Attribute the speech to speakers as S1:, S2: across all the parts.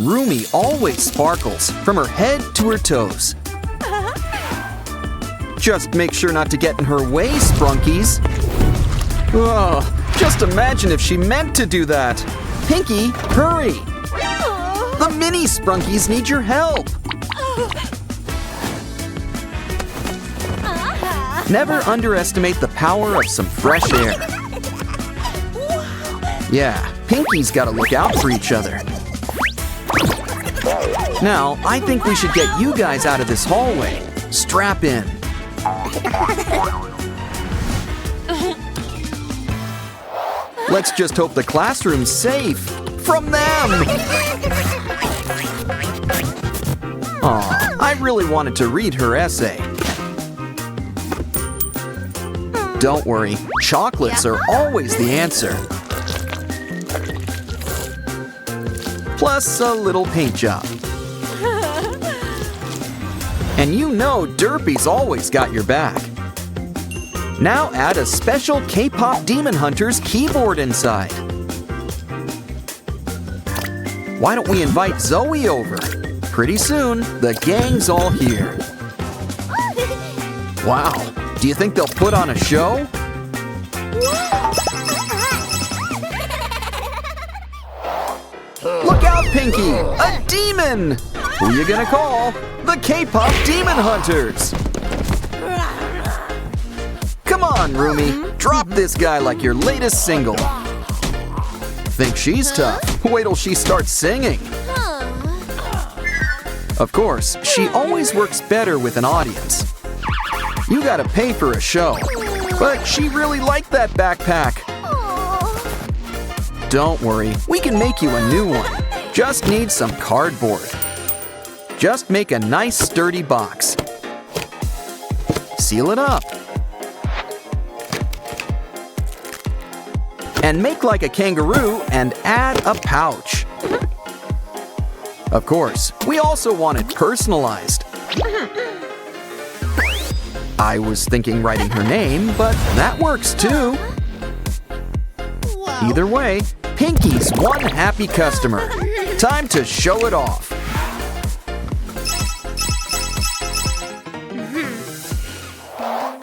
S1: Rumi always sparkles from her head to her toes. Just make sure not to get in her way, Sprunkies. Oh, just imagine if she meant to do that. Pinky, hurry! The mini Sprunkies need your help. Never underestimate the power of some fresh air. Yeah, Pinky's gotta look out for each other. Now, I think we should get you guys out of this hallway. Strap in. Let's just hope the classroom's safe from them. Aw, I really wanted to read her essay. Don't worry, chocolates are always the answer. Plus a little paint job. And you know Derpy's always got your back. Now add a special K-pop Demon Hunter's keyboard inside. Why don't we invite Zoe over? Pretty soon, the gang's all here. Wow, do you think they'll put on a show? Look out, Pinky! A demon! Who you gonna call? The K-pop Demon Hunters! Come on, Rumi. Drop this guy like your latest single. Think she's tough? Wait till she starts singing. Of course, she always works better with an audience. You gotta pay for a show. But she really liked that backpack. Don't worry, we can make you a new one. Just need some cardboard. Just make a nice sturdy box. Seal it up. And make like a kangaroo and add a pouch. Of course, we also want it personalized. I was thinking writing her name, but that works too. Either way, Pinky's one happy customer. Time to show it off.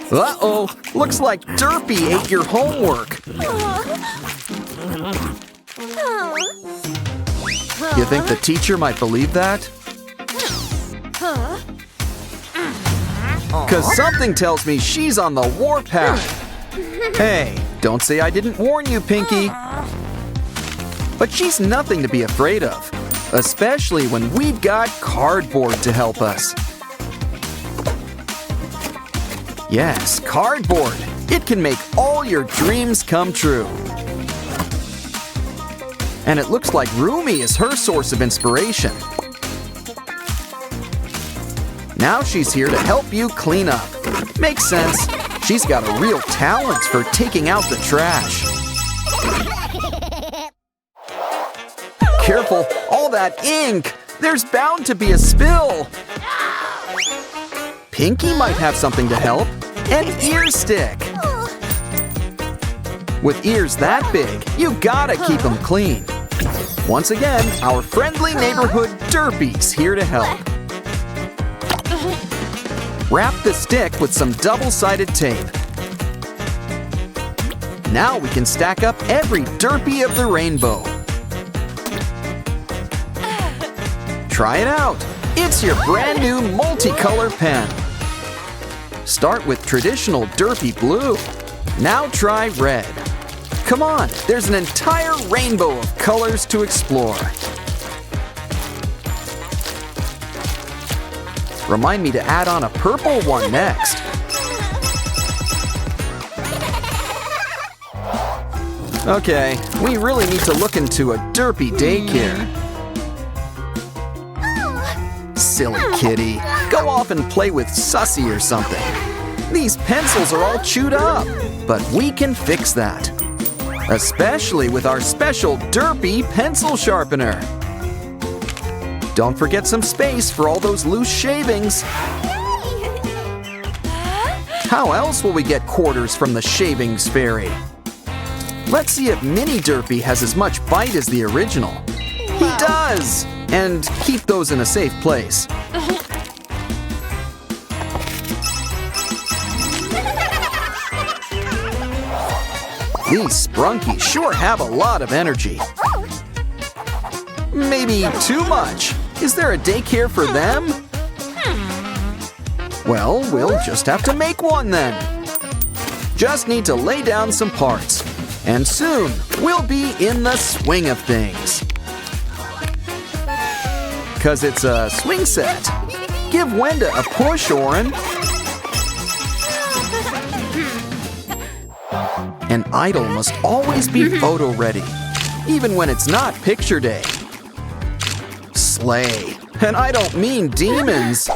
S1: Uh-oh, looks like Derpy ate your homework. You think the teacher might believe that? 'Cause something tells me she's on the warpath. Hey, don't say I didn't warn you, Pinky. But she's nothing to be afraid of, especially when we've got cardboard to help us. Yes, cardboard. It can make all your dreams come true. And it looks like Rumi is her source of inspiration. Now she's here to help you clean up. Makes sense. She's got a real talent for taking out the trash. Careful, all that ink. There's bound to be a spill. Pinky might have something to help. An ear stick. With ears that big, you gotta keep them clean. Once again, our friendly neighborhood Derpy's here to help. Wrap the stick with some double-sided tape. Now we can stack up every Derpy of the rainbow. Try it out. It's your brand new multicolor pen. Start with traditional Derpy blue. Now try red. Come on, there's an entire rainbow of colors to explore. Remind me to add on a purple one next. Okay, we really need to look into a Derpy daycare. Silly kitty, go off and play with Sussy or something. These pencils are all chewed up, but we can fix that. Especially with our special Derpy pencil sharpener. Don't forget some space for all those loose shavings. How else will we get quarters from the shavings fairy? Let's see if Mini Derpy has as much bite as the original. He does! And keep those in a safe place. These Sprunkies sure have a lot of energy. Maybe too much. Is there a daycare for them? Well, we'll just have to make one then. Just need to lay down some parts. And soon, we'll be in the swing of things. 'Cause it's a swing set. Give Wenda a push, Oren. An idol must always be photo ready, even when it's not picture day. Slay. And I don't mean demons.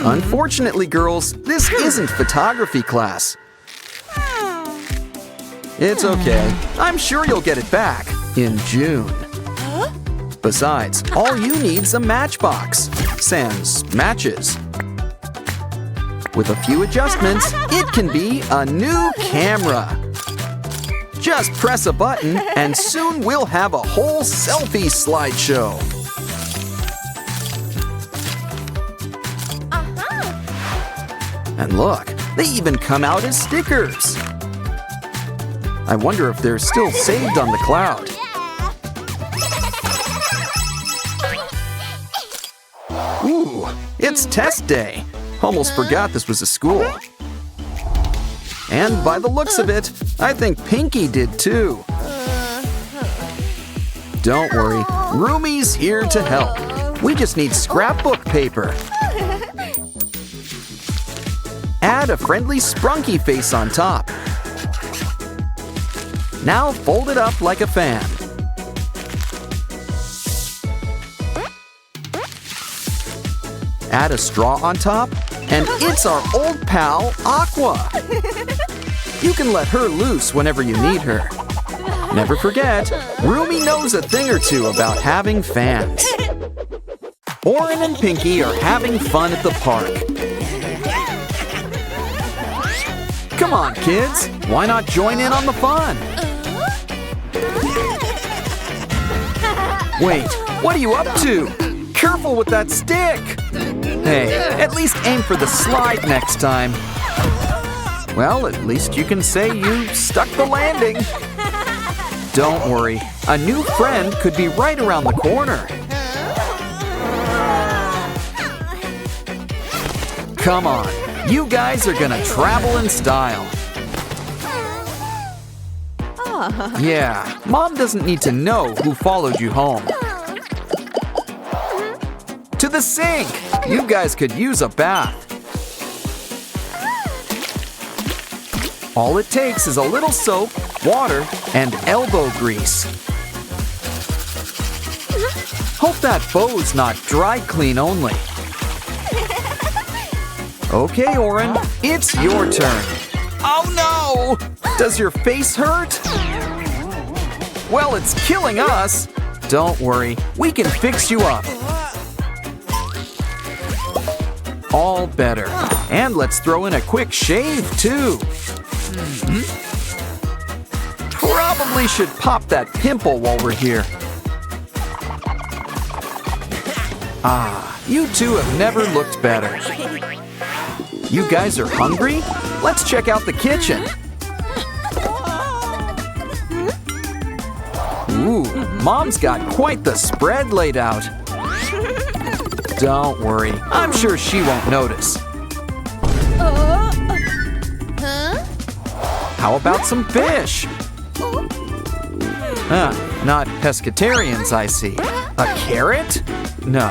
S1: Unfortunately, girls, this isn't photography class. It's okay. I'm sure you'll get it back in June. Besides, all you need's a matchbox. Sans matches. With a few adjustments, it can be a new camera. Just press a button and soon we'll have a whole selfie slideshow. And look, they even come out as stickers. I wonder if they're still saved on the cloud. Ooh, it's test day. Almost forgot this was a school. And by the looks of it, I think Pinky did too. Don't worry, Roomy's here to help. We just need scrapbook paper. Add a friendly Sprunky face on top. Now fold it up like a fan. Add a straw on top, and it's our old pal, Aqua. You can let her loose whenever you need her. Never forget, Roomy knows a thing or two about having fans. Oren and Pinky are having fun at the park. Come on, kids. Why not join in on the fun? Wait, what are you up to? Careful with that stick! Hey, at least aim for the slide next time. Well, at least you can say you stuck the landing. Don't worry, a new friend could be right around the corner. Come on, you guys are gonna travel in style. Yeah, Mom doesn't need to know who followed you home. To the sink! You guys could use a bath. All it takes is a little soap, water, and elbow grease. Hope that bow's not dry clean only. Okay, Oren, it's your turn. Oh no! Does your face hurt? Well, it's killing us. Don't worry, we can fix you up. All better. And let's throw in a quick shave, too. Probably should pop that pimple while we're here. Ah, you two have never looked better. You guys are hungry? Let's check out the kitchen. Ooh, Mom's got quite the spread laid out. Don't worry, I'm sure she won't notice. How about some fish? Not pescatarians, I see. A carrot? No.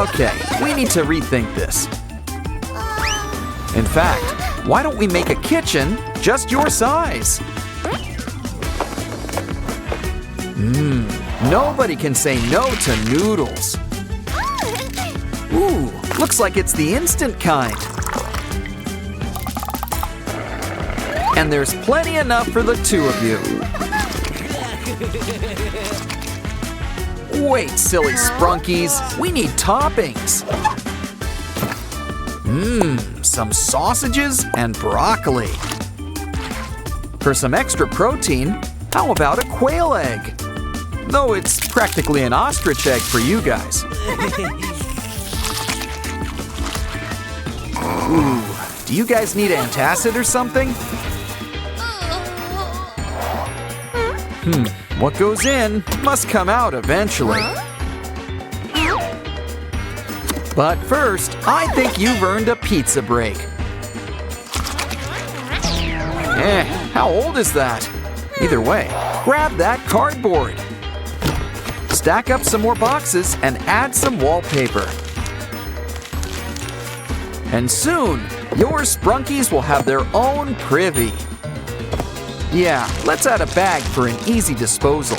S1: Okay, we need to rethink this. In fact, why don't we make a kitchen just your size? Nobody can say no to noodles. Ooh, looks like it's the instant kind. And there's plenty enough for the two of you. Wait, silly Sprunkies, we need toppings. Some sausages and broccoli. For some extra protein, how about a quail egg? though it's practically an ostrich egg for you guys. Ooh, do you guys need antacid or something? What goes in must come out eventually. But first, I think you've earned a pizza break. How old is that? Either way, grab that cardboard. Stack up some more boxes and add some wallpaper. And soon, your Sprunkies will have their own privy. Yeah, let's add a bag for an easy disposal.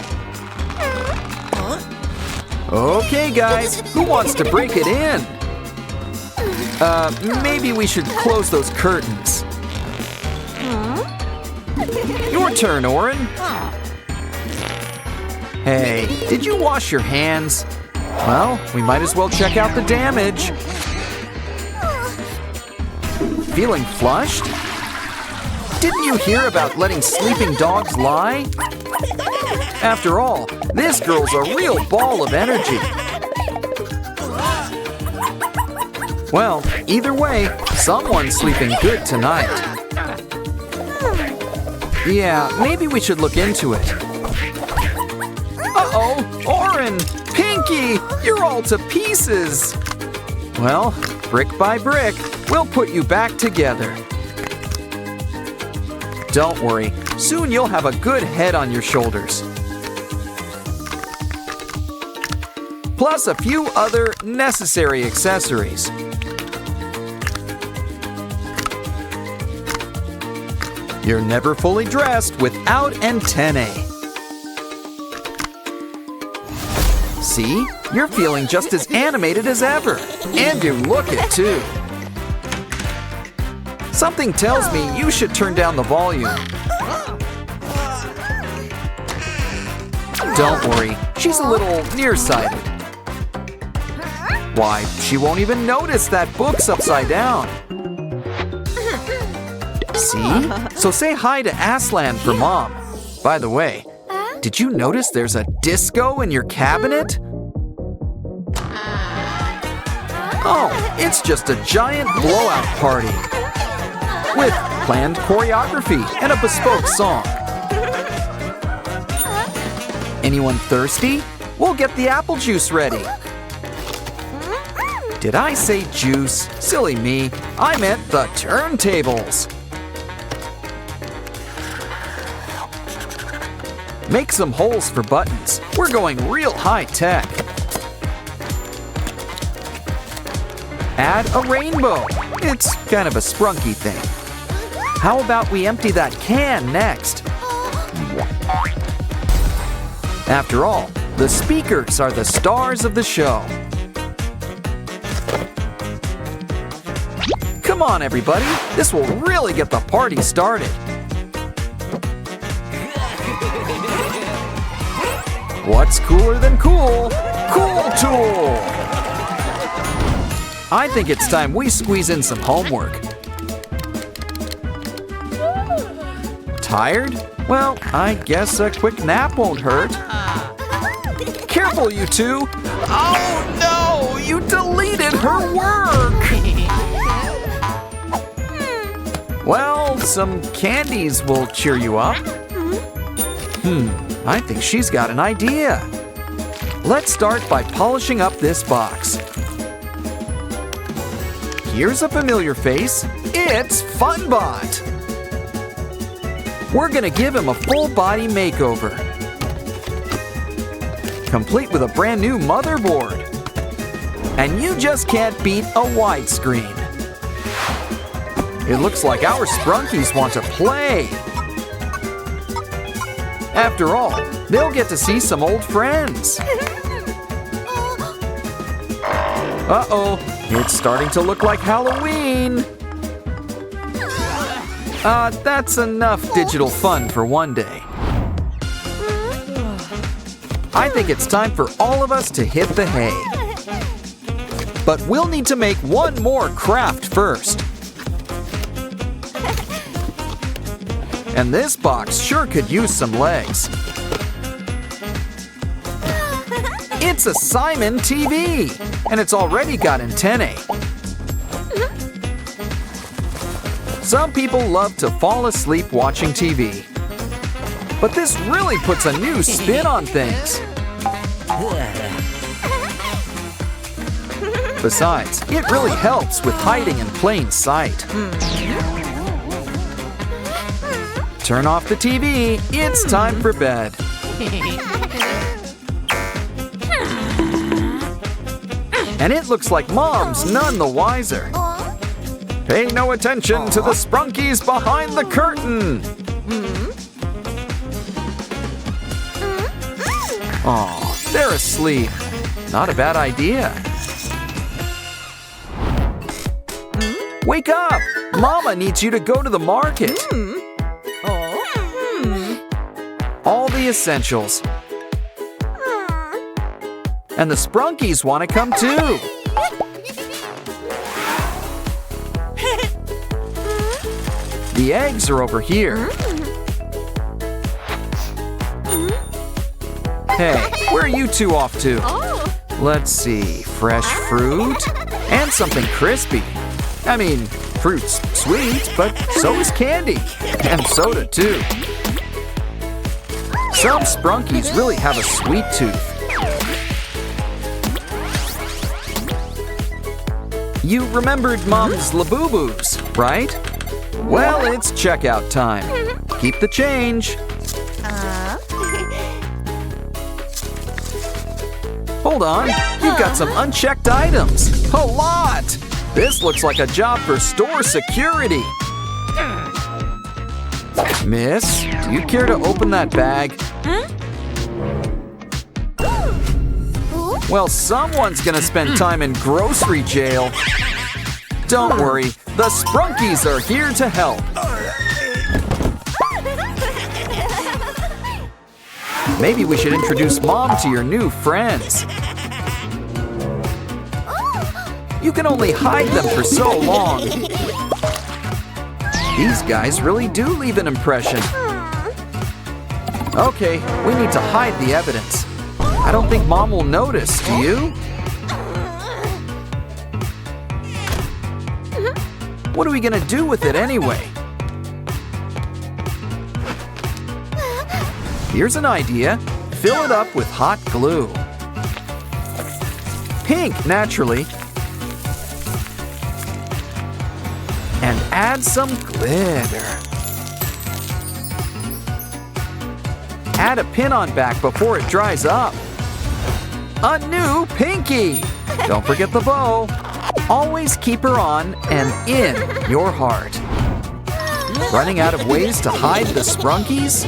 S1: Okay, guys, who wants to break it in? Maybe we should close those curtains. Your turn, Oren. Hey, did you wash your hands? Well, we might as well check out the damage. Feeling flushed? Didn't you hear about letting sleeping dogs lie? After all, this girl's a real ball of energy. Well, either way, someone's sleeping good tonight. Yeah, maybe we should look into it. Uh-oh, Oren, Pinky, you're all to pieces. Well, brick by brick, we'll put you back together. Don't worry, soon you'll have a good head on your shoulders. Plus a few other necessary accessories. You're never fully dressed without antennae. See? You're feeling just as animated as ever. And you look it too. Something tells me you should turn down the volume. Don't worry, she's a little nearsighted. Why, she won't even notice that book's upside down. See? So say hi to Aslan for Mom. By the way, did you notice there's a disco in your cabinet? Oh, it's just a giant blowout party with planned choreography and a bespoke song. Anyone thirsty? We'll get the apple juice ready. Did I say juice? Silly me. I meant the turntables. Make some holes for buttons. We're going real high tech. Add a rainbow. It's kind of a Sprunki thing. How about we empty that can next? After all, the speakers are the stars of the show. Come on, everybody. This will really get the party started. What's cooler than cool? Cool Tool! I think it's time we squeeze in some homework. Tired? Well, I guess a quick nap won't hurt. Careful, you two! Oh no! You deleted her work! Well, some candies will cheer you up. I think she's got an idea. Let's start by polishing up this box. Here's a familiar face. It's Funbot. We're gonna give him a full body makeover, complete with a brand new motherboard. And you just can't beat a widescreen. It looks like our Sprunkies want to play. After all, they'll get to see some old friends. Uh-oh, it's starting to look like Halloween. That's enough digital fun for one day. I think it's time for all of us to hit the hay. But we'll need to make one more craft first. And this box sure could use some legs. It's a Simon TV, and it's already got antennae. Some people love to fall asleep watching TV. But this really puts a new spin on things. Besides, it really helps with hiding in plain sight. Turn off the TV. It's time for bed. And it looks like Mom's none the wiser. Pay no attention to the Sprunkies behind the curtain. Aw, they're asleep. Not a bad idea. Wake up! Mama needs you to go to the market. All the essentials. And the Sprunkies want to come too. The eggs are over here. Hey, where are you two off to? Let's see, fresh fruit and something crispy. I mean, fruit's sweet, but so is candy. And soda too. Some Sprunkies really have a sweet tooth. You remembered Mom's Labubu's, right? Well, it's checkout time. Keep the change. Hold on, you've got some unchecked items. A lot! This looks like a job for store security. Miss, do you care to open that bag? Well, someone's gonna spend time in grocery jail. Don't worry, the Sprunkies are here to help. Maybe we should introduce Mom to your new friends. You can only hide them for so long. These guys really do leave an impression. Okay, we need to hide the evidence. I don't think Mom will notice, do you? What are we gonna do with it anyway? Here's an idea. Fill it up with hot glue. Pink, naturally. And add some glitter. Add a pin-on back before it dries up. A new pinky! Don't forget the bow. Always keep her on and in your heart. Running out of ways to hide the Sprunkies?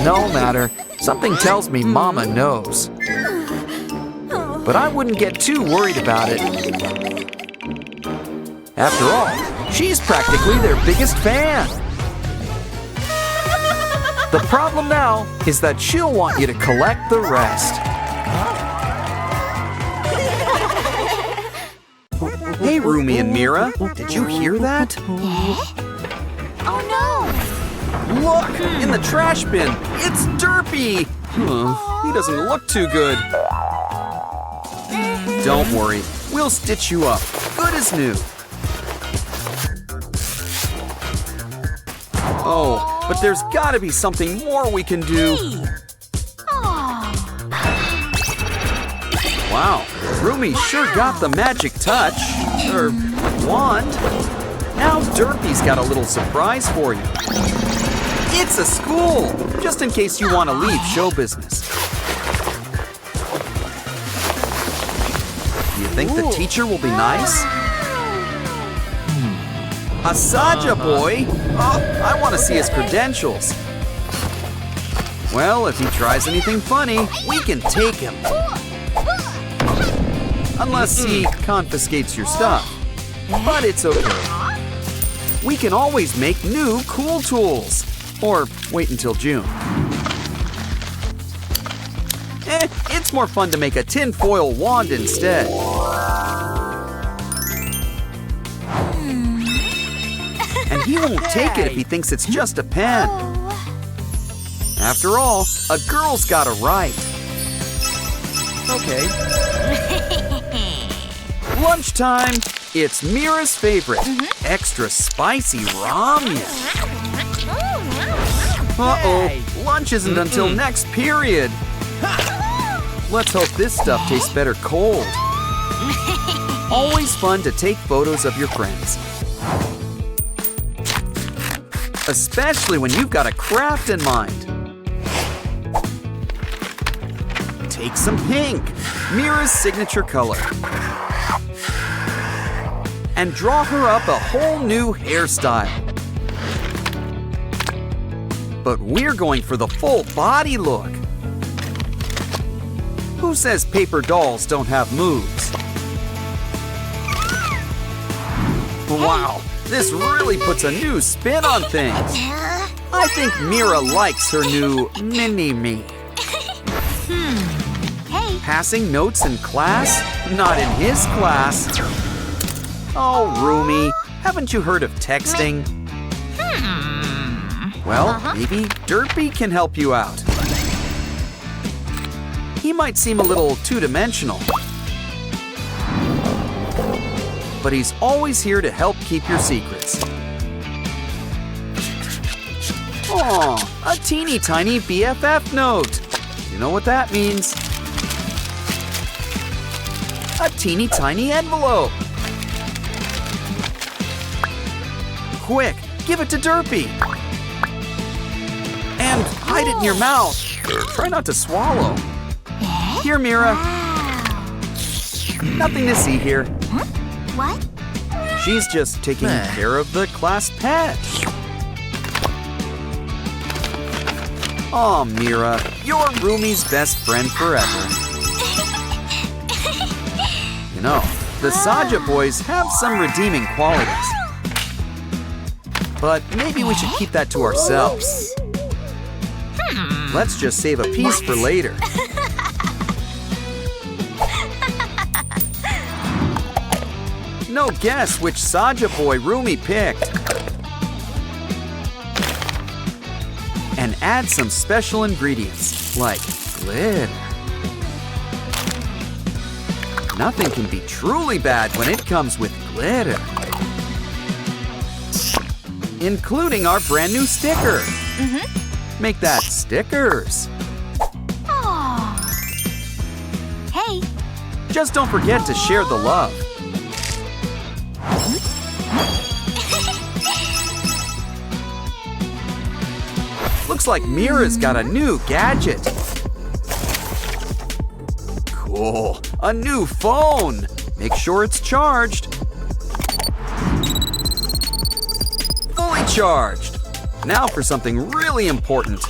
S1: No matter. Something tells me Mama knows. But I wouldn't get too worried about it. After all, she's practically their biggest fan. The problem now is that she'll want you to collect the rest. Hey, Rumi and Mira, did you hear that?
S2: Oh no!
S1: Look, in the trash bin, it's Derpy! He doesn't look too good. Don't worry, we'll stitch you up, good as new. Oh, but there's gotta be something more we can do. Wow, Rumi sure got the magic touch, or wand. Now Derpy's got a little surprise for you. It's a school, just in case you want to leave show business. Do you think the teacher will be nice? Asaja boy! Oh, I want to see his credentials. Well, if he tries anything funny, we can take him. Unless he confiscates your stuff. But it's okay. We can always make new cool tools. Or wait until June. It's more fun to make a tinfoil wand instead. And he won't take it if he thinks it's just a pen. After all, a girl's got a right. Okay. Lunchtime. It's Mira's favorite. Extra spicy ramen. Uh-oh. Lunch isn't until next period. Let's hope this stuff tastes better cold. Always fun to take photos of your friends. Especially when you've got a craft in mind. Take some pink, Mira's signature color. And draw her up a whole new hairstyle. But we're going for the full body look. Who says paper dolls don't have moves? Wow, this really puts a new spin on things. I think Mira likes her new mini-me.
S2: Hey.
S1: Passing notes in class? Not in his class. Oh, Rumi, haven't you heard of texting? Well, maybe Derpy can help you out. He might seem a little two-dimensional, but he's always here to help keep your secrets. Aw, a teeny tiny BFF note. You know what that means? A teeny tiny envelope. Quick, give it to Derpy. And hide it in your mouth. Try not to swallow. Here, Mira. Nothing to see here.
S2: What?
S1: She's just taking care of the class pet. Aw, Mira, you're Rumi's best friend forever. You know, the Saja boys have some redeeming qualities. But maybe we should keep that to ourselves. Let's just save a piece for later. No guess which Saja boy Rumi picked. And add some special ingredients, like glitter. Nothing can be truly bad when it comes with glitter. Including our brand new sticker. Make that stickers.
S2: Aww. Hey.
S1: Just don't forget to share the love. Looks like Mira's got a new gadget. Cool, a new phone. Make sure it's charged. Fully charged. Now for something really important.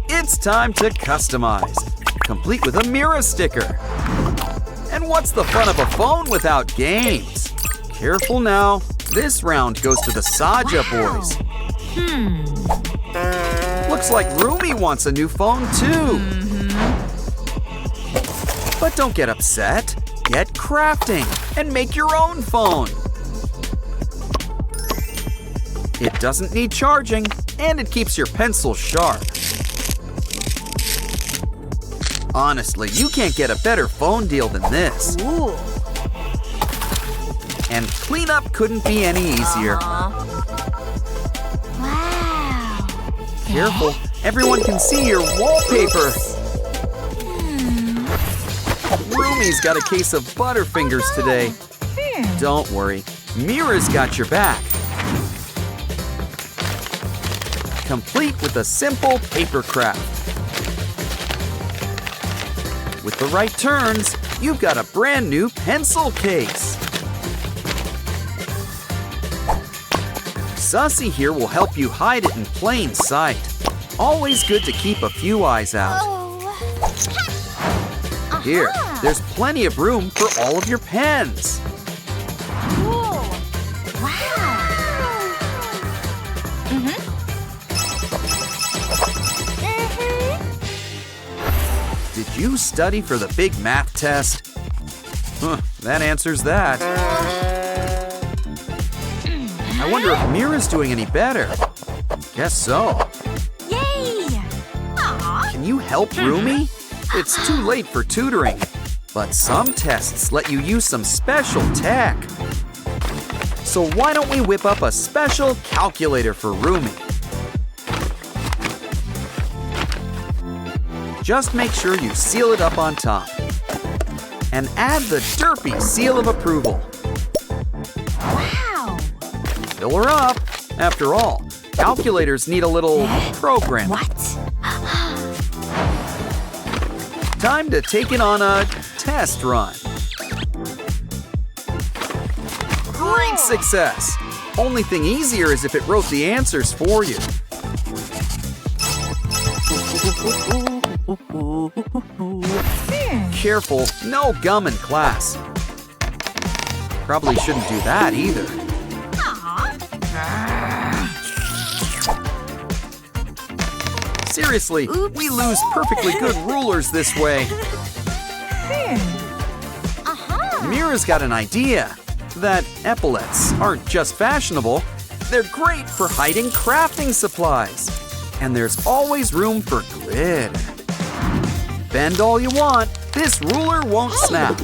S1: It's time to customize, complete with a Mira sticker. And what's the fun of a phone without games? Careful now. This round goes to the Saja boys. Looks like Rumi wants a new phone too. But don't get upset. Get crafting and make your own phone. It doesn't need charging, and it keeps your pencil sharp. Honestly, you can't get a better phone deal than this.
S2: Ooh.
S1: And cleanup couldn't be any easier.
S2: Wow.
S1: Careful, everyone can see your wallpaper. Rumi's got a case of Butterfingers today. Don't worry, Mira's got your back. Complete with a simple paper craft. With the right turns, you've got a brand new pencil case. Sussy here will help you hide it in plain sight. Always good to keep a few eyes out. Here, there's plenty of room for all of your pens.
S2: Cool. Wow.
S1: Did you study for the big math test? That answers that. I wonder if Mira's doing any better. Guess so.
S2: Yay. Aww.
S1: you help Rumi? It's too late for tutoring, but some tests let you use some special tech. So why don't we whip up a special calculator for Rumi? Just make sure you seal it up on top. And add the derpy seal of approval.
S2: Wow.
S1: Fill her up. After all, calculators need a little programming.
S2: What?
S1: Time to take it on a test run. Great success! Only thing easier is if it wrote the answers for you. Careful, no gum in class. Probably shouldn't do that either. Seriously, we lose perfectly good rulers this way. Mira's got an idea that epaulets aren't just fashionable, they're great for hiding crafting supplies. And there's always room for glitter. Bend all you want, this ruler won't snap.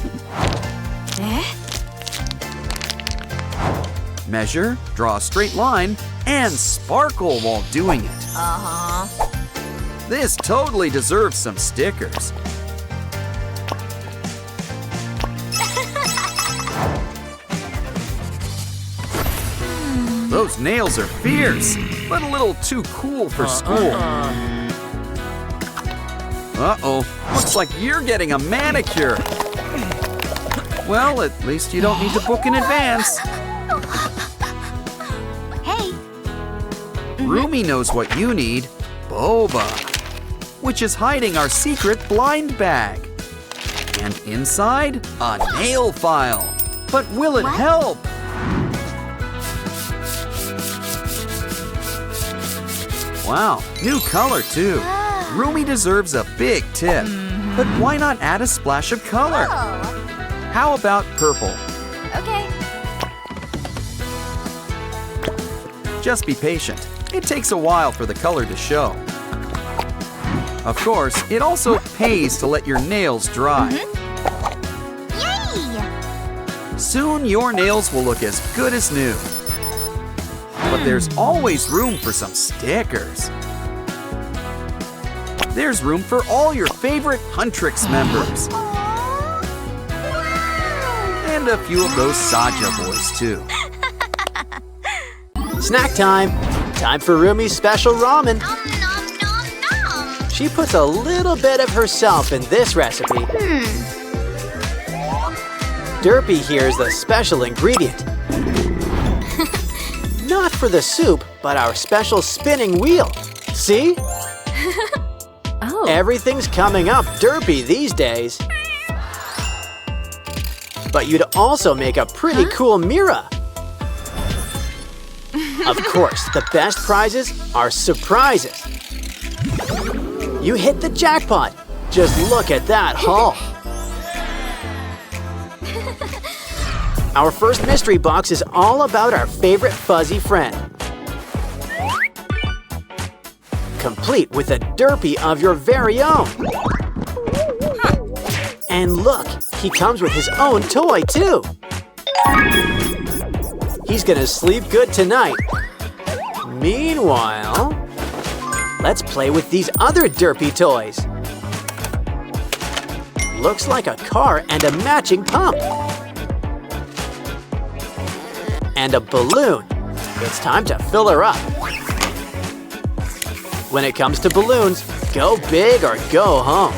S1: Measure, draw a straight line, and sparkle while doing it. This totally deserves some stickers. Those nails are fierce, but a little too cool for school. Uh-oh, looks like you're getting a manicure. Well, at least you don't need to book in advance.
S2: Hey.
S1: Rumi knows what you need, boba, which is hiding our secret blind bag. And inside, a nail file. But will it help? Wow, new color too. Rumi deserves a big tip. But why not add a splash of color? How about purple?
S2: Okay.
S1: Just be patient. It takes a while for the color to show. Of course, it also pays to let your nails dry.
S2: Yay!
S1: Soon your nails will look as good as new. But there's always room for some stickers. There's room for all your favorite Huntrix members. And a few of those Saja boys too.
S3: Snack time! Time for Rumi's special ramen.
S2: Nom, nom, nom, nom.
S3: She puts a little bit of herself in this recipe. Derpy here is the special ingredient. Not for the soup, but our special spinning wheel. See?
S2: Oh.
S3: Everything's coming up derpy these days. But you'd also make a pretty cool Mira. Of course, the best prizes are surprises. You hit the jackpot. Just look at that haul. Our first mystery box is all about our favorite fuzzy friend. Complete with a derpy of your very own. And look, he comes with his own toy too. He's gonna sleep good tonight. Meanwhile, let's play with these other derpy toys. Looks like a car and a matching pump. And a balloon. It's time to fill her up. When it comes to balloons, go big or go home.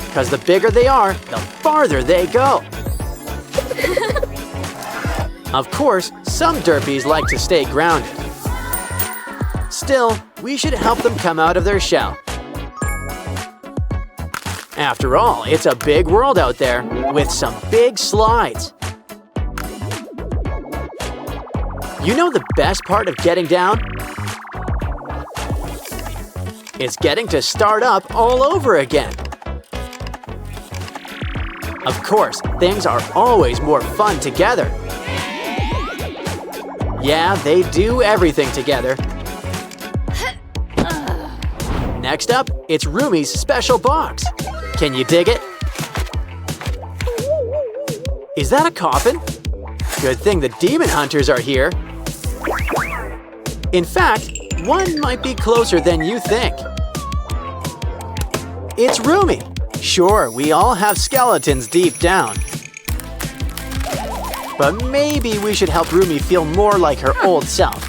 S3: Because the bigger they are, the farther they go. Of course, some derpies like to stay grounded. Still, we should help them come out of their shell. After all, it's a big world out there with some big slides. You know the best part of getting down? It's getting to start up all over again. Of course, things are always more fun together. Yeah, they do everything together. Next up, it's Rumi's special box. Can you dig it? Is that a coffin? Good thing the demon hunters are here. In fact, one might be closer than you think. It's Rumi. Sure, we all have skeletons deep down. But maybe we should help Rumi feel more like her old self.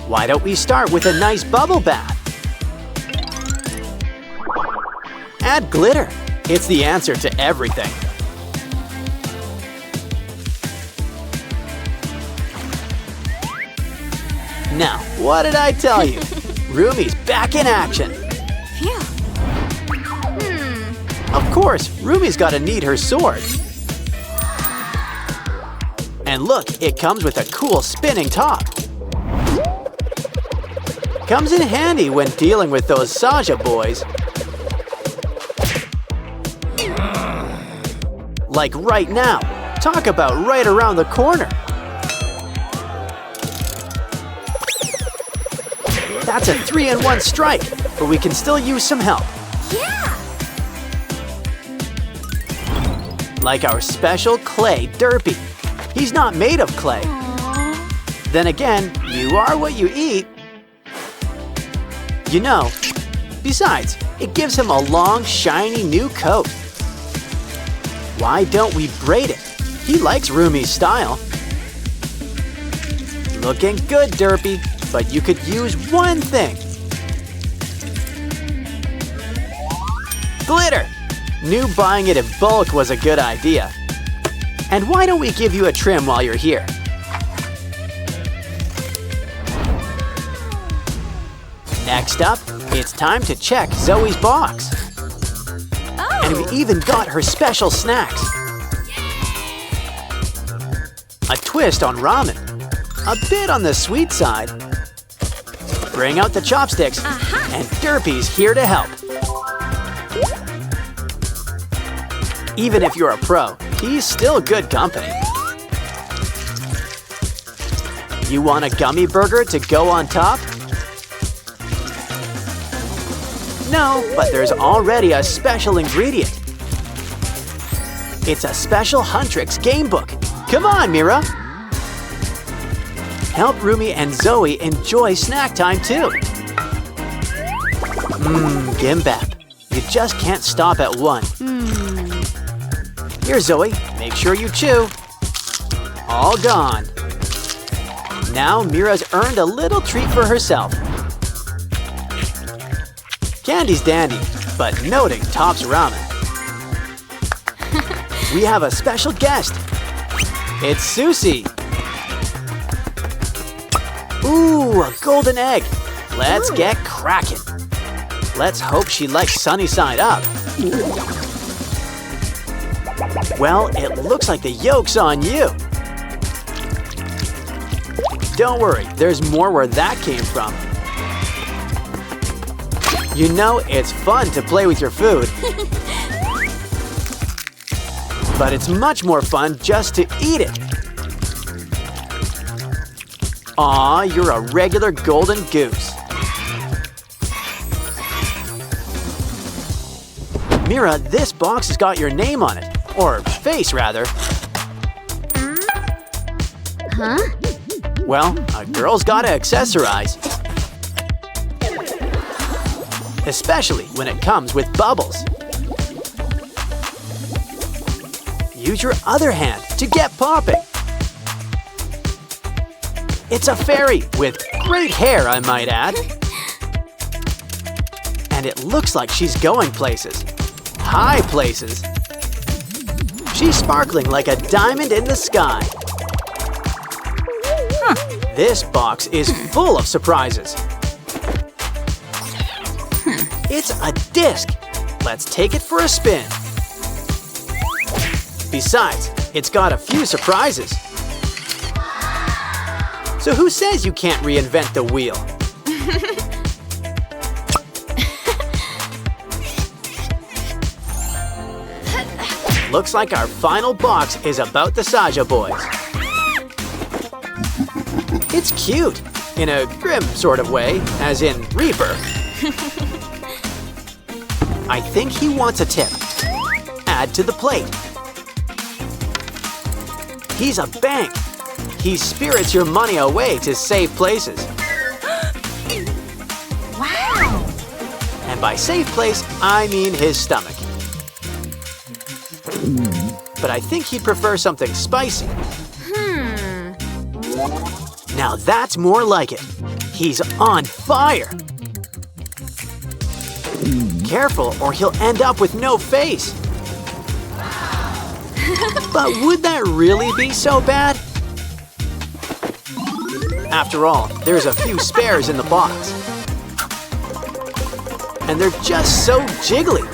S3: Why don't we start with a nice bubble bath? Add glitter. It's the answer to everything. Now, what did I tell you? Rumi's back in action.
S2: Phew.
S3: Of course, Rumi's gotta need her sword. And look, it comes with a cool spinning top. Comes in handy when dealing with those Saja boys. Like right now. Talk about right around the corner. That's a 3-in-1 strike, but we can still use some help.
S2: Yeah.
S3: Like our special clay derpy. He's not made of clay.
S2: Aww.
S3: Then again, you are what you eat. You know, besides, it gives him a long, shiny new coat. Why don't we braid it? He likes Rumi's style. Looking good, derpy, but you could use one thing. Glitter! Knew buying it in bulk was a good idea. And why don't we give you a trim while you're here? Next up, it's time to check Zoe's box.
S2: Oh.
S3: And we even got her special snacks. A twist on ramen. A bit on the sweet side. Bring out the chopsticks, and Derpy's here to help. Even if you're a pro, he's still good company. You want a gummy burger to go on top? No, but there's already a special ingredient. It's a special Huntrix game book. Come on, Mira. Help Rumi and Zoe enjoy snack time too. Gimbap. You just can't stop at one. Here, Zoe, make sure you chew. All gone. Now Mira's earned a little treat for herself. Candy's dandy, but noting tops ramen. We have a special guest. It's Susie. Ooh, a golden egg. Let's get cracking. Let's hope she likes sunny side up. Well, it looks like the yolk's on you. Don't worry, there's more where that came from. You know, it's fun to play with your food. But it's much more fun just to eat it. Aw, you're a regular golden goose. Mira, this box has got your name on it. Or face, rather.
S2: Huh?
S3: Well, a girl's gotta accessorize. Especially when it comes with bubbles. Use your other hand to get popping. It's a fairy with great hair, I might add. And it looks like she's going places. High places. She's sparkling like a diamond in the sky. This box is full of surprises. It's a disc. Let's take it for a spin. Besides, it's got a few surprises. So who says you can't reinvent the wheel? Looks like our final box is about the Saja boys. It's cute. In a grim sort of way, as in Reaper. I think he wants a tip. Add to the plate. He's a bank. He spirits your money away to safe places.
S2: Wow!
S3: And by safe place, I mean his stomach. But I think he'd prefer something spicy. Now that's more like it. He's on fire. Careful, or he'll end up with no face. But would that really be so bad? After all, there's a few spares in the box. And they're just so jiggly.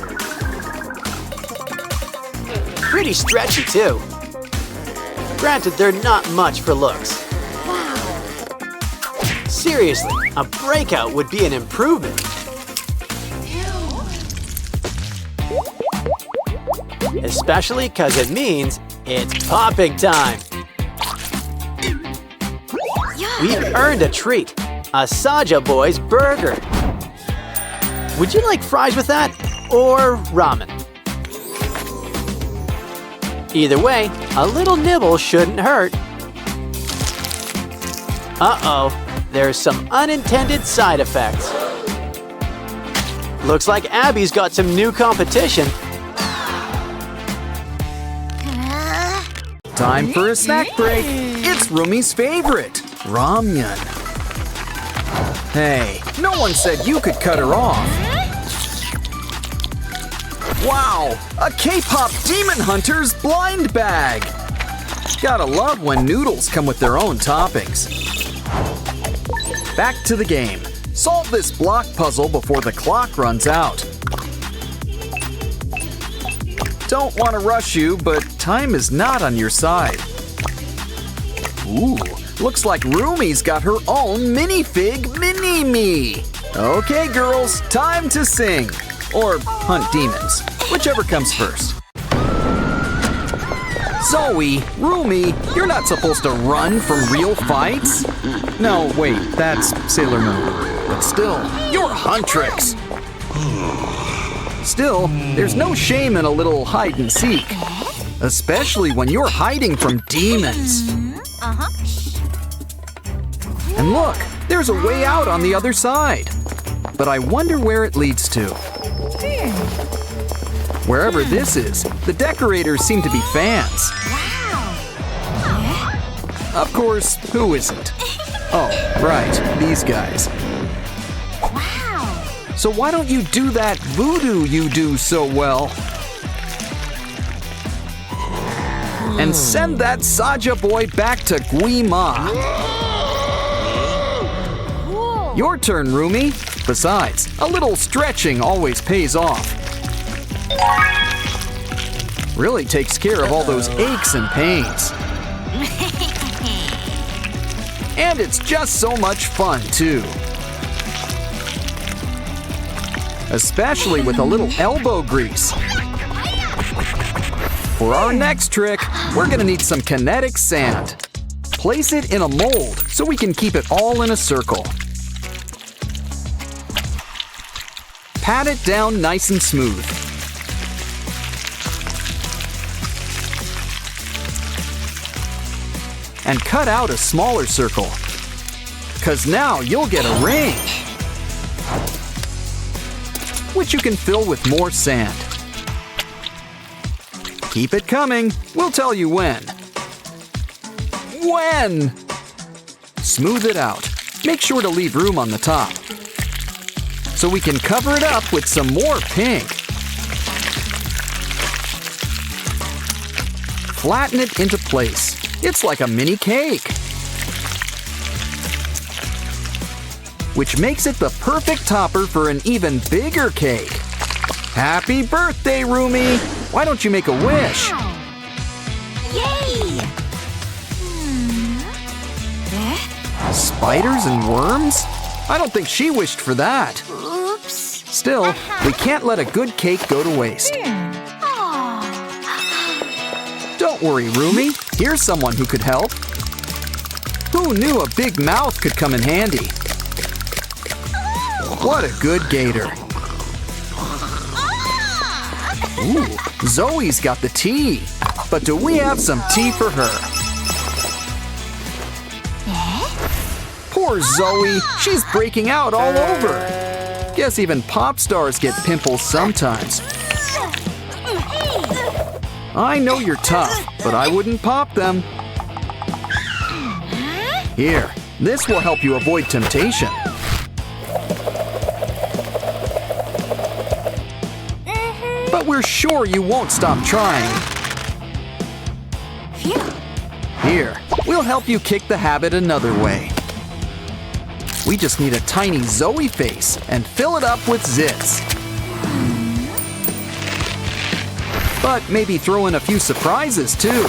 S3: Pretty stretchy, too. Granted, they're not much for looks. Seriously, a breakout would be an improvement. Especially because it means it's popping time. We've earned a treat, a Saja Boy's burger. Would you like fries with that, or ramen? Either way, a little nibble shouldn't hurt. Uh-oh, there's some unintended side effects. Looks like Abby's got some new competition.
S1: Time for a snack break. It's Rumi's favorite, ramyun. Hey, no one said you could cut her off. Wow, a K-pop Demon Hunter's blind bag. Gotta love when noodles come with their own toppings. Back to the game. Solve this block puzzle before the clock runs out. Don't want to rush you, but time is not on your side. Ooh, looks like Rumi's got her own minifig mini-me. Okay, girls, time to sing. Or hunt demons, whichever comes first. Zoe, Rumi, you're not supposed to run from real fights. No, wait, that's Sailor Moon. But still, you're Huntrix. Still, there's no shame in a little hide and seek. Especially when you're hiding from demons. And look, there's a way out on the other side. But I wonder where it leads to. Wherever this is, the decorators seem to be fans. Of course, who isn't? Oh, right, these guys. So why don't you do that voodoo you do so well? And send that Saja boy back to Guima. Your turn, Rumi. Besides, a little stretching always pays off. Really takes care of all those aches and pains. And it's just so much fun, too. Especially with a little elbow grease. For our next trick, we're gonna need some kinetic sand. Place it in a mold so we can keep it all in a circle. Pat it down nice and smooth. And cut out a smaller circle. 'Cause now you'll get a ring. Which you can fill with more sand. Keep it coming. We'll tell you when. When? Smooth it out. Make sure to leave room on the top. So we can cover it up with some more pink. Flatten it into place. It's like a mini cake. Which makes it the perfect topper for an even bigger cake. Happy birthday, Rumi! Why don't you make a wish?
S2: Yay!
S1: Spiders and worms? I don't think she wished for that.
S2: Oops.
S1: Still, we can't let a good cake go to waste.
S2: Aw.
S1: Don't worry, Rumi. Here's someone who could help. Who knew a big mouth could come in handy? What a good gator. Ooh, Zoe's got the tea. But do we have some tea for her? Poor Zoe, she's breaking out all over. Guess even pop stars get pimples sometimes. I know you're tough, but I wouldn't pop them. Here, this will help you avoid temptation. But we're sure you won't stop trying. Here, we'll help you kick the habit another way. We just need a tiny Zoe face and fill it up with zits. But maybe throw in a few surprises too.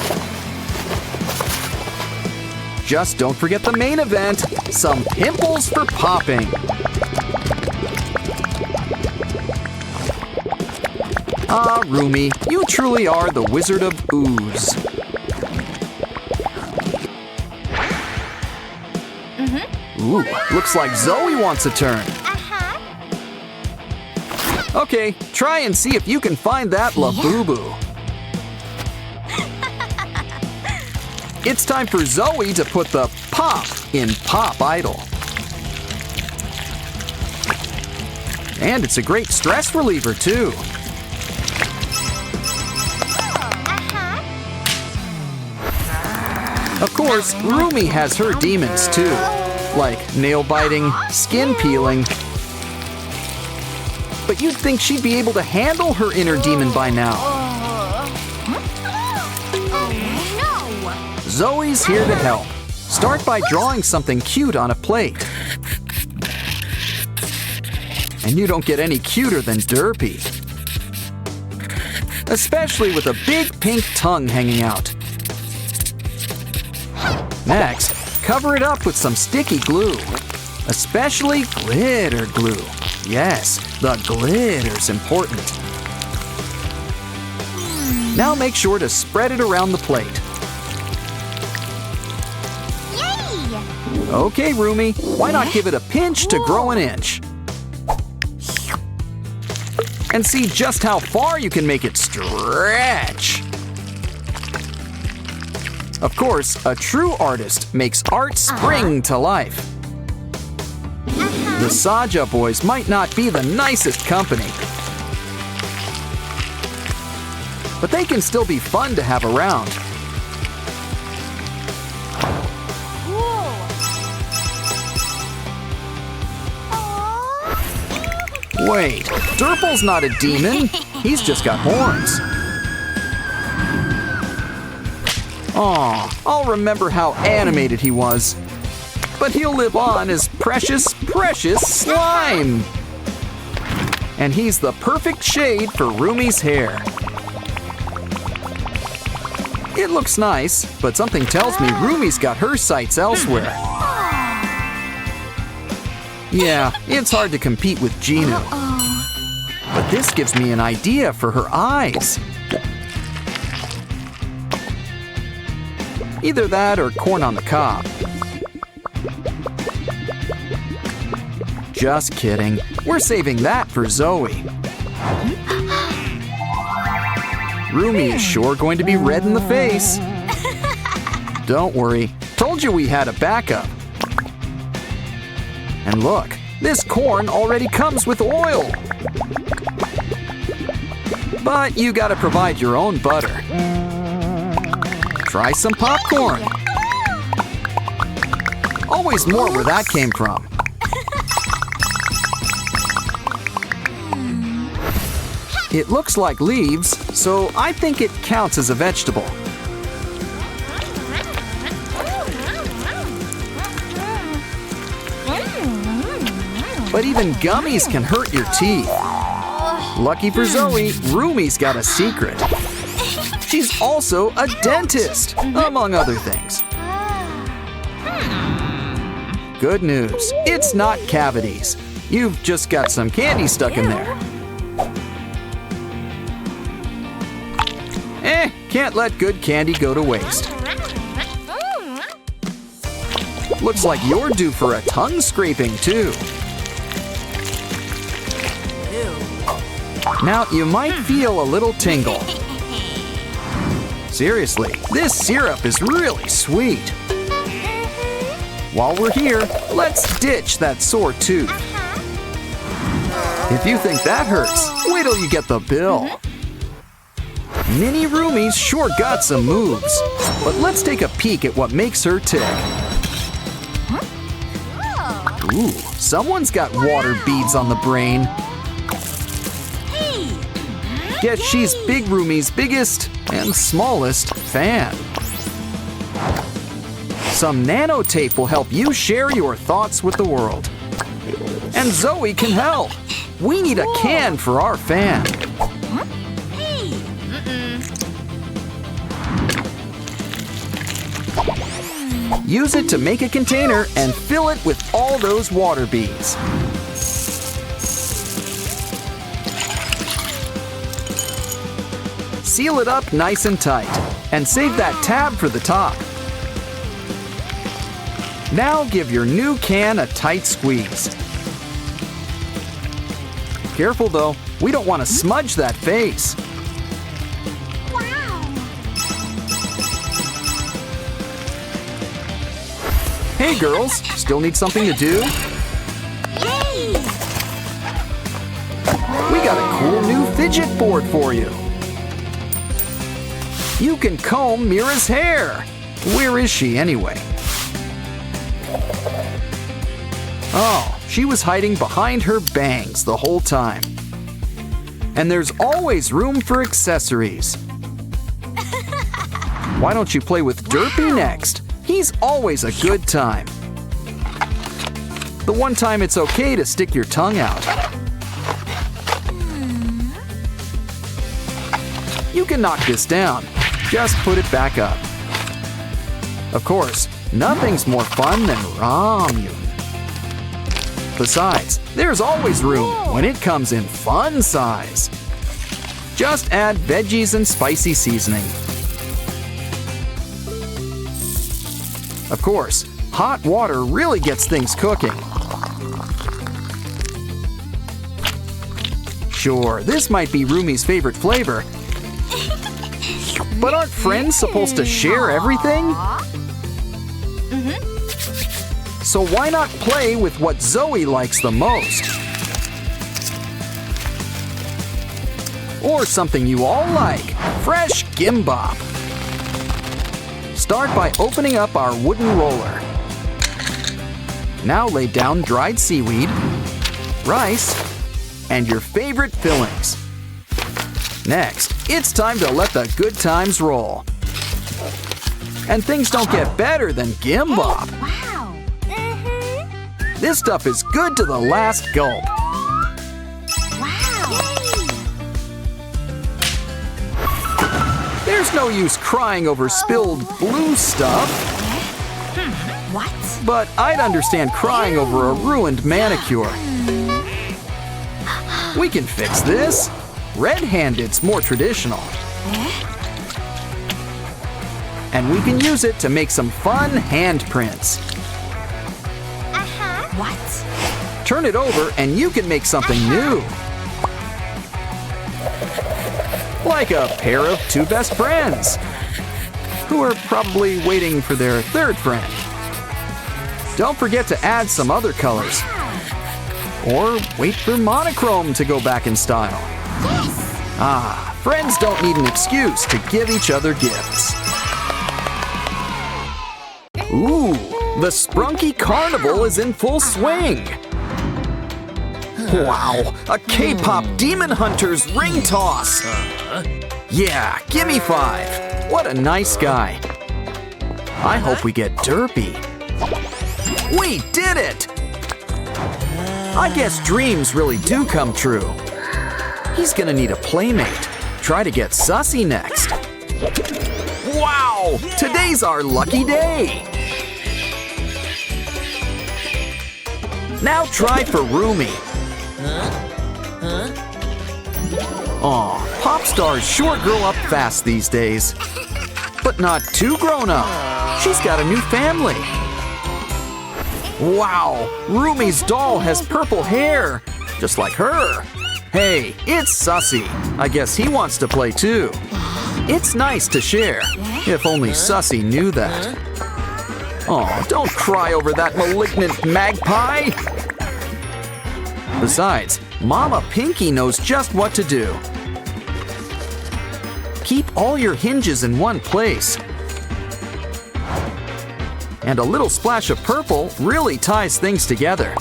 S1: Just don't forget the main event, some pimples for popping. Ah, Rumi, you truly are the Wizard of Ooze. Ooh, looks like Zoe wants a turn. Okay, try and see if you can find that Labubu. It's time for Zoe to put the pop in Pop Idol. And it's a great stress reliever, too. Of course, Rumi has her demons, too. Like nail biting, skin peeling. But you'd think she'd be able to handle her inner demon by now. Zoe's here to help. Start by drawing something cute on a plate. And you don't get any cuter than Derpy. Especially with a big pink tongue hanging out. Next, cover it up with some sticky glue. Especially glitter glue. Yes, the glitter's important. Now make sure to spread it around the plate. Okay, Rumi, why not give it a pinch to grow an inch? And see just how far you can make it stretch. Of course, a true artist makes art spring to life. The Saja boys might not be the nicest company, but they can still be fun to have around. Wait, Derple's not a demon. He's just got horns. Aw, I'll remember how animated he was. But he'll live on as precious, precious slime. And he's the perfect shade for Rumi's hair. It looks nice, but something tells me Rumi's got her sights elsewhere. Yeah, it's hard to compete with Ginu. But this gives me an idea for her eyes. Either that or corn on the cob. Just kidding. We're saving that for Zoe. Rumi is sure going to be red in the face. Don't worry. Told you we had a backup. And look, this corn already comes with oil. But you gotta provide your own butter. Try some popcorn. Always more where that came from. It looks like leaves, so I think it counts as a vegetable. But even gummies can hurt your teeth. Lucky for Zoe, Rumi's got a secret. She's also a dentist, among other things. Good news, it's not cavities. You've just got some candy stuck in there. Can't let good candy go to waste. Looks like you're due for a tongue scraping, too. Now, you might feel a little tingle. Seriously, this syrup is really sweet. While we're here, let's ditch that sore tooth. If you think that hurts, wait till you get the bill. Mini Roomies sure got some moves, but let's take a peek at what makes her tick. Ooh, someone's got water beads on the brain. Guess she's Big Roomie's biggest and smallest fan. Some nanotape will help you share your thoughts with the world. And Zoe can help. We need a can for our fan. Use it to make a container and fill it with all those water beads. Seal it up nice and tight and save that tab for the top. Now give your new can a tight squeeze. Careful though, we don't want to smudge that face. Hey girls, still need something to do? We got a cool new fidget board for you. You can comb Mira's hair. Where is she anyway? Oh, she was hiding behind her bangs the whole time. And there's always room for accessories. Why don't you play with Derpy next? He's always a good time. The one time it's okay to stick your tongue out. You can knock this down. Just put it back up. Of course, nothing's more fun than ramen. Besides, there's always room when it comes in fun size. Just add veggies and spicy seasoning. Of course, hot water really gets things cooking. Sure, this might be Roomie's favorite flavor, but aren't friends supposed to share everything? So why not play with what Zoe likes the most? Or something you all like, fresh gimbap. Start by opening up our wooden roller. Now lay down dried seaweed, rice, and your favorite fillings. Next, it's time to let the good times roll. And things don't get better than gimbap.
S2: Wow.
S1: This stuff is good to the last gulp.
S2: Wow.
S1: There's no use crying over spilled blue stuff.
S2: What?
S1: But I'd understand crying over a ruined manicure. We can fix this. Red-handed's more traditional. And we can use it to make some fun handprints.
S2: What?
S1: Turn it over and you can make something new. Like a pair of two best friends who are probably waiting for their third friend. Don't forget to add some other colors. Or wait for monochrome to go back in style. Ah, friends don't need an excuse to give each other gifts. Ooh, the Sprunki Carnival is in full swing. Wow, a K-pop Demon Hunters ring toss. Yeah, gimme 5. What a nice guy. I hope we get Derpy. We did it! I guess dreams really do come true. He's gonna need a playmate. Try to get Sussy next. Wow! Today's our lucky day! Now try for Roomie. Aw, pop stars sure grow up fast these days. But not too grown up. She's got a new family. Wow, Rumi's doll has purple hair, just like her. Hey, it's Sussy. I guess he wants to play too. It's nice to share. If only Sussy knew that. Oh, don't cry over that malignant magpie. Besides, Mama Pinky knows just what to do. Keep all your hinges in one place. And a little splash of purple really ties things together.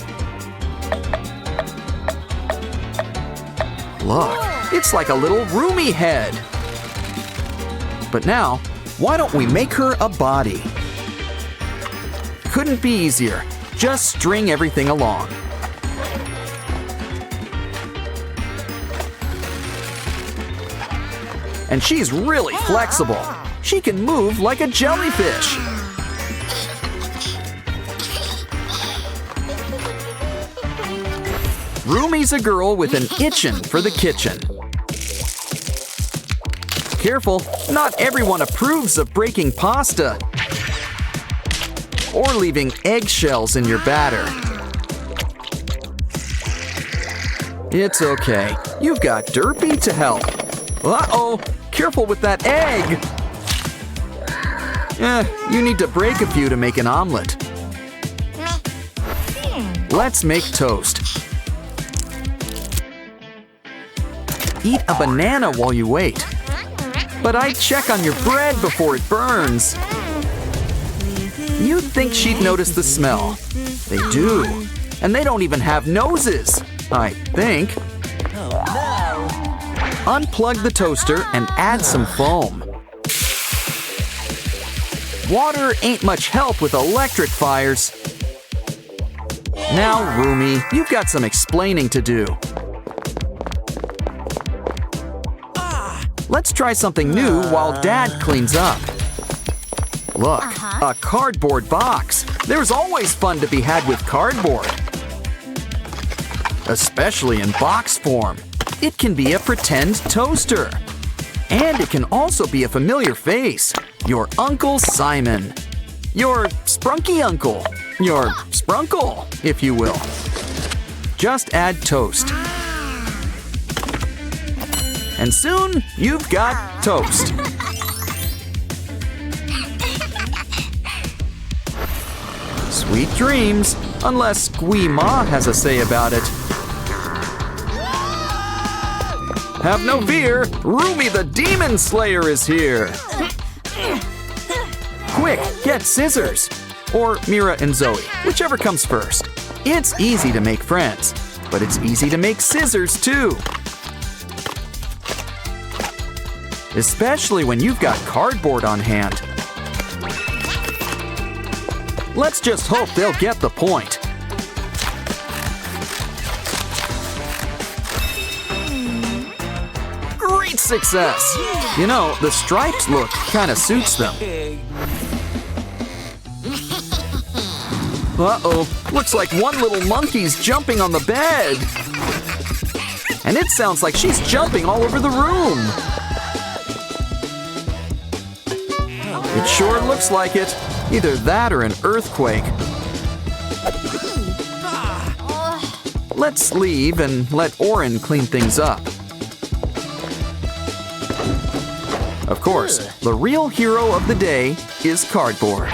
S1: Look, it's like a little Rumi head. But now, why don't we make her a body? Couldn't be easier. Just string everything along. And she's really flexible. She can move like a jellyfish. Rumi's a girl with an itchin' for the kitchen. Careful, not everyone approves of breaking pasta or leaving eggshells in your batter. It's okay, you've got Derpy to help. Uh-oh, careful with that egg. You need to break a few to make an omelet. Let's make toast. Eat a banana while you wait. But I'd check on your bread before it burns. You'd think she'd notice the smell. They do. And they don't even have noses, I think. Unplug the toaster and add some foam. Water ain't much help with electric fires. Now, Rumi, you've got some explaining to do. Let's try something new while Dad cleans up. Look, a cardboard box. There's always fun to be had with cardboard. Especially in box form. It can be a pretend toaster. And it can also be a familiar face. Your Uncle Simon. Your Sprunky uncle. Your Sprunkle, if you will. Just add toast. And soon, you've got toast. Sweet dreams, unless Squee Ma has a say about it. Have no fear, Rumi the Demon Slayer is here. Quick, get scissors. Or Mira and Zoe, whichever comes first. It's easy to make friends, but it's easy to make scissors too. Especially when you've got cardboard on hand. Let's just hope they'll get the point. Great success! You know, the stripes look kinda suits them. Uh-oh, looks like one little monkey's jumping on the bed. And it sounds like she's jumping all over the room. It sure looks like it. Either that or an earthquake. Let's leave and let Oren clean things up. Of course, the real hero of the day is cardboard.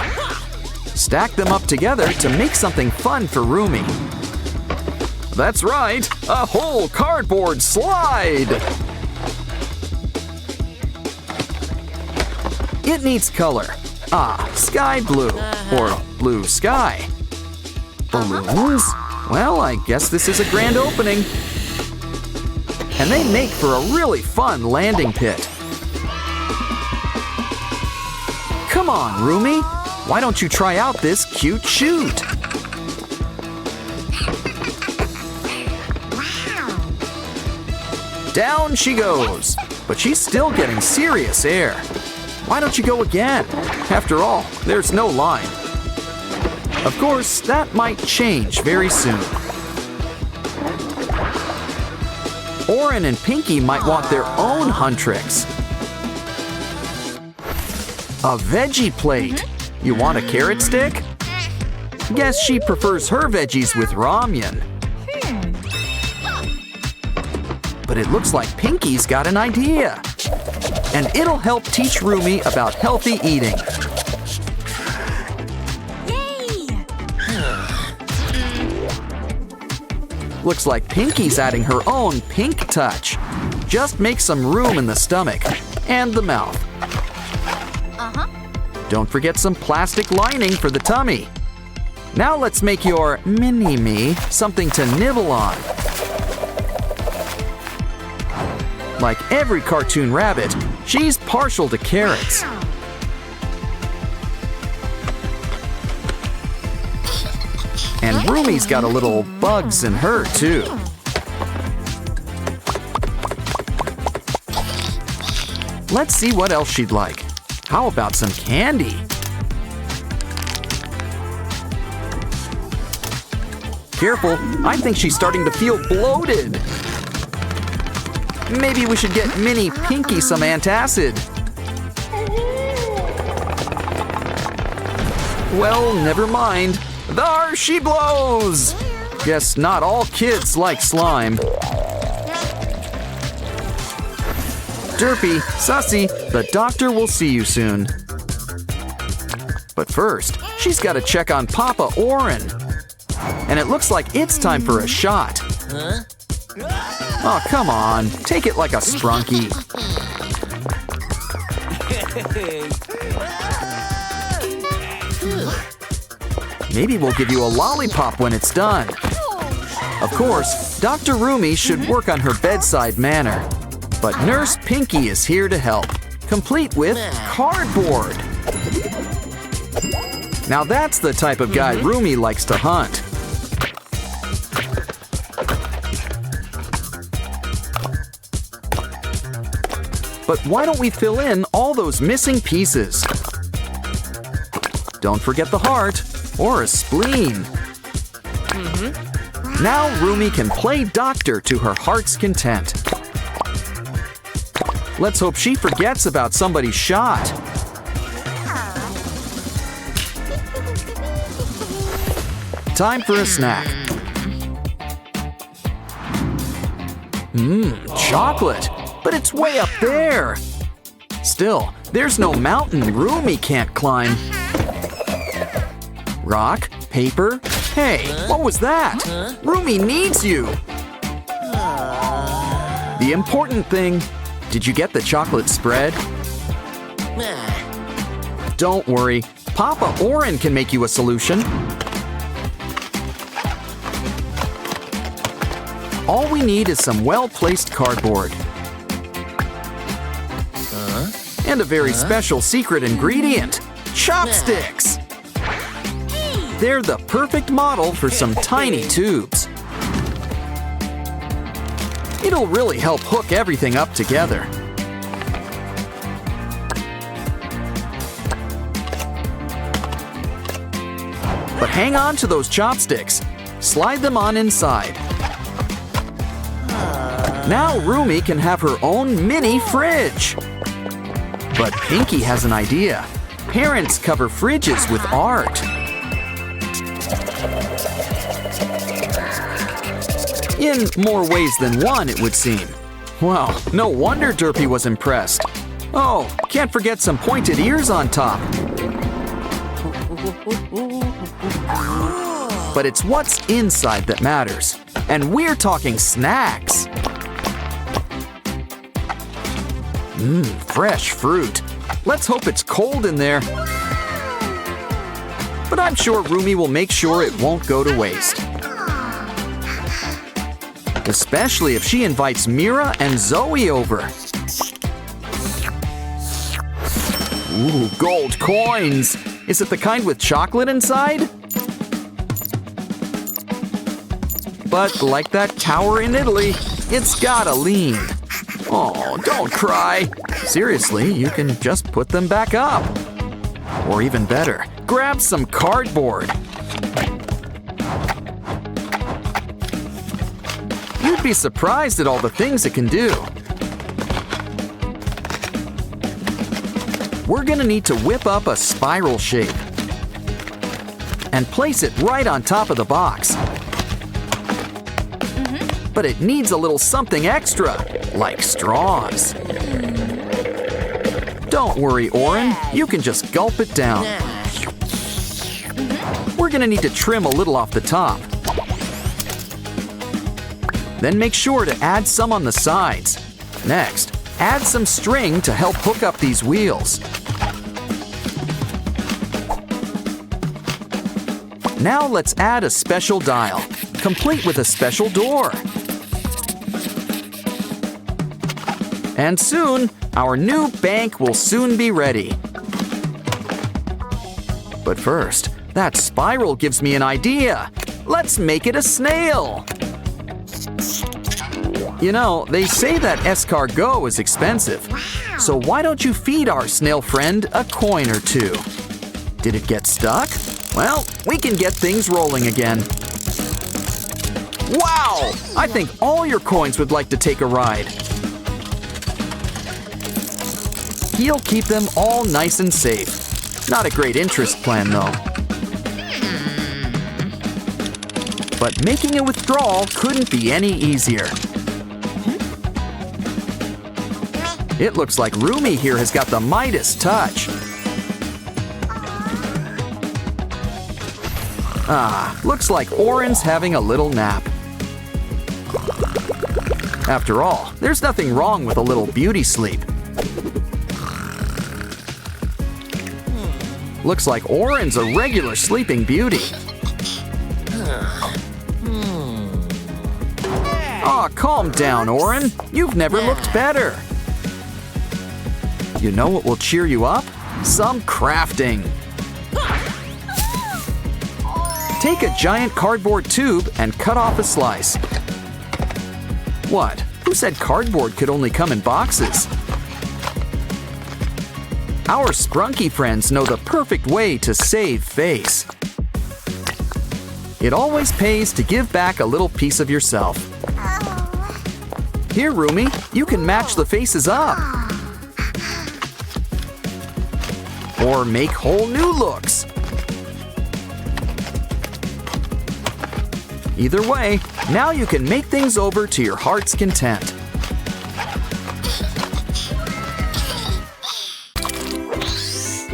S1: Stack them up together to make something fun for Rumi. That's right, a whole cardboard slide! It needs color. Sky blue, or blue sky. Balloons? Well, I guess this is a grand opening. And they make for a really fun landing pit. Come on, Rumi. Why don't you try out this cute chute? Down she goes, but she's still getting serious air. Why don't you go again? After all, there's no line. Of course, that might change very soon. Oren and Pinky might want their own huntrix. A veggie plate. You want a carrot stick? Guess she prefers her veggies with ramen. But it looks like Pinky's got an idea. And it'll help teach Rumi about healthy eating. Looks like Pinky's adding her own pink touch. Just make some room in the stomach and the mouth. Don't forget some plastic lining for the tummy. Now let's make your mini-me something to nibble on. Like every cartoon rabbit, she's partial to carrots. And Rumi's got a little bugs in her, too. Let's see what else she'd like. How about some candy? Careful, I think she's starting to feel bloated. Maybe we should get Mini Pinky some antacid. Well, never mind. There she blows! Guess not all kids like slime. Derpy, Sussy, the doctor will see you soon. But first, she's got to check on Papa Oren. And it looks like it's time for a shot. Oh, come on. Take it like a Sprunki. Maybe we'll give you a lollipop when it's done. Of course, Dr. Rumi should work on her bedside manner. But Nurse Pinky is here to help, complete with cardboard. Now that's the type of guy Rumi likes to hunt. But why don't we fill in all those missing pieces? Don't forget the heart or a spleen. Now Rumi can play doctor to her heart's content. Let's hope she forgets about somebody's shot. Time for a snack. Chocolate, but it's way up there. Still, there's no mountain Rumi can't climb. Rock, paper, hey, what was that? Rumi needs you. The important thing, did you get the chocolate spread? Don't worry, Papa Oren can make you a solution. All we need is some well-placed cardboard. And a very special secret ingredient, chopsticks. They're the perfect model for some tiny tubes. It'll really help hook everything up together. But hang on to those chopsticks. Slide them on inside. Now Rumi can have her own mini fridge. But Pinky has an idea. Parents cover fridges with art. In more ways than one, it would seem. Wow, no wonder Derpy was impressed. Oh, can't forget some pointed ears on top. But it's what's inside that matters. And we're talking snacks. Fresh fruit. Let's hope it's cold in there. But I'm sure Rumi will make sure it won't go to waste. Especially if she invites Mira and Zoe over. Ooh, gold coins! Is it the kind with chocolate inside? But like that tower in Italy, it's gotta lean. Oh, don't cry. Seriously, you can just put them back up. Or even better, grab some cardboard. You'd be surprised at all the things it can do. We're gonna need to whip up a spiral shape. and place it right on top of the box. But it needs a little something extra, like straws. Don't worry, Oren, you can just gulp it down. We're gonna need to trim a little off the top. Then make sure to add some on the sides. Next, add some string to help hook up these wheels. Now let's add a special dial, complete with a special door. And soon, our new bank will soon be ready. But first, that spiral gives me an idea. Let's make it a snail. You know, they say that escargot is expensive. So why don't you feed our snail friend a coin or two? Did it get stuck? Well, we can get things rolling again. Wow! I think all your coins would like to take a ride. He'll keep them all nice and safe. Not a great interest plan, though. But making a withdrawal couldn't be any easier. It looks like Rumi here has got the Midas touch. Ah, looks like Oren's having a little nap. After all, there's nothing wrong with a little beauty sleep. Looks like Oren's a regular sleeping beauty. Aw, calm down, Oren. You've never looked better. You know what will cheer you up? Some crafting. Take a giant cardboard tube and cut off a slice. What? Who said cardboard could only come in boxes? Our Sprunki friends know the perfect way to save face. It always pays to give back a little piece of yourself. Here, Rumi, you can match the faces up. Or make whole new looks. Either way, now you can make things over to your heart's content.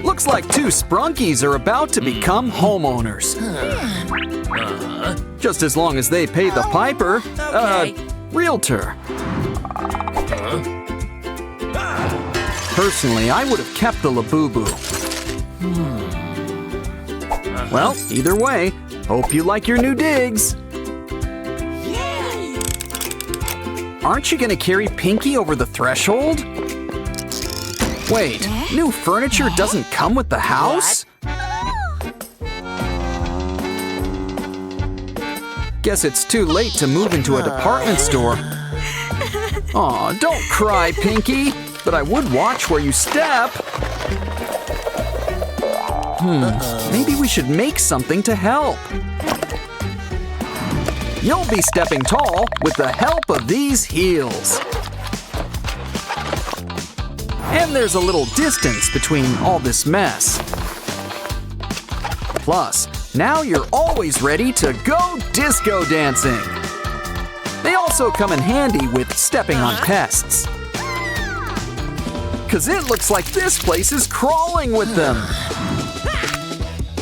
S1: Looks like two Sprunkis are about to become homeowners. Just as long as they pay the piper, realtor. Personally, I would have kept the Labubu. Well, either way, hope you like your new digs. Aren't you gonna carry Pinky over the threshold? Wait, new furniture doesn't come with the house? Guess it's too late to move into a department store. Aw, don't cry, Pinky, but I would watch where you step. Maybe we should make something to help. You'll be stepping tall with the help of these heels. And there's a little distance between all this mess. Plus, now you're always ready to go disco dancing. They also come in handy with stepping on pests. 'Cause it looks like this place is crawling with them.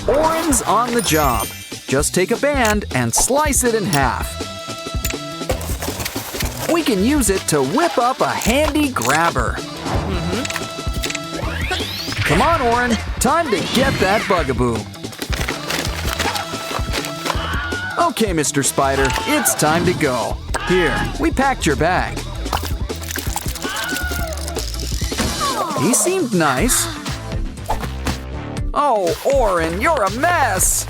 S1: Oren's on the job. Just take a band and slice it in half. We can use it to whip up a handy grabber. Come on, Oren, time to get that bugaboo. Okay, Mr. Spider, it's time to go. Here, we packed your bag. He seemed nice. Oh, Oren, you're a mess.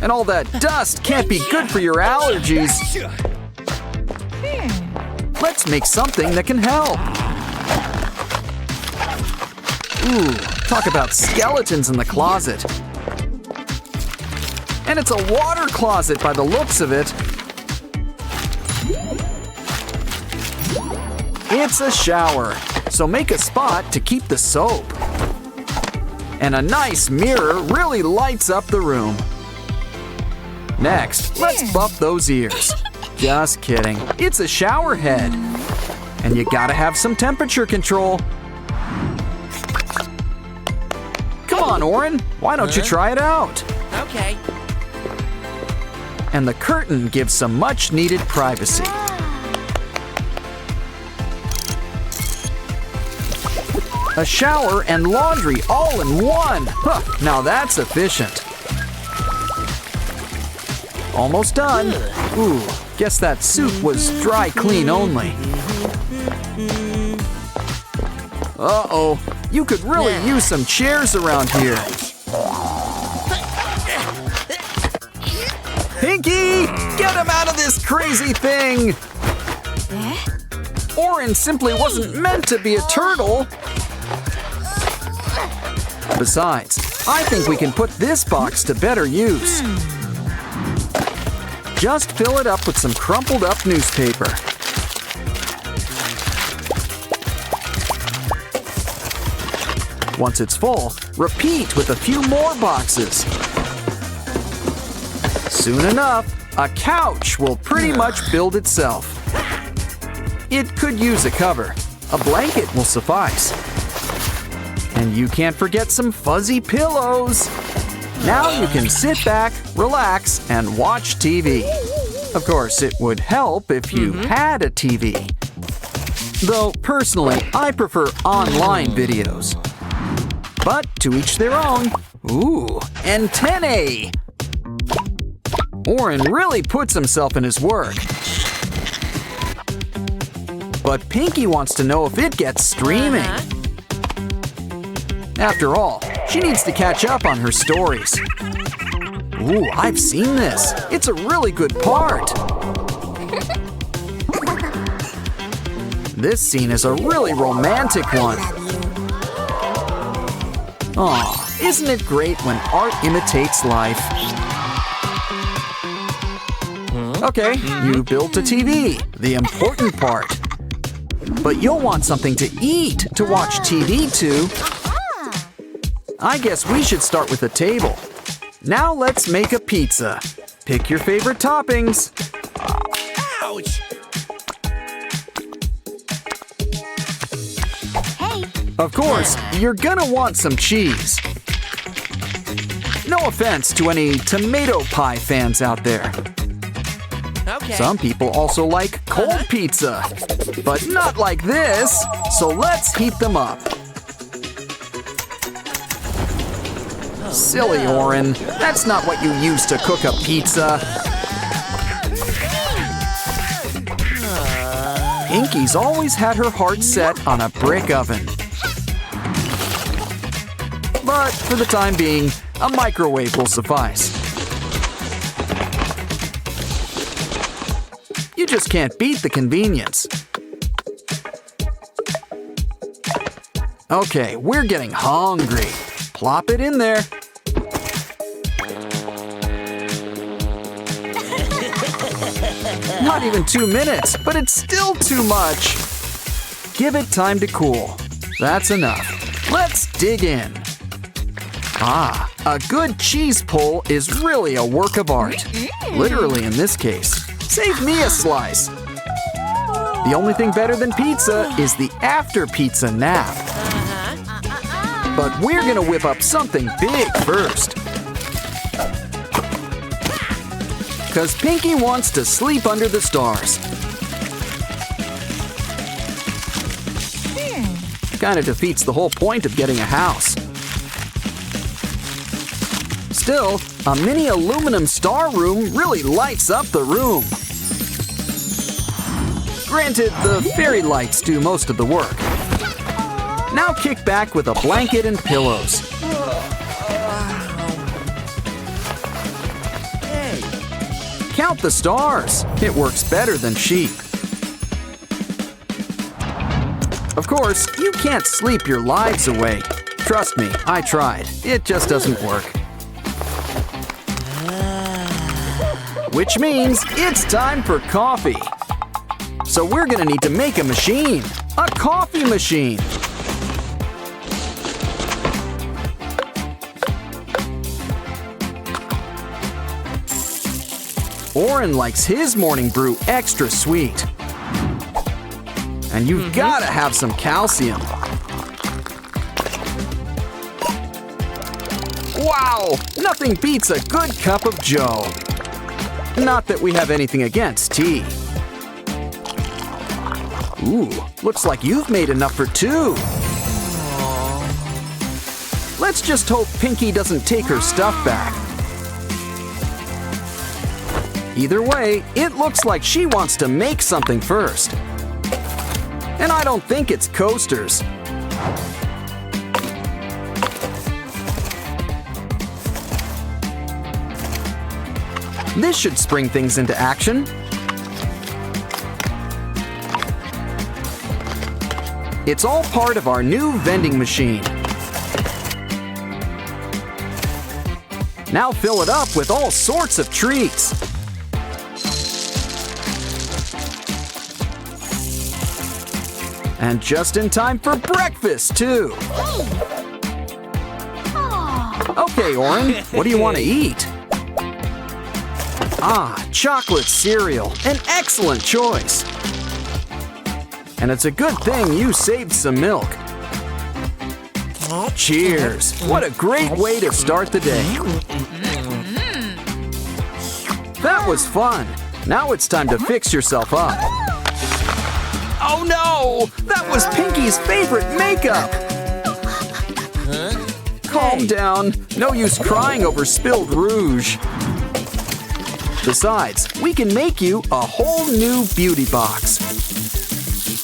S1: And all that dust can't be good for your allergies. Let's make something that can help. Ooh, talk about skeletons in the closet. And it's a water closet by the looks of it. It's a shower, so make a spot to keep the soap. And a nice mirror really lights up the room. Next, let's buff those ears. Just kidding. It's a shower head. And you gotta have some temperature control. Come on, Oren. Why don't you try it out?
S4: Okay.
S1: And the curtain gives some much-needed privacy. A shower and laundry all in one. Huh, now that's efficient. Almost done. Ooh, guess that soup was dry clean only. Uh-oh, you could really use some chairs around here. Pinky, get him out of this crazy thing! Oren simply wasn't meant to be a turtle. Besides, I think we can put this box to better use. Just fill it up with some crumpled up newspaper. Once it's full, repeat with a few more boxes. Soon enough, a couch will pretty much build itself. It could use a cover. A blanket will suffice. And you can't forget some fuzzy pillows. Now you can sit back, relax, and watch TV. Of course, it would help if you had a TV. Though, personally, I prefer online videos. But to each their own. Ooh, antennae! Oren really puts himself in his work. But Pinky wants to know if it gets streaming. After all, she needs to catch up on her stories. Ooh, I've seen this. It's a really good part. This scene is a really romantic one. Aw, isn't it great when art imitates life? Okay, you built a TV, the important part. But you'll want something to eat to watch TV to. I guess we should start with a table. Now let's make a pizza. Pick your favorite toppings.
S4: Ouch!
S2: Hey.
S1: Of course, you're gonna want some cheese. No offense to any tomato pie fans out there.
S4: Okay.
S1: Some people also like cold pizza, but not like this, so let's heat them up. Silly Oren, that's not what you use to cook a pizza. Pinky's always had her heart set on a brick oven. But for the time being, a microwave will suffice. You just can't beat the convenience. Okay, we're getting hungry. Plop it in there. Not even 2 minutes, but it's still too much. Give it time to cool. That's enough. Let's dig in. Ah, a good cheese pull is really a work of art. Literally in this case. Save me a slice. The only thing better than pizza is the after-pizza nap. But we're gonna whip up something big first. 'Cause Pinky wants to sleep under the stars. Kinda defeats the whole point of getting a house. Still, a mini aluminum star room really lights up the room. Granted, the fairy lights do most of the work. Now kick back with a blanket and pillows. Count the stars. It works better than sheep. Of course, you can't sleep your lives away. Trust me, I tried. It just doesn't work. Which means it's time for coffee. So we're gonna need to make a machine. A coffee machine. Oren likes his morning brew extra sweet. And you've gotta have some calcium. Wow! Nothing beats a good cup of joe. Not that we have anything against tea. Ooh, looks like you've made enough for two. Let's just hope Pinky doesn't take her stuff back. Either way, it looks like she wants to make something first. And I don't think it's coasters. This should spring things into action. It's all part of our new vending machine. Now fill it up with all sorts of treats. And just in time for breakfast, too. Okay, Oren, what do you want to eat? Ah, chocolate cereal, an excellent choice. And it's a good thing you saved some milk. Cheers! What a great way to start the day. That was fun. Now it's time to fix yourself up. Oh no! That was Pinky's favorite makeup! Calm down. No use crying over spilled rouge. Besides, we can make you a whole new beauty box.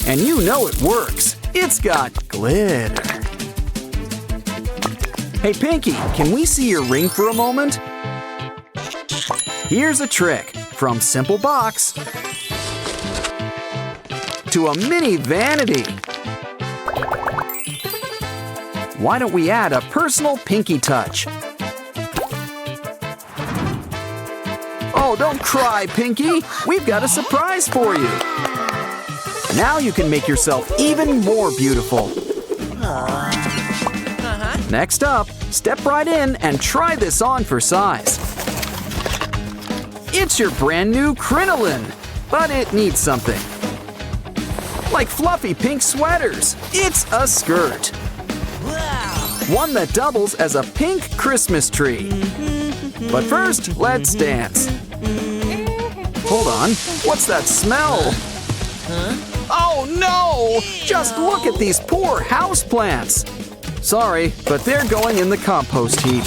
S1: And you know it works. It's got glitter. Hey Pinky, can we see your ring for a moment? Here's a trick. From simple box to a mini vanity. Why don't we add a personal Pinky touch? Oh, don't cry, Pinky. We've got a surprise for you. Now you can make yourself even more beautiful. Next up, step right in and try this on for size. It's your brand new crinoline, but it needs something. Like fluffy pink sweaters, it's a skirt. One that doubles as a pink Christmas tree. But first, let's dance. Hold on, what's that smell? Oh no! Just look at these poor houseplants. Sorry, but they're going in the compost heap.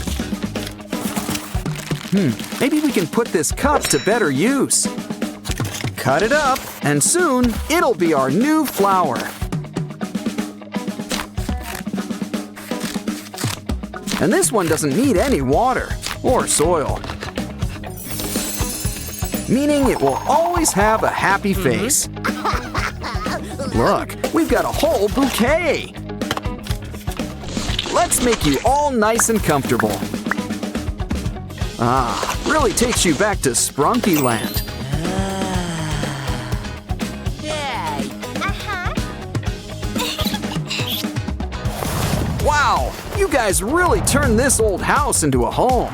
S1: Maybe we can put this cup to better use. Cut it up, and soon it'll be our new flower. And this one doesn't need any water or soil. Meaning it will always have a happy face. Look, we've got a whole bouquet. Let's make you all nice and comfortable. Ah, really takes you back to Sprunki land. Wow, you guys really turned this old house into a home.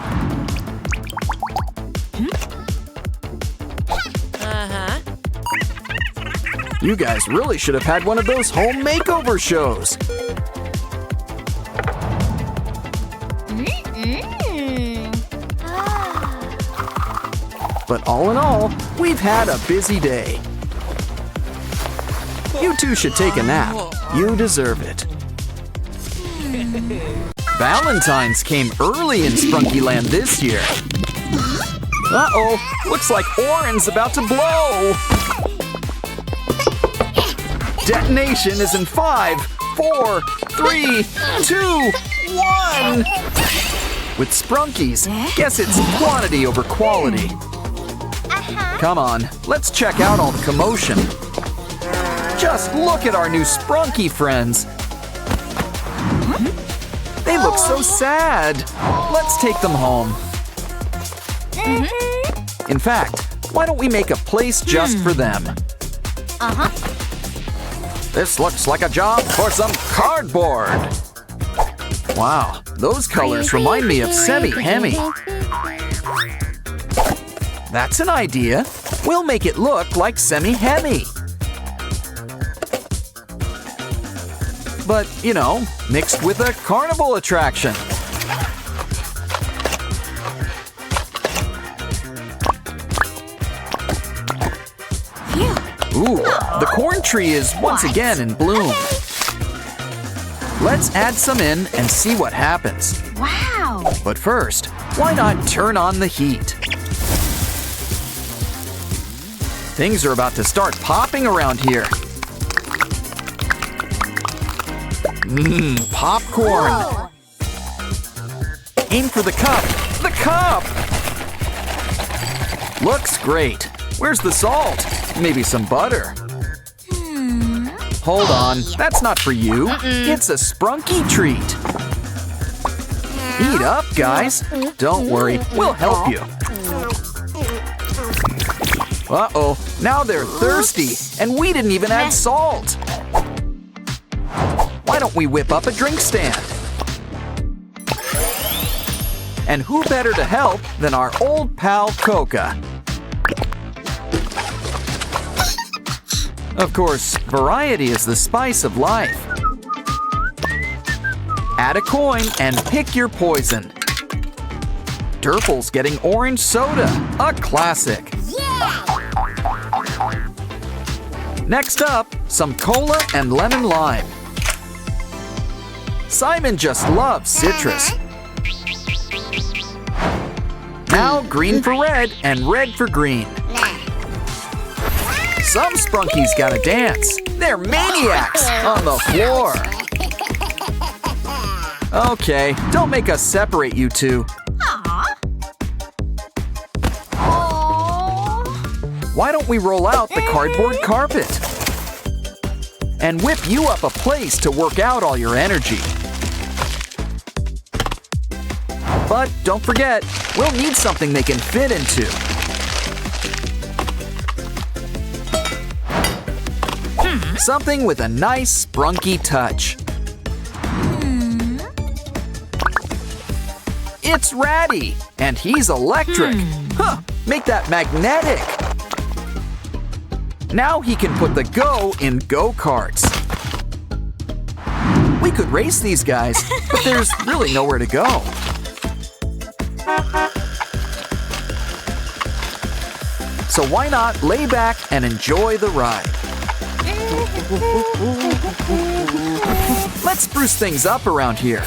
S1: You guys really should have had one of those home makeover shows. But all in all, we've had a busy day. You two should take a nap. You deserve it. Valentine's came early in Sprunki land this year. Uh-oh, looks like Oren's about to blow. Detonation is in 5, 4, 3, 2, 1. With Sprunkies, guess it's quantity over quality. Come on, let's check out all the commotion. Just look at our new Sprunki friends. They look so sad. Let's take them home. In fact, why don't we make a place just for them? This looks like a job for some cardboard. Wow, those colors remind me of Semi-Hemi. That's an idea. We'll make it look like semi-hemi. But, you know, mixed with a carnival attraction. Ooh, the corn tree is once again in bloom. Let's add some in and see what happens.
S2: Wow.
S1: But first, why not turn on the heat? Things are about to start popping around here. Popcorn.
S2: Whoa.
S1: Aim for the cup. The cup! Looks great. Where's the salt? Maybe some butter. Hold on, that's not for you. It's a Sprunki treat. Eat up, guys. Don't worry, we'll help you. Uh-oh, now they're thirsty, and we didn't even add salt. Why don't we whip up a drink stand? And who better to help than our old pal Coca? Of course, variety is the spice of life. Add a coin and pick your poison. Durple's getting orange soda, a classic.
S2: Yeah.
S1: Next up, some cola and lemon lime. Simon just loves citrus. Now green for red and red for green. Some Sprunkies gotta dance. They're maniacs on the floor. Okay, don't make us separate you two. Why don't we roll out the cardboard carpet? And whip you up a place to work out all your energy. But don't forget, we'll need something they can fit into. Something with a nice Sprunki touch. It's Ratty, and he's electric. Huh, make that magnetic. Now he can put the go in go-karts. We could race these guys, but there's really nowhere to go. So why not lay back and enjoy the ride? Let's spruce things up around here.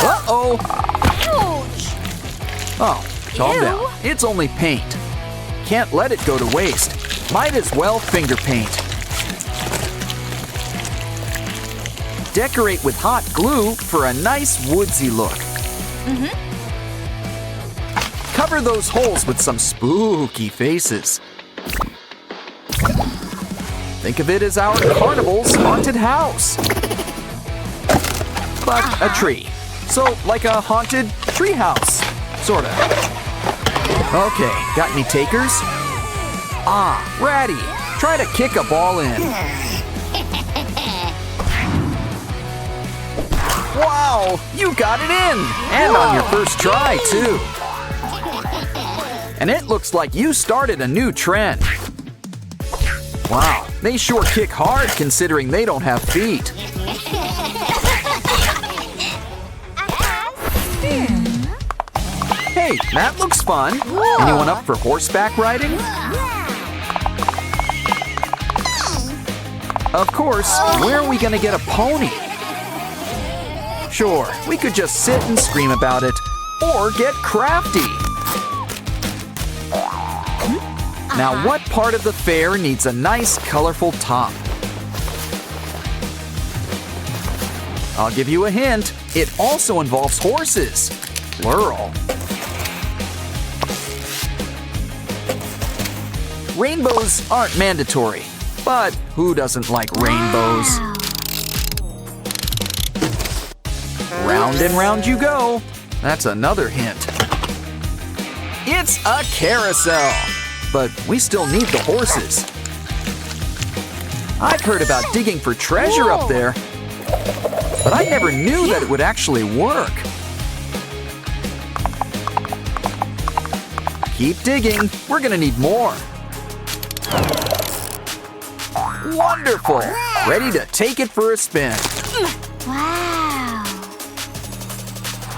S1: Uh-oh!
S2: Ouch.
S1: Oh, calm
S2: Ew.
S1: down. It's only paint. Can't let it go to waste. Might as well finger paint. Decorate with hot glue for a nice woodsy look. Cover those holes with some spooky faces. Think of it as our carnival's haunted house. But a tree. So, like a haunted tree house. Sorta. Okay, got any takers? Ah, Ratty, try to kick a ball in. Wow, you got it in! And on your first try, too. And it looks like you started a new trend. Wow, they sure kick hard considering they don't have feet. Hey, that looks fun. Anyone up for horseback riding? Of course, where are we gonna get a pony? Sure, we could just sit and scream about it, or get crafty. Now, what part of the fair needs a nice, colorful top? I'll give you a hint. It also involves horses. Plural. Rainbows aren't mandatory, but who doesn't like rainbows? Round and round you go. That's another hint. It's a carousel, but we still need the horses. I've heard about digging for treasure up there, but I never knew that it would actually work. Keep digging. We're gonna need more. Wonderful! Ready to take it for a spin.
S2: Wow.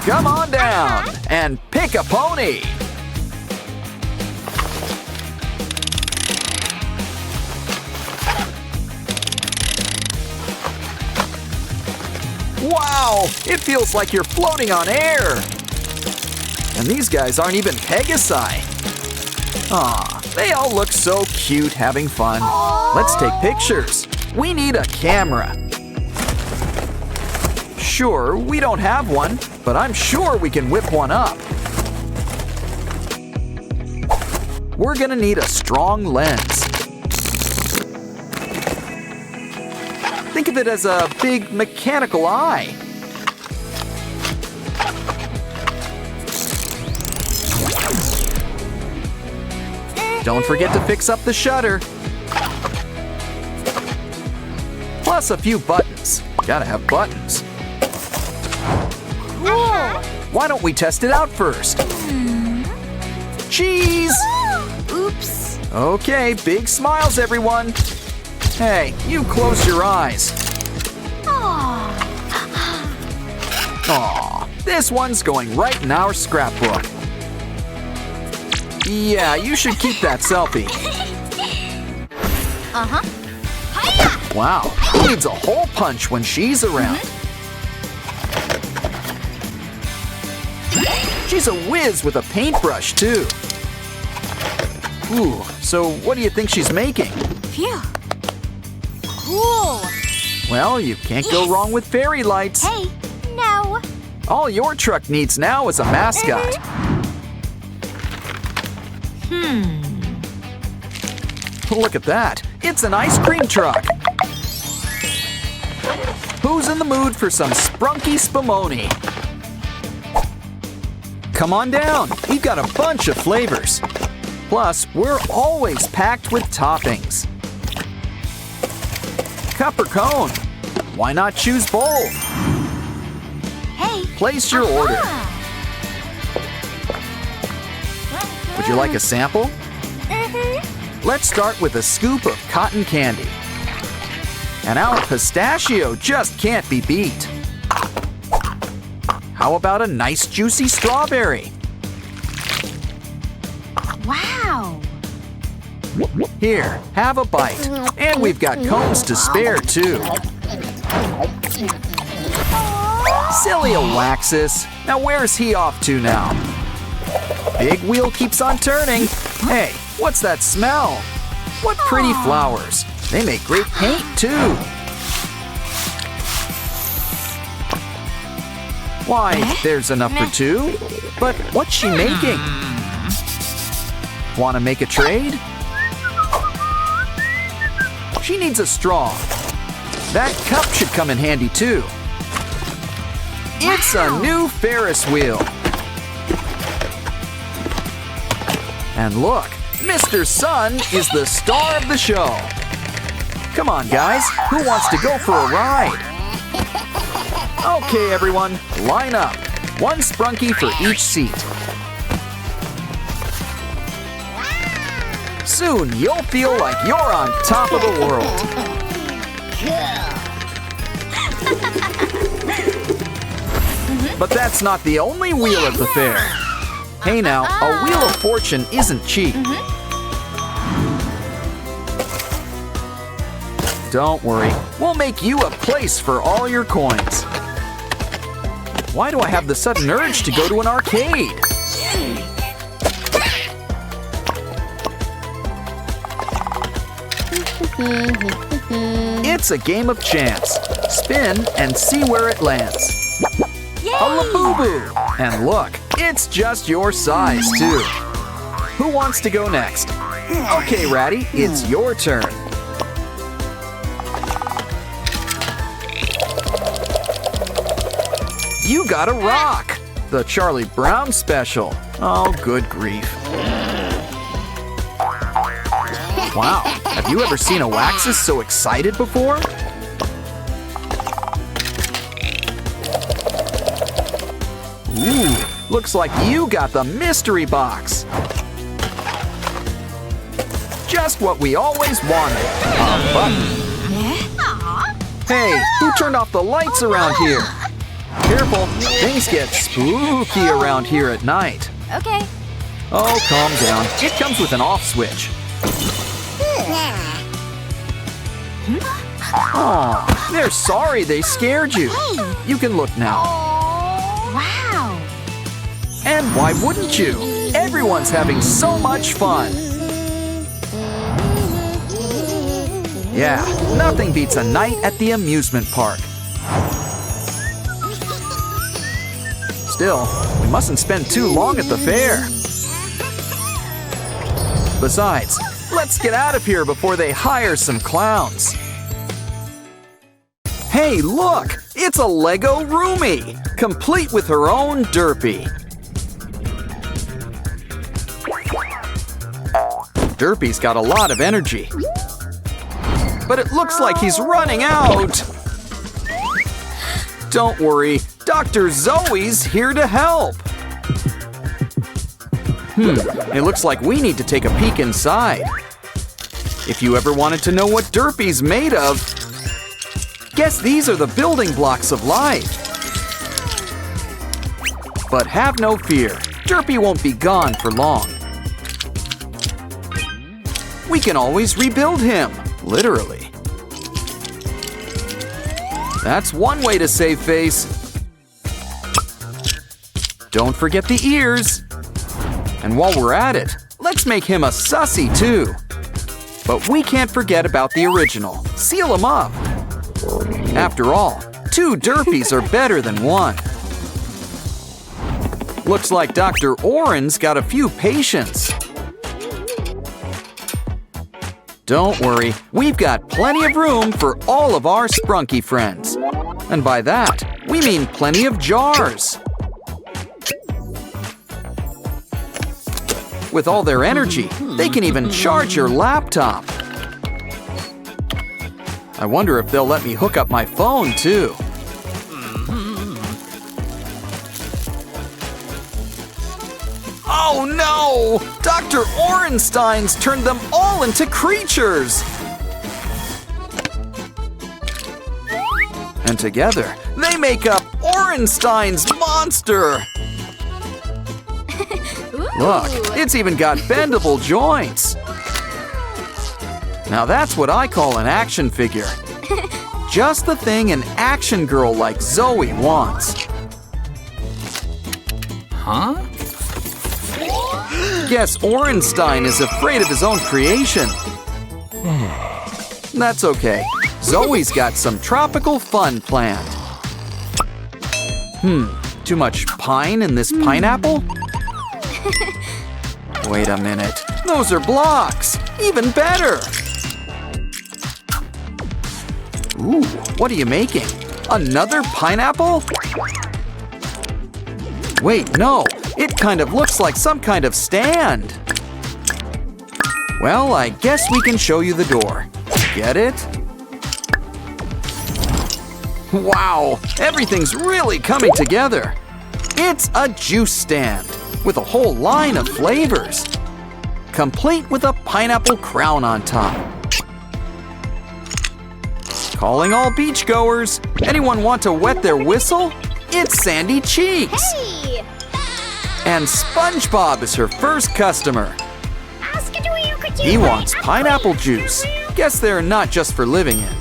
S1: Come on down and pick a pony. Wow! It feels like you're floating on air. And these guys aren't even Pegasi. Aw, they all look so cute having fun. Let's take pictures. We need a camera. Sure, we don't have one, but I'm sure we can whip one up. We're gonna need a strong lens. Think of it as a big mechanical eye. Don't forget to fix up the shutter. Plus a few buttons. Gotta have buttons. Why don't we test it out first? Cheese!
S2: Oops.
S1: Okay, big smiles, everyone. Hey, you close your eyes.
S2: Aw.
S1: Aw, this one's going right in our scrapbook. Yeah, you should keep that selfie.
S2: Uh-huh.
S1: Wow, who needs a hole punch when she's around? She's a whiz with a paintbrush, too. Ooh, so what do you think she's making?
S2: Phew. Cool.
S1: Well, you can't go wrong with fairy lights.
S2: Hey, no.
S1: All your truck needs now is a mascot. Look at that. It's an ice cream truck. Who's in the mood for some Sprunki Spumoni? Come on down. We've got a bunch of flavors. Plus, we're always packed with toppings. Cup or cone? Why not choose both?
S2: Hey.
S1: Place your order. Would you like a sample? Let's start with a scoop of cotton candy. And our pistachio just can't be beat. How about a nice juicy strawberry?
S2: Wow.
S1: Here, have a bite. And we've got cones to spare, too. Silly Alexis. Now where's he off to now? Big wheel keeps on turning. Hey, what's that smell? What pretty flowers. They make great paint, too. Why, there's enough for two. But what's she making? Want to make a trade? She needs a straw. That cup should come in handy, too. It's a new Ferris wheel. And look, Mr. Sun is the star of the show. Come on, guys. Who wants to go for a ride? Okay, everyone, line up. One Sprunki for each seat. Soon, you'll feel like you're on top of the world. But that's not the only wheel at the fair. Hey now, a wheel of fortune isn't cheap. Don't worry, we'll make you a place for all your coins. Why do I have the sudden urge to go to an arcade? It's a game of chance. Spin and see where it lands. A Labubu! And look, it's just your size, too. Who wants to go next? Okay, Ratty, it's your turn. You got a rock! The Charlie Brown special. Oh, good grief. Wow, have you ever seen a Waxus so excited before? Ooh, looks like you got the mystery box. Just what we always wanted. A button. Hey, who turned off the lights around here? Careful, things get spooky around here at night.
S2: Okay.
S1: Oh, calm down. It comes with an off switch. Oh, they're sorry they scared you. You can look now.
S2: Wow.
S1: And why wouldn't you? Everyone's having so much fun. Yeah, nothing beats a night at the amusement park. Still, we mustn't spend too long at the fair. Besides, let's get out of here before they hire some clowns. Hey, look! It's a Lego roomie, complete with her own derpy. Derpy's got a lot of energy. But it looks like he's running out. Don't worry, Dr. Zoe's here to help. It looks like we need to take a peek inside. If you ever wanted to know what Derpy's made of, guess these are the building blocks of life. But have no fear, Derpy won't be gone for long. We can always rebuild him, literally. That's one way to save face. Don't forget the ears. And while we're at it, let's make him a sussy too. But we can't forget about the original. Seal him up. After all, 2 Derpies are better than 1. Looks like Dr. Oren's got a few patients. Don't worry, we've got plenty of room for all of our Sprunki friends. And by that, we mean plenty of jars. With all their energy, they can even charge your laptop. I wonder if they'll let me hook up my phone, too. Oh no! Dr. Orenstein's turned them all into creatures! And together, they make up Orenstein's monster! Look, it's even got bendable joints! Now that's what I call an action figure. Just the thing an action girl like Zoe wants.
S3: Huh?
S1: Guess Orenstein is afraid of his own creation. That's okay. Zoe's got some tropical fun planned. Too much pine in this pineapple? Wait a minute. Those are blocks. Even better. Ooh, what are you making? Another pineapple? Wait, no. It kind of looks like some kind of stand. Well, I guess we can show you the door. Get it? Wow, everything's really coming together. It's a juice stand with a whole line of flavors, complete with a pineapple crown on top. Calling all beachgoers. Anyone want to wet their whistle? It's Sandy Cheeks.
S2: Hey!
S1: And SpongeBob is her first customer. He wants pineapple juice. Guess they're not just for living in.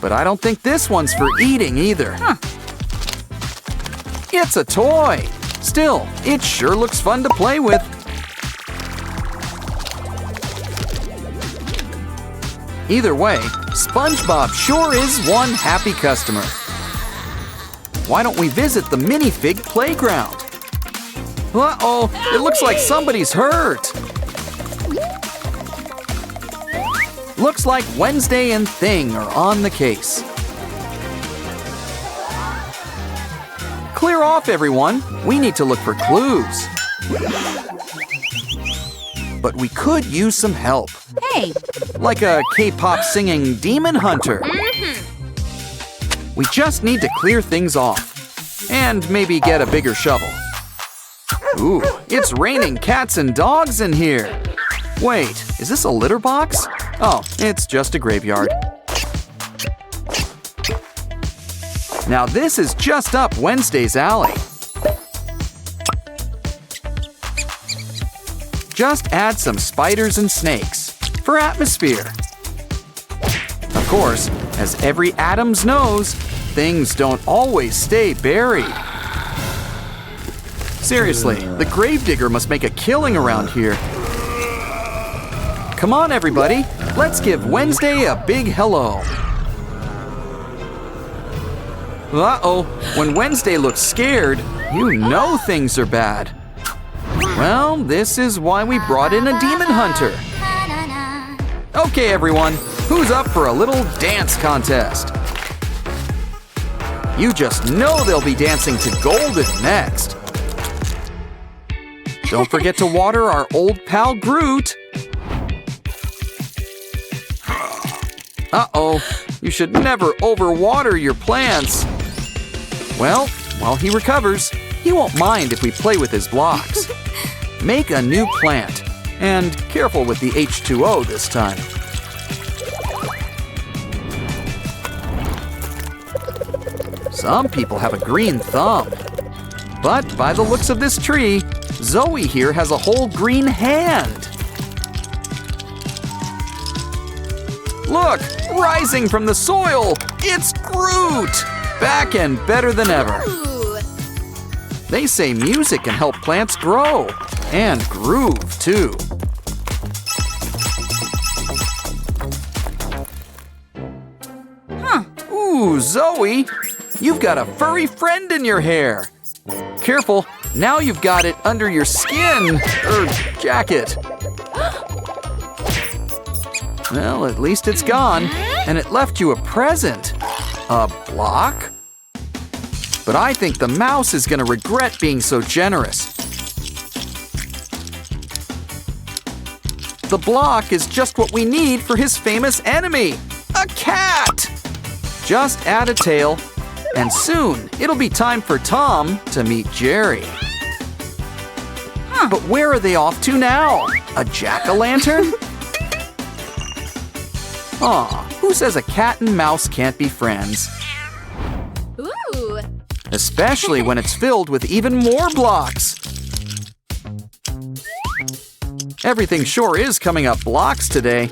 S1: But I don't think this one's for eating either. It's a toy. Still, it sure looks fun to play with. Either way, SpongeBob sure is one happy customer. Why don't we visit the minifig playground? Uh-oh, it looks like somebody's hurt. Looks like Wednesday and Thing are on the case. Clear off, everyone. We need to look for clues. But we could use some help.
S2: Hey!
S1: Like a K-pop singing demon hunter. We just need to clear things off. And maybe get a bigger shovel. Ooh, it's raining cats and dogs in here. Wait, is this a litter box? Oh, it's just a graveyard. Now this is just up Wednesday's alley. Just add some spiders and snakes for atmosphere. Of course, as every Addams knows, things don't always stay buried. Seriously, the gravedigger must make a killing around here. Come on, everybody, let's give Wednesday a big hello. Uh-oh, when Wednesday looks scared, you know things are bad. Well, this is why we brought in a demon hunter. Okay, everyone, who's up for a little dance contest? You just know they'll be dancing to Golden next. Don't forget to water our old pal Groot. Uh-oh, you should never overwater your plants. Well, while he recovers, he won't mind if we play with his blocks. Make a new plant, and careful with the H2O this time. Some people have a green thumb. But by the looks of this tree, Zoe here has a whole green hand. Look, rising from the soil, it's Groot! Back and better than ever. They say music can help plants grow, and groove too. Ooh, Zoe, you've got a furry friend in your hair. Careful, now you've got it under your skin, or jacket. Well, at least it's gone, and it left you a present. A block? But I think the mouse is gonna regret being so generous. The block is just what we need for his famous enemy, a cat! Just add a tail, and soon it'll be time for Tom to meet Jerry. But where are they off to now? A jack-o'-lantern? Aw, who says a cat and mouse can't be friends?
S2: Ooh.
S1: Especially when it's filled with even more blocks. Everything sure is coming up blocks today.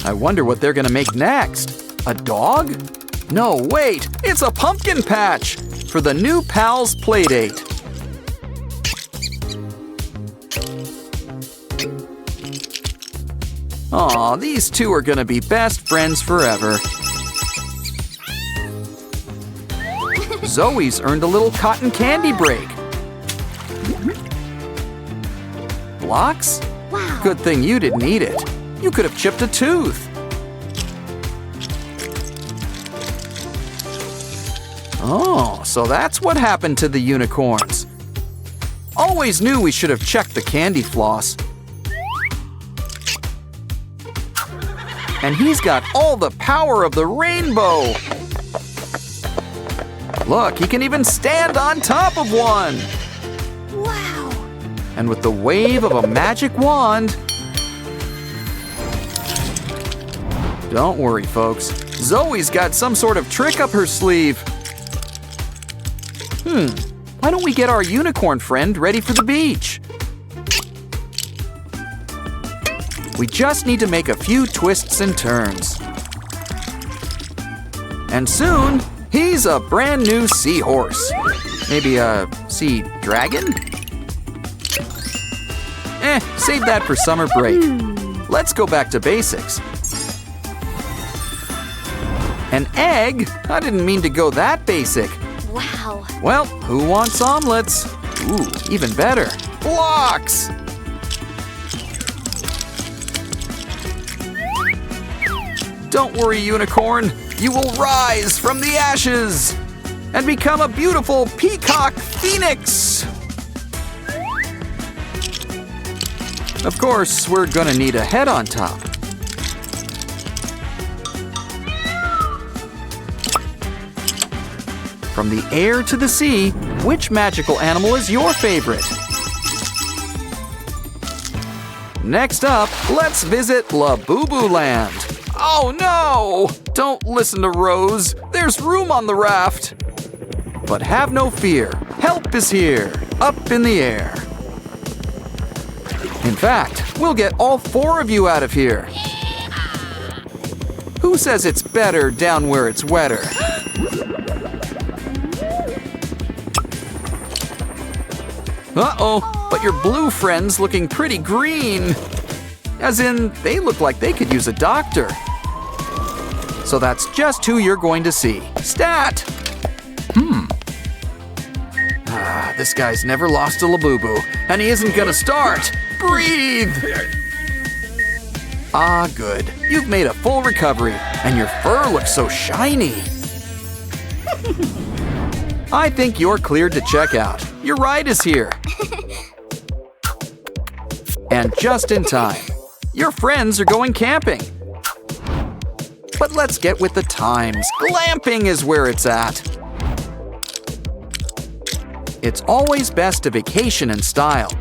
S1: I wonder what they're gonna make next. A dog? No, wait, it's a pumpkin patch for the new Pals Playdate. Aw, these two are gonna be best friends forever. Zoe's earned a little cotton candy break. Blocks?
S2: Wow.
S1: Good thing you didn't eat it. You could have chipped a tooth. Oh, so that's what happened to the unicorns. Always knew we should have checked the candy floss. And he's got all the power of the rainbow. Look, he can even stand on top of one.
S2: Wow.
S1: And with the wave of a magic wand... Don't worry, folks. Zoe's got some sort of trick up her sleeve. Why don't we get our unicorn friend ready for the beach? We just need to make a few twists and turns. And soon, he's a brand new seahorse. Maybe a sea dragon? Save that for summer break. Let's go back to basics. An egg? I didn't mean to go that basic.
S2: Wow.
S1: Well, who wants omelets? Ooh, even better. Blocks! Don't worry, unicorn. You will rise from the ashes and become a beautiful peacock phoenix. Of course, we're gonna need a head on top. From the air to the sea, which magical animal is your favorite? Next up, let's visit Labubu Land. Oh no! Don't listen to Rose. There's room on the raft. But have no fear. Help is here, up in the air. In fact, we'll get all 4 of you out of here. Who says it's better down where it's wetter? Uh-oh, but your blue friend's looking pretty green. As in, they look like they could use a doctor. So that's just who you're going to see. Stat! This guy's never lost a Labubu, and he isn't gonna start. Breathe! Ah, good. You've made a full recovery, and your fur looks so shiny. I think you're cleared to check out. Your ride is here. And just in time. Your friends are going camping. But let's get with the times. Glamping is where it's at. It's always best to vacation in style.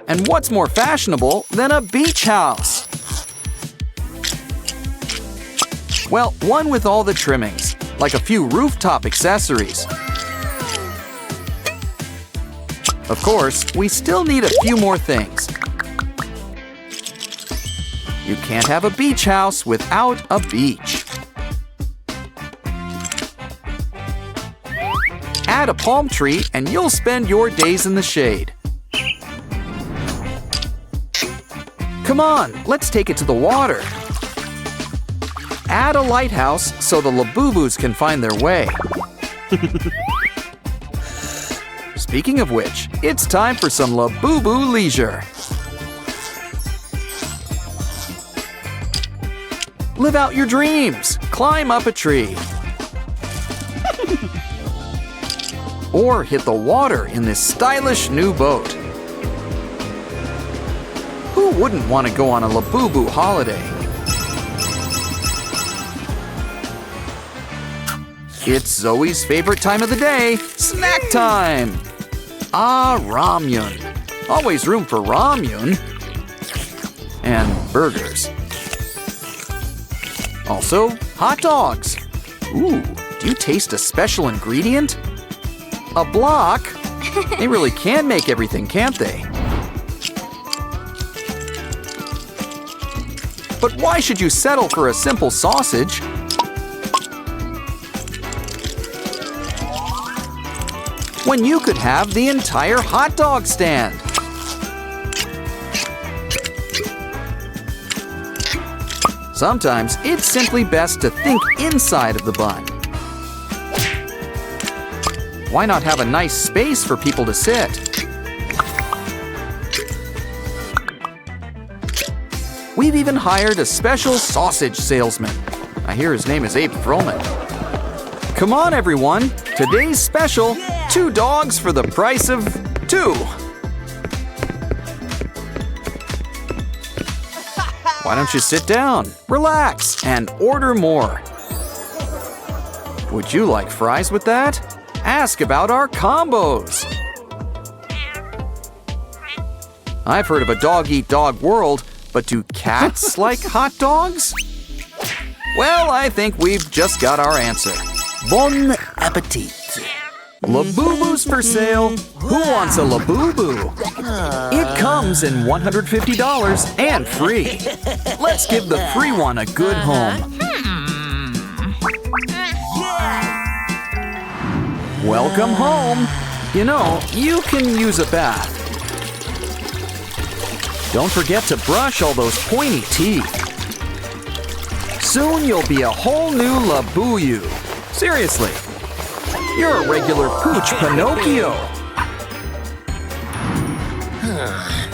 S1: And what's more fashionable than a beach house? Well, one with all the trimmings, like a few rooftop accessories. Of course, we still need a few more things. You can't have a beach house without a beach. Add a palm tree and you'll spend your days in the shade. Come on, let's take it to the water. Add a lighthouse so the Labubus can find their way. Speaking of which, it's time for some Labubu leisure. Live out your dreams. Climb up a tree. Or hit the water in this stylish new boat. Who wouldn't want to go on a Labubu holiday? It's Zoe's favorite time of the day, snack time! Ah, ramyun. Always room for ramyun. And burgers. Also, hot dogs. Ooh, do you taste a special ingredient? A block? They really can make everything, can't they? But why should you settle for a simple sausage? When you could have the entire hot dog stand. Sometimes it's simply best to think inside of the bun. Why not have a nice space for people to sit? We've even hired a special sausage salesman. I hear his name is Abe Froman. Come on, everyone. Today's special, 2 dogs for the price of 2. Why don't you sit down, relax, and order more? Would you like fries with that? Ask about our combos. I've heard of a dog-eat-dog world, but do cats like hot dogs? Well, I think we've just got our answer. Bon appetit. Labubus for sale. Who wants a Labubu? It comes in $150 and free. Let's give the free one a good home. Welcome home. You know, you can use a bath. Don't forget to brush all those pointy teeth. Soon you'll be a whole new Labuyu. Seriously. You're a regular pooch Pinocchio.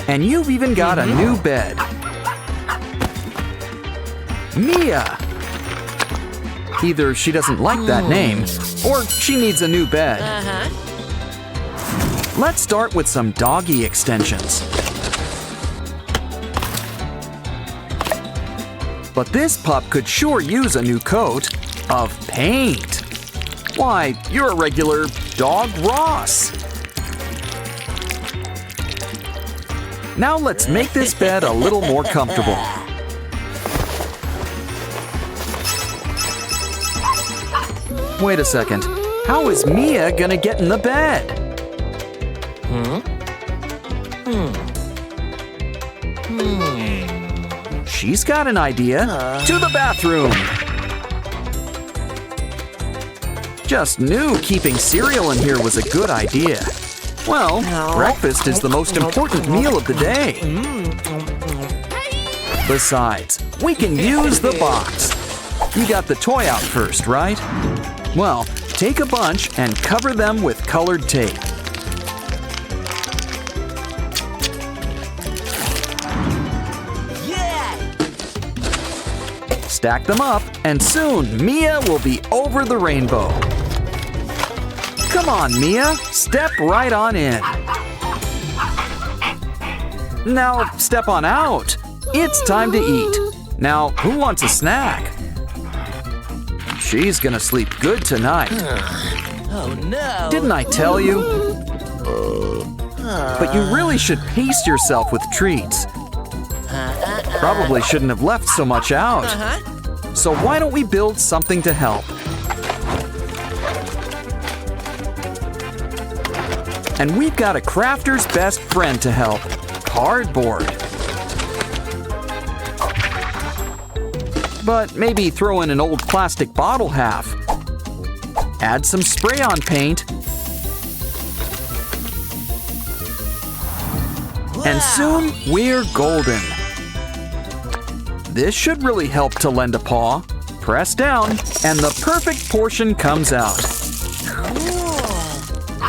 S1: And you've even got a new bed. Mia. Either she doesn't like that name, or she needs a new bed. Let's start with some doggy extensions. But this pup could sure use a new coat of paint. Why, you're a regular dog Ross. Now let's make this bed a little more comfortable. Wait a second. How is Mia gonna get in the bed? She's got an idea. To the bathroom. Just knew keeping cereal in here was a good idea. Well, breakfast is the most important meal of the day. Besides, we can use the box. You got the toy out first, right? Well, take a bunch and cover them with colored tape. Stack them up, and soon Mia will be over the rainbow. Come on, Mia, step right on in. Now, step on out. It's time to eat. Now, who wants a snack? She's gonna sleep good tonight.
S4: Oh no!
S1: Didn't I tell you? But you really should pace yourself with treats. Probably shouldn't have left so much out. So why don't we build something to help? And we've got a crafter's best friend to help, cardboard. But maybe throw in an old plastic bottle half. Add some spray-on paint. And soon we're golden. This should really help to lend a paw. Press down, and the perfect portion comes out.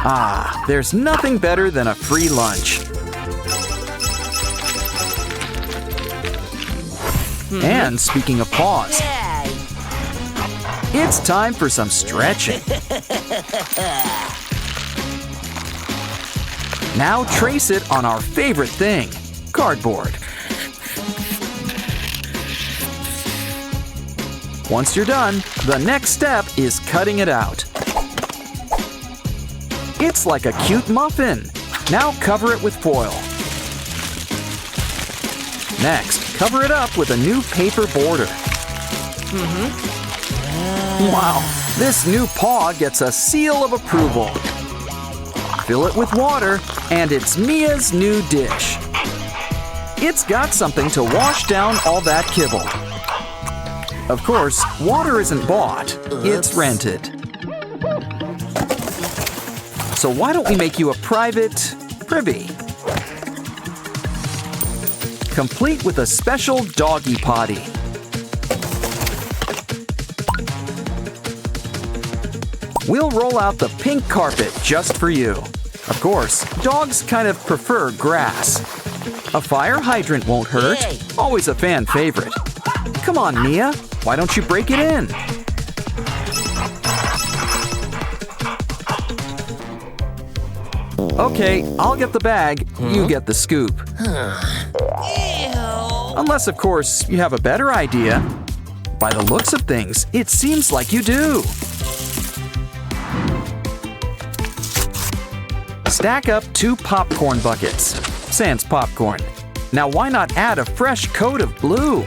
S1: Ah, there's nothing better than a free lunch. And speaking of paws, it's time for some stretching. Now trace it on our favorite thing, cardboard. Once you're done, the next step is cutting it out. It's like a cute muffin. Now cover it with foil. Next, cover it up with a new paper border. Wow, this new paw gets a seal of approval. Fill it with water, and it's Mia's new dish. It's got something to wash down all that kibble. Of course, water isn't bought, it's rented. So why don't we make you a private privy? Complete with a special doggy potty. We'll roll out the pink carpet just for you. Of course, dogs kind of prefer grass. A fire hydrant won't hurt. Always a fan favorite. Come on, Mia. Why don't you break it in? Okay, I'll get the bag. You get the scoop. Unless, of course, you have a better idea. By the looks of things, it seems like you do. Stack up 2 popcorn buckets. Sans popcorn. Now why not add a fresh coat of blue?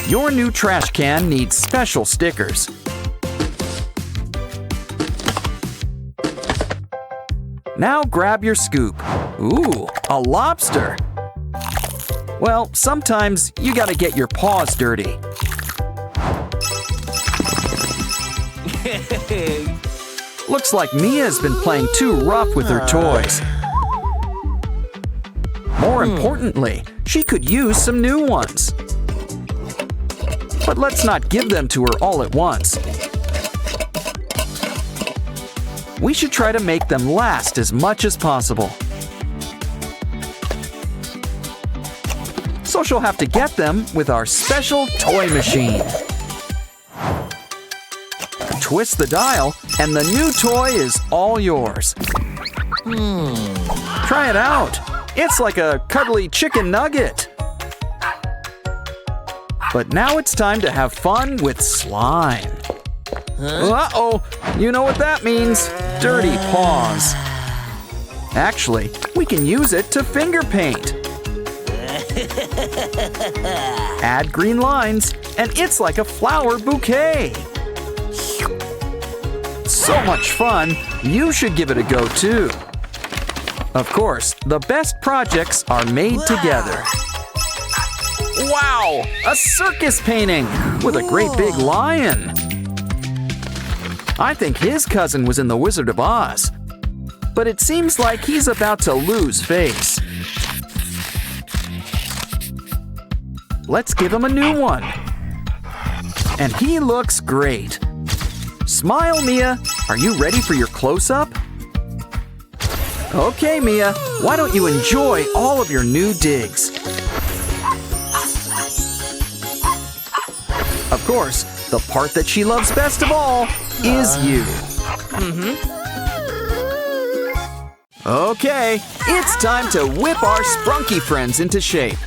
S1: Your new trash can needs special stickers. Now grab your scoop. Ooh, a lobster. Well, sometimes you gotta get your paws dirty. Looks like Mia's been playing too rough with her toys. More importantly, she could use some new ones. But let's not give them to her all at once. We should try to make them last as much as possible. So she'll have to get them with our special toy machine. Twist the dial, and the new toy is all yours. Try it out. It's like a cuddly chicken nugget. But now it's time to have fun with slime. Uh-oh, you know what that means. Dirty paws. Actually, we can use it to finger paint. Add green lines, and it's like a flower bouquet. So much fun, you should give it a go too. Of course, the best projects are made together. Wow, a circus painting with a great big lion. I think his cousin was in The Wizard of Oz, but it seems like he's about to lose face. Let's give him a new one. And he looks great. Smile, Mia. Are you ready for your close-up? Okay, Mia, why don't you enjoy all of your new digs? Of course, the part that she loves best of all is you. Okay, it's time to whip our Sprunki friends into shape.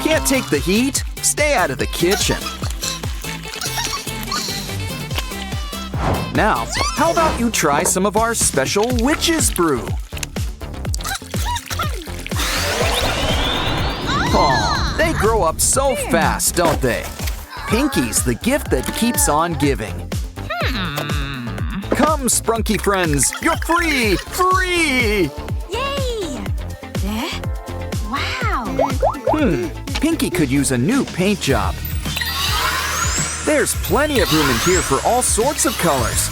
S1: Can't take the heat? Stay out of the kitchen. Now, how about you try some of our special witch's brew? Aw, they grow up so fast, don't they? Pinky's the gift that keeps on giving. Come, Sprunki friends, you're free! Free!
S2: Yay! Wow!
S1: Pinky could use a new paint job. There's plenty of room in here for all sorts of colors.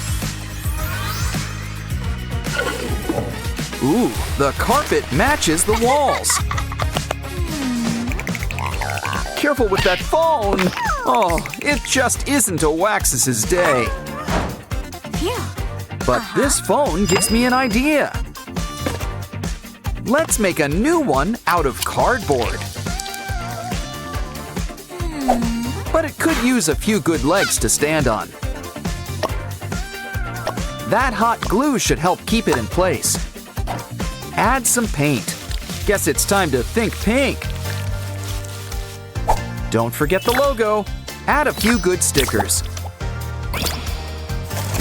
S1: Ooh, the carpet matches the walls. Careful with that phone! Oh, it just isn't a Wax's day. But this phone gives me an idea. Let's make a new one out of cardboard. But it could use a few good legs to stand on. That hot glue should help keep it in place. Add some paint. Guess it's time to think pink. Don't forget the logo. Add a few good stickers.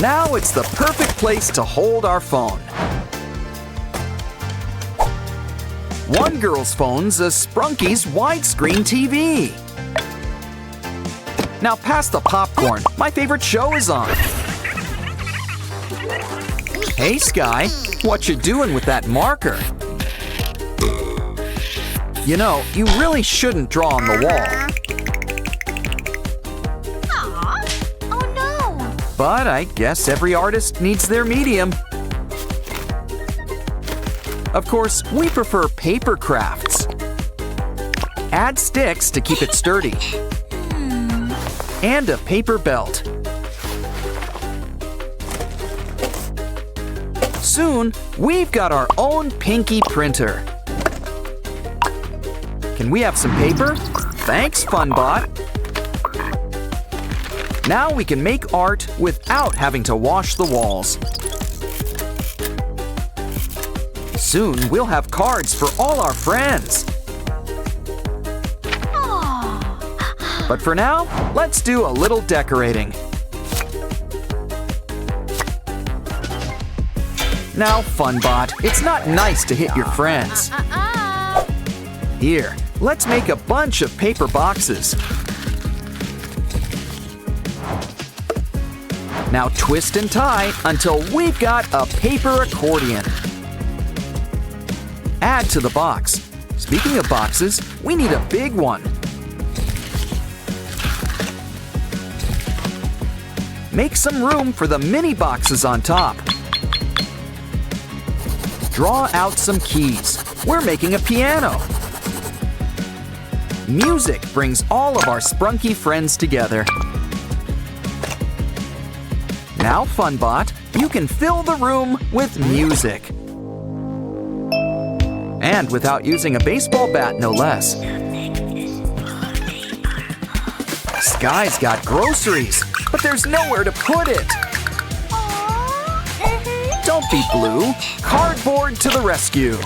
S1: Now it's the perfect place to hold our phone. One girl's phone's a Sprunki's widescreen TV. Now pass the popcorn. My favorite show is on. Hey, Sky. What you doing with that marker? You know, you really shouldn't draw on the wall.
S2: Oh no!
S1: But I guess every artist needs their medium. Of course, we prefer paper crafts. Add sticks to keep it sturdy. And a paper belt. Soon, we've got our own Pinky printer. Can we have some paper? Thanks, FunBot. Now we can make art without having to wash the walls. Soon, we'll have cards for all our friends. But for now, let's do a little decorating. Now, FunBot, it's not nice to hit your friends. Here, let's make a bunch of paper boxes. Now twist and tie until we've got a paper accordion. Add to the box. Speaking of boxes, we need a big one. Make some room for the mini boxes on top. Draw out some keys. We're making a piano. Music brings all of our Sprunki friends together. Now, FunBot, you can fill the room with music. And without using a baseball bat, no less. Sky's got groceries, but there's nowhere to put it. Don't be blue. Cardboard to the rescue.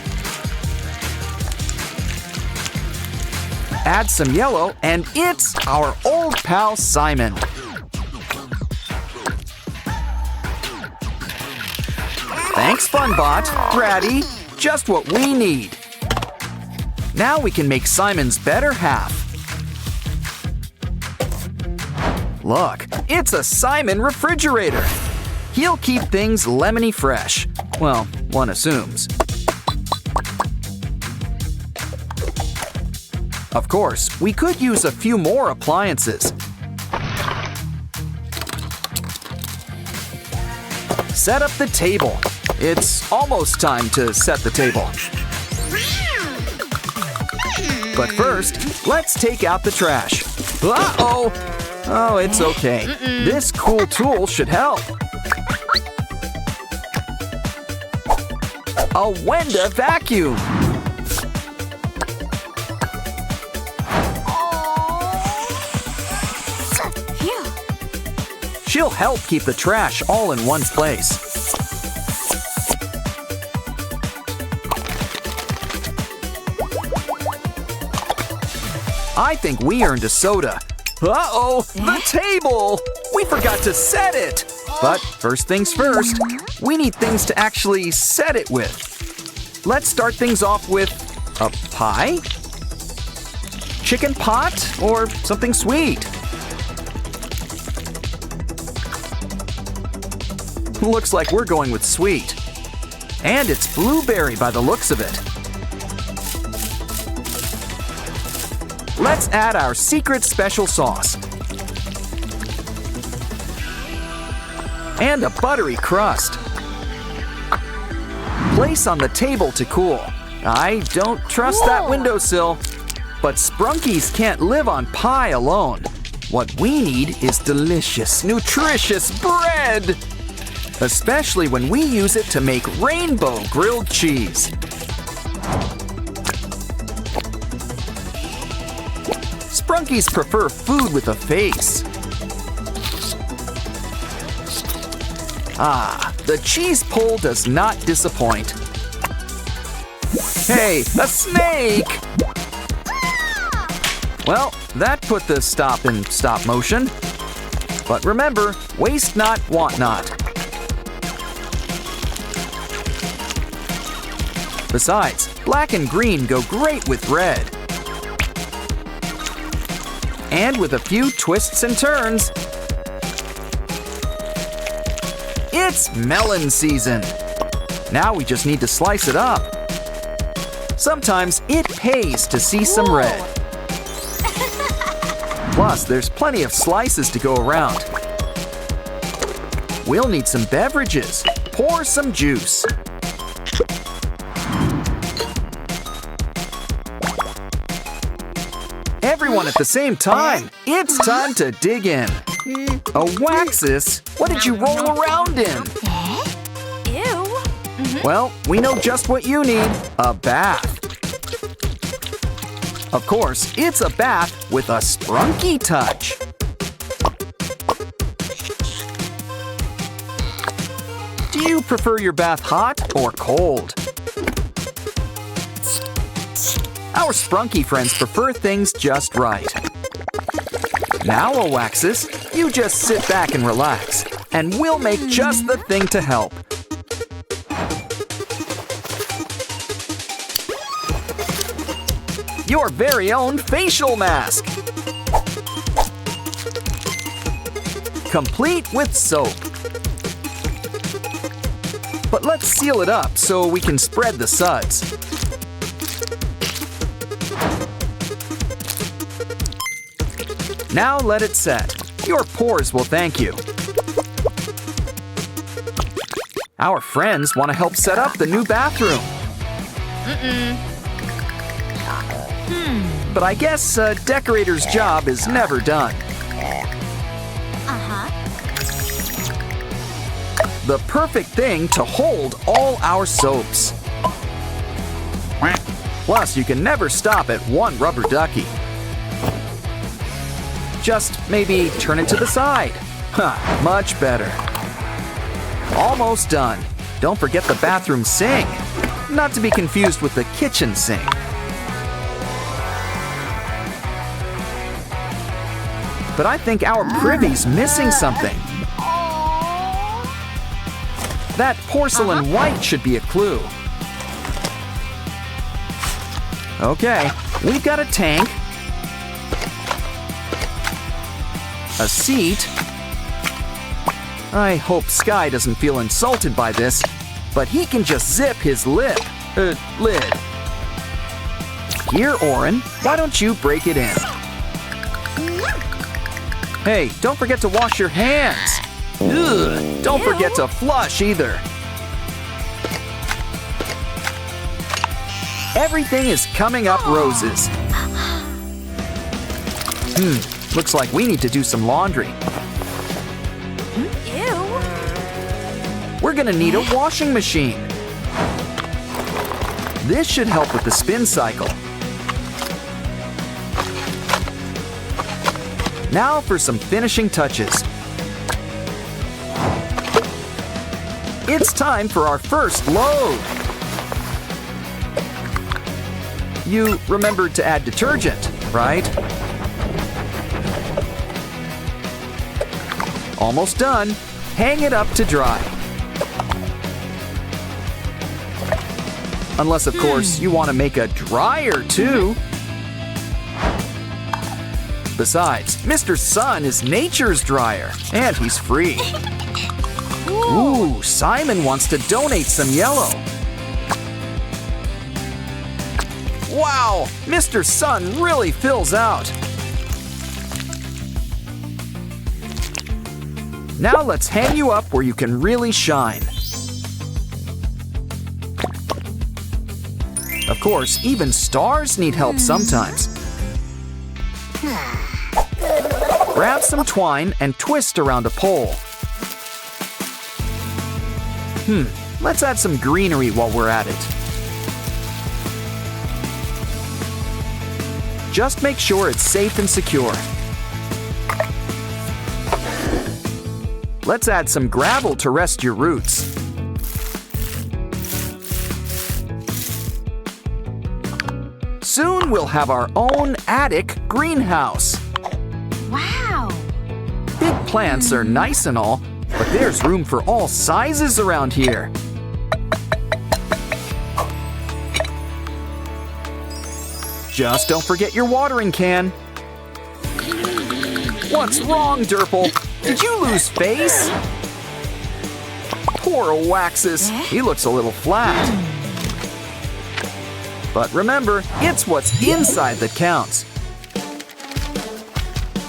S1: Add some yellow, and it's our old pal Simon. Thanks, Funbot. Ratty, just what we need. Now we can make Simon's better half. Look, it's a Simon refrigerator. He'll keep things lemony fresh. Well, one assumes. Of course, we could use a few more appliances. Set up the table. It's almost time to set the table. But first, let's take out the trash. Uh-oh! Oh, it's okay. This cool tool should help. A Wenda vacuum. She'll help keep the trash all in one place. I think we earned a soda. Uh-oh, the table! We forgot to set it! But first things first, we need things to actually set it with. Let's start things off with a pie? Chicken pot? Or something sweet? Looks like we're going with sweet. And it's blueberry by the looks of it. Let's add our secret special sauce. And a buttery crust. Place on the table to cool. I don't trust that windowsill. But Sprunkies can't live on pie alone. What we need is delicious, nutritious bread! Especially when we use it to make rainbow grilled cheese. Sprunkies prefer food with a face. Ah, the cheese pull does not disappoint. Hey, a snake! Well, that put the stop in stop motion. But remember, waste not, want not. Besides, black and green go great with red. And with a few twists and turns, it's melon season. Now we just need to slice it up. Sometimes it pays to see some red. Plus, there's plenty of slices to go around. We'll need some beverages. Pour some juice. Everyone at the same time. It's time to dig in. A Waxus? What did you roll around in?
S2: Ew.
S1: Well, we know just what you need. A bath. Of course, it's a bath with a Sprunky touch. Do you prefer your bath hot or cold? Our Sprunky friends prefer things just right. Now, a Waxus, you just sit back and relax, and we'll make just the thing to help. Your very own facial mask. Complete with soap. But let's seal it up so we can spread the suds. Now let it set. Your pores will thank you. Our friends want to help set up the new bathroom. But I guess a decorator's job is never done. The perfect thing to hold all our soaps. Plus, you can never stop at one rubber ducky. Just maybe turn it to the side. Much better. Almost done. Don't forget the bathroom sink. Not to be confused with the kitchen sink. but I think our Privy's missing something. That porcelain white should be a clue. Okay, we've got a tank, a seat. I hope Sky doesn't feel insulted by this, but he can just zip his lid. Here, Oren, why don't you break it in? Hey, don't forget to wash your hands. Ugh, don't forget to flush either. Everything is coming up roses. Looks like we need to do some laundry.
S2: Ew.
S1: We're gonna need a washing machine. This should help with the spin cycle. Now for some finishing touches. It's time for our first load. You remembered to add detergent, right? Almost done. Hang it up to dry. Unless, of course, you want to make a dryer too. Besides, Mr. Sun is nature's dryer, and he's free. Ooh, Simon wants to donate some yellow. Wow, Mr. Sun really fills out. Now let's hang you up where you can really shine. Of course, even stars need help sometimes. Grab some twine and twist around a pole. Let's add some greenery while we're at it. Just make sure it's safe and secure. Let's add some gravel to rest your roots. Soon we'll have our own attic greenhouse.
S2: Wow.
S1: Big plants are nice and all, but there's room for all sizes around here. Just don't forget your watering can. What's wrong, Derple? Did you lose face? Poor Waxus, he looks a little flat. But remember, it's what's inside that counts.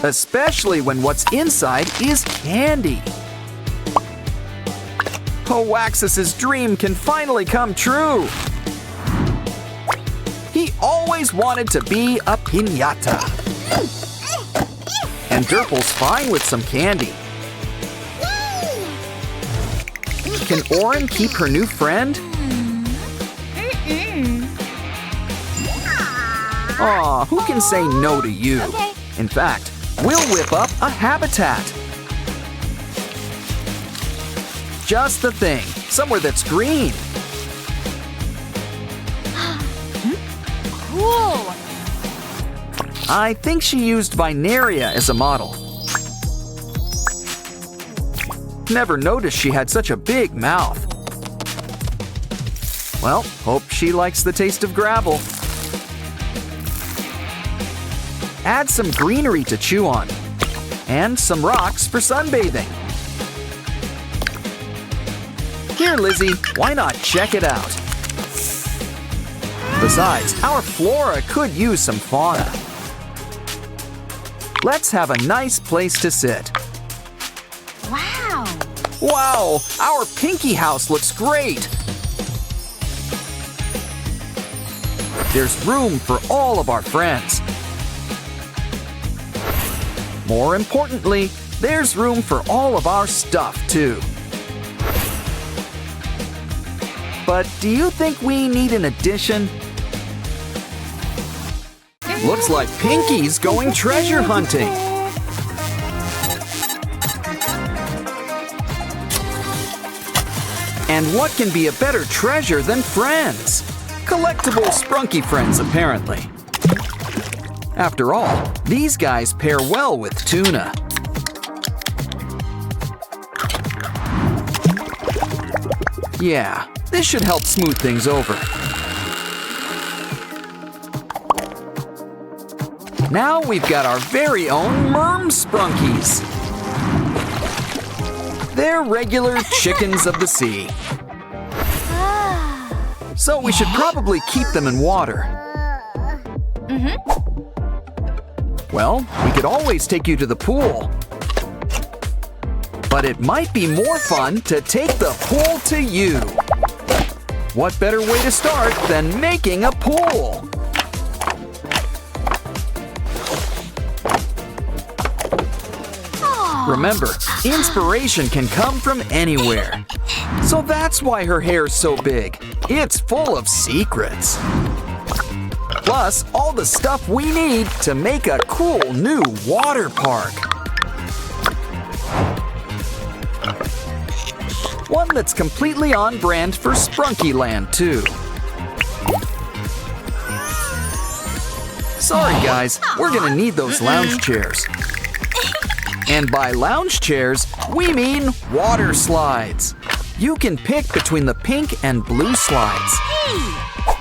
S1: Especially when what's inside is candy. Waxus's dream can finally come true. He always wanted to be a piñata. And Derple's fine with some candy. Can Oren keep her new friend? Aw, who can say no to you?
S2: Okay.
S1: In fact, we'll whip up a habitat. Just the thing, somewhere that's green.
S2: Cool.
S1: I think she used Vinaria as a model. Never noticed she had such a big mouth. Well, hope she likes the taste of gravel. Add some greenery to chew on, and some rocks for sunbathing. Here, Lizzie, why not check it out? Besides, our flora could use some fauna. Let's have a nice place to sit.
S2: Wow.
S1: Wow, our Pinky house looks great. There's room for all of our friends. More importantly, there's room for all of our stuff, too. But do you think we need an addition? Looks like Pinky's going treasure hunting. And what can be a better treasure than friends? Collectible Sprunki friends, apparently. After all, these guys pair well with tuna. Yeah, this should help smooth things over. Now we've got our very own merm sprunkies. They're regular chickens of the sea. So we should probably keep them in water. Well, we could always take you to the pool. But it might be more fun to take the pool to you. What better way to start than making a pool? Remember, inspiration can come from anywhere. So that's why her hair's so big. It's full of secrets. Plus, all the stuff we need to make a cool new water park. One that's completely on brand for Sprunky Land, too. Sorry, guys, we're gonna need those lounge chairs. And by lounge chairs, we mean water slides. You can pick between the pink and blue slides.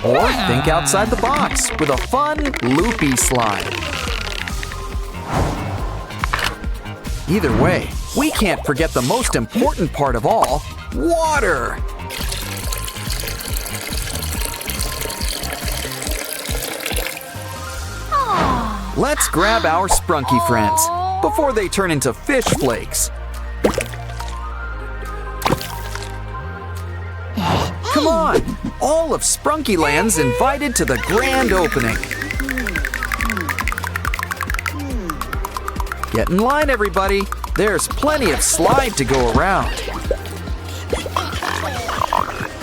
S1: Or think outside the box with a fun, loopy slide. Either way, we can't forget the most important part of all, water. Let's grab our Sprunky friends before they turn into fish flakes. Come on! All of Sprunky Land's invited to the grand opening. Get in line, everybody. There's plenty of slide to go around.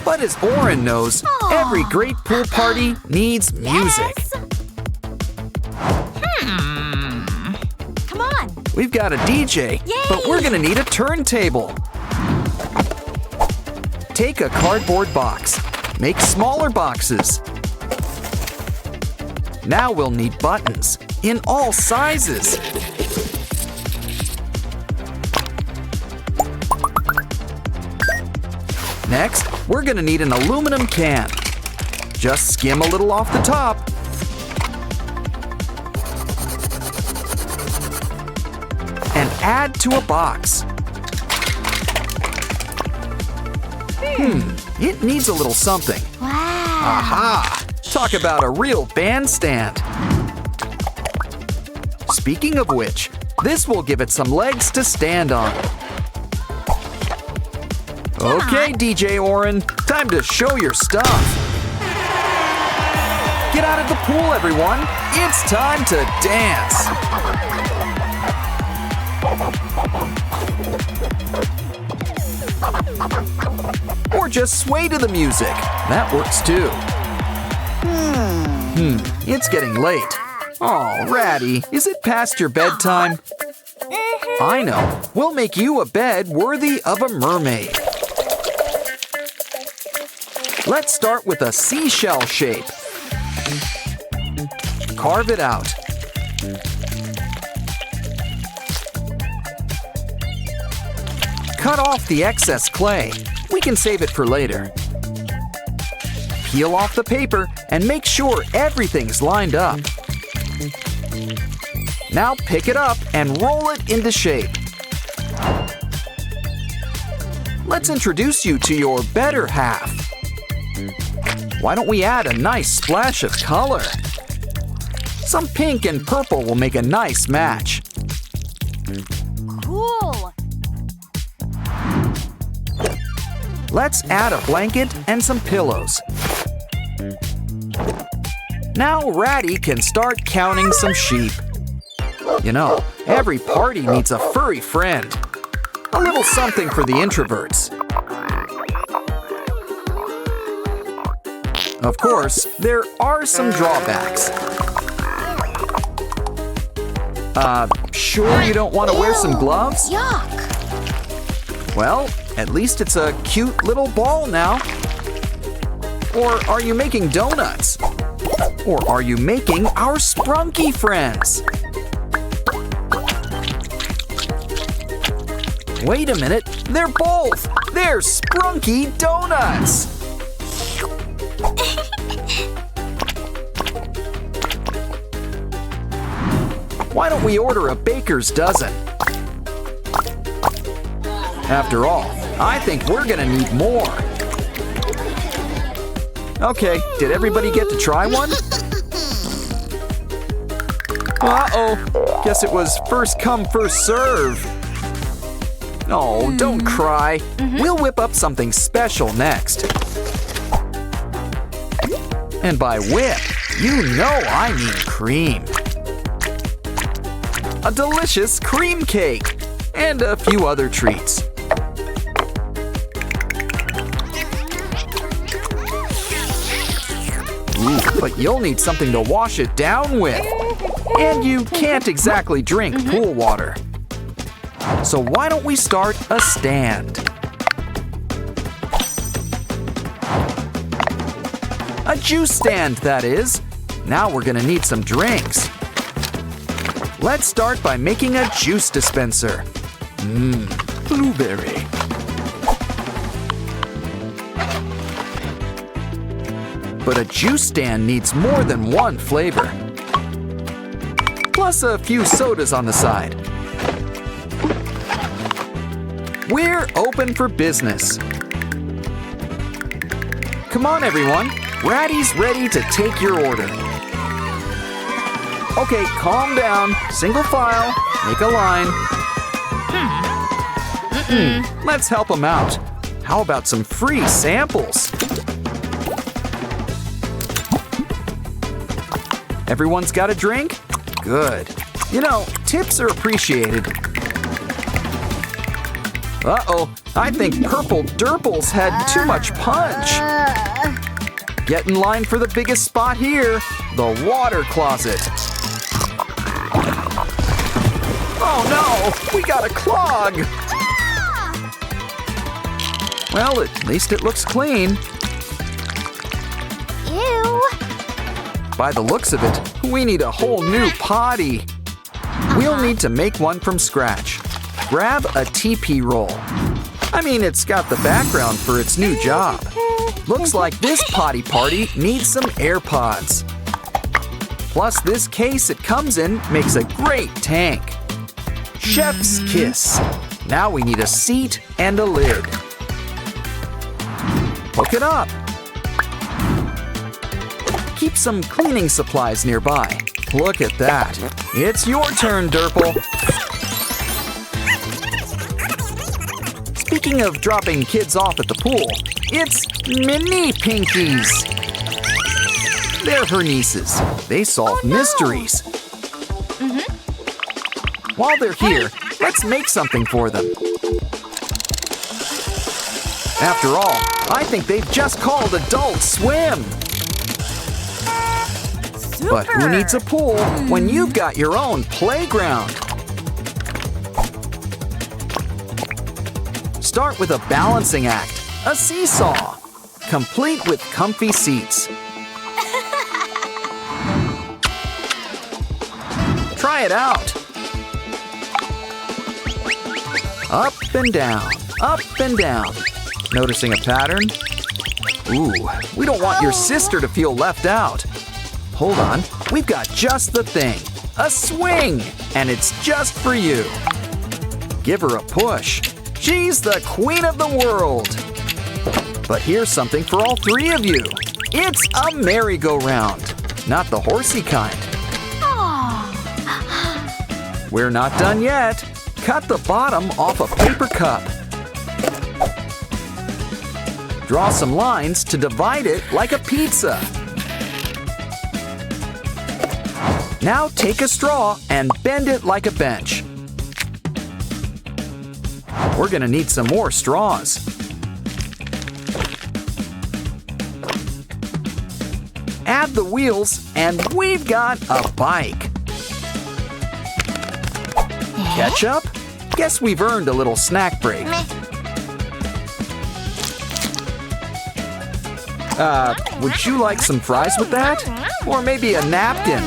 S1: But as Oren knows, every great pool party needs music.
S2: Come on.
S1: We've got a DJ, but we're gonna need a turntable. Take a cardboard box. Make smaller boxes. Now we'll need buttons in all sizes. Next, we're gonna need an aluminum can. Just skim a little off the top. And add to a box. It needs a little something.
S2: Wow.
S1: Aha! Talk about a real bandstand. Speaking of which, this will give it some legs to stand on. Okay, DJ Oren, time to show your stuff. Get out of the pool, everyone. It's time to dance. Or just sway to the music. That works too. It's getting late. Oh, Ratty, is it past your bedtime? I know. We'll make you a bed worthy of a mermaid. Let's start with a seashell shape. Carve it out. Cut off the excess clay. We can save it for later. Peel off the paper and make sure everything's lined up. Now pick it up and roll it into shape. Let's introduce you to your better half. Why don't we add a nice splash of color? Some pink and purple will make a nice match.
S2: Cool.
S1: Let's add a blanket and some pillows. Now Ratty can start counting some sheep. You know, every party needs a furry friend. A little something for the introverts. Of course, there are some drawbacks. Sure you don't want to wear some gloves?
S2: Yuck.
S1: Well, at least it's a cute little ball now. Or are you making donuts? Or are you making our Sprunki friends? Wait a minute, they're both! They're Sprunki donuts! Why don't we order a baker's dozen? After all, I think we're gonna need more. Okay, did everybody get to try one? Uh-oh, guess it was first come, first serve. Oh, don't cry. We'll whip up something special next. And by whip, you know I mean cream. A delicious cream cake and a few other treats. Ooh, but you'll need something to wash it down with. And you can't exactly drink pool water. So why don't we start a stand? A juice stand, that is. Now we're gonna need some drinks. Let's start by making a juice dispenser. Blueberry. But a juice stand needs more than one flavor. Plus a few sodas on the side. We're open for business. Come on, everyone. Ratty's ready to take your order. Okay, calm down. Single file. Make a line. Let's help them out. How about some free samples? Everyone's got a drink? Good. You know, tips are appreciated. Uh-oh, I think Purple Durples had too much punch. Get in line for the biggest spot here, the water closet. Oh no, we got a clog. Well, at least it looks clean.
S2: Ew.
S1: By the looks of it, we need a whole new potty. We'll need to make one from scratch. Grab a TP roll. I mean, it's got the background for its new job. Looks like this potty party needs some AirPods. Plus, this case it comes in makes a great tank. Chef's kiss. Now we need a seat and a lid. Hook it up. Keep some cleaning supplies nearby. Look at that. It's your turn, Durple. Speaking of dropping kids off at the pool, it's Mini Pinkies. They're her nieces. They solve mysteries. While they're here, let's make something for them. After all, I think they've just called Adult Swim. But who needs a pool when you've got your own playground? Start with a balancing act, a seesaw, complete with comfy seats. Try it out. Up and down, up and down. Noticing a pattern? Ooh, we don't want your sister to feel left out. Hold on, we've got just the thing. A swing, and it's just for you. Give her a push. She's the queen of the world. But here's something for all three of you. It's a merry-go-round, not the horsey kind. We're not done yet. Cut the bottom off a paper cup. Draw some lines to divide it like a pizza. Now take a straw and bend it like a bench. We're gonna need some more straws. Add the wheels and we've got a bike. Ketchup? Guess we've earned a little snack break. Would you like some fries with that? Or maybe a napkin?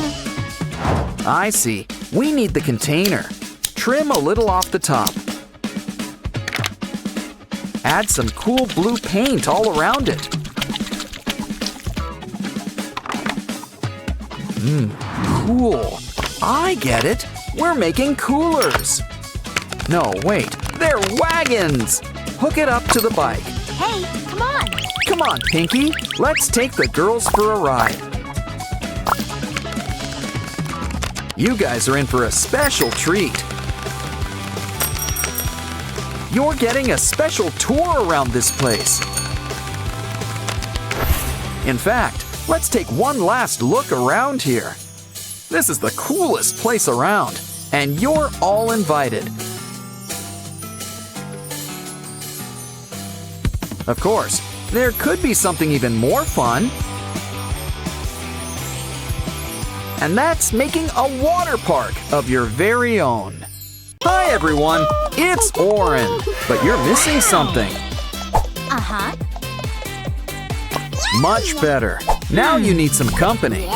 S1: I see. We need the container. Trim a little off the top. Add some cool blue paint all around it. Cool. I get it. We're making coolers. No, wait. They're wagons. Hook it up to the bike.
S2: Hey, come on.
S1: Come on, Pinky. Let's take the girls for a ride. You guys are in for a special treat. You're getting a special tour around this place. In fact, let's take one last look around here. This is the coolest place around, and you're all invited. Of course, there could be something even more fun. And that's making a water park of your very own. Hi everyone, it's Oren, but you're missing something.
S2: Uh-huh.
S1: Much better. Now you need some company.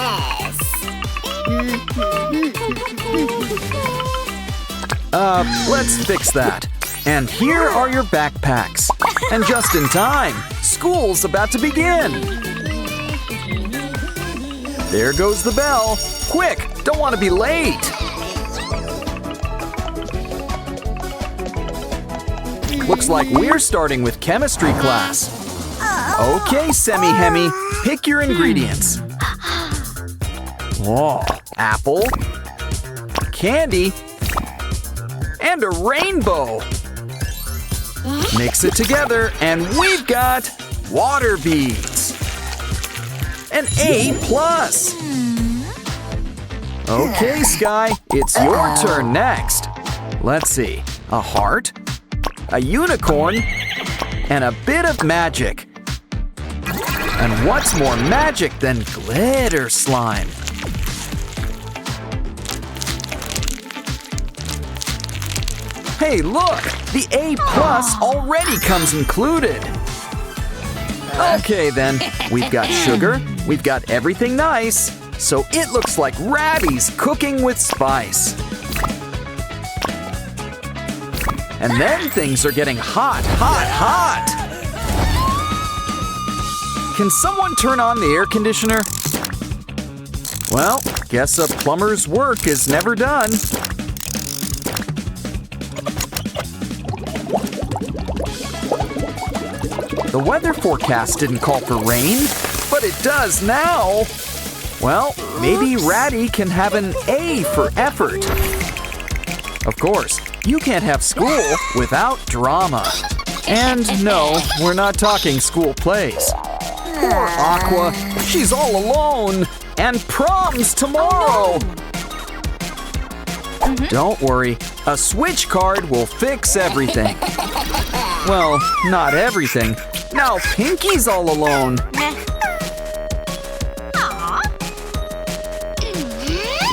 S1: Let's fix that. And here are your backpacks. And just in time, school's about to begin. There goes the bell. Quick, don't want to be late. Looks like we're starting with chemistry class. Okay, Semi-Hemi, pick your ingredients. Whoa, apple, candy, and a rainbow. Mix it together and we've got water beads. An A+. Okay, Sky, it's your turn next. Let's see, a heart, a unicorn, and a bit of magic. And what's more magic than glitter slime? Hey, look! The A+ already comes included. Okay then, we've got sugar, we've got everything nice, so it looks like Rabby's cooking with spice. And then things are getting hot, hot, hot! Can someone turn on the air conditioner? Well, guess a plumber's work is never done. The weather forecast didn't call for rain, but it does now. Well, maybe Ratty can have an A for effort. Of course, you can't have school without drama. And no, we're not talking school plays. Poor Aqua, she's all alone. And prom's tomorrow. Don't worry, a switch card will fix everything. Well, not everything. Now Pinky's all alone.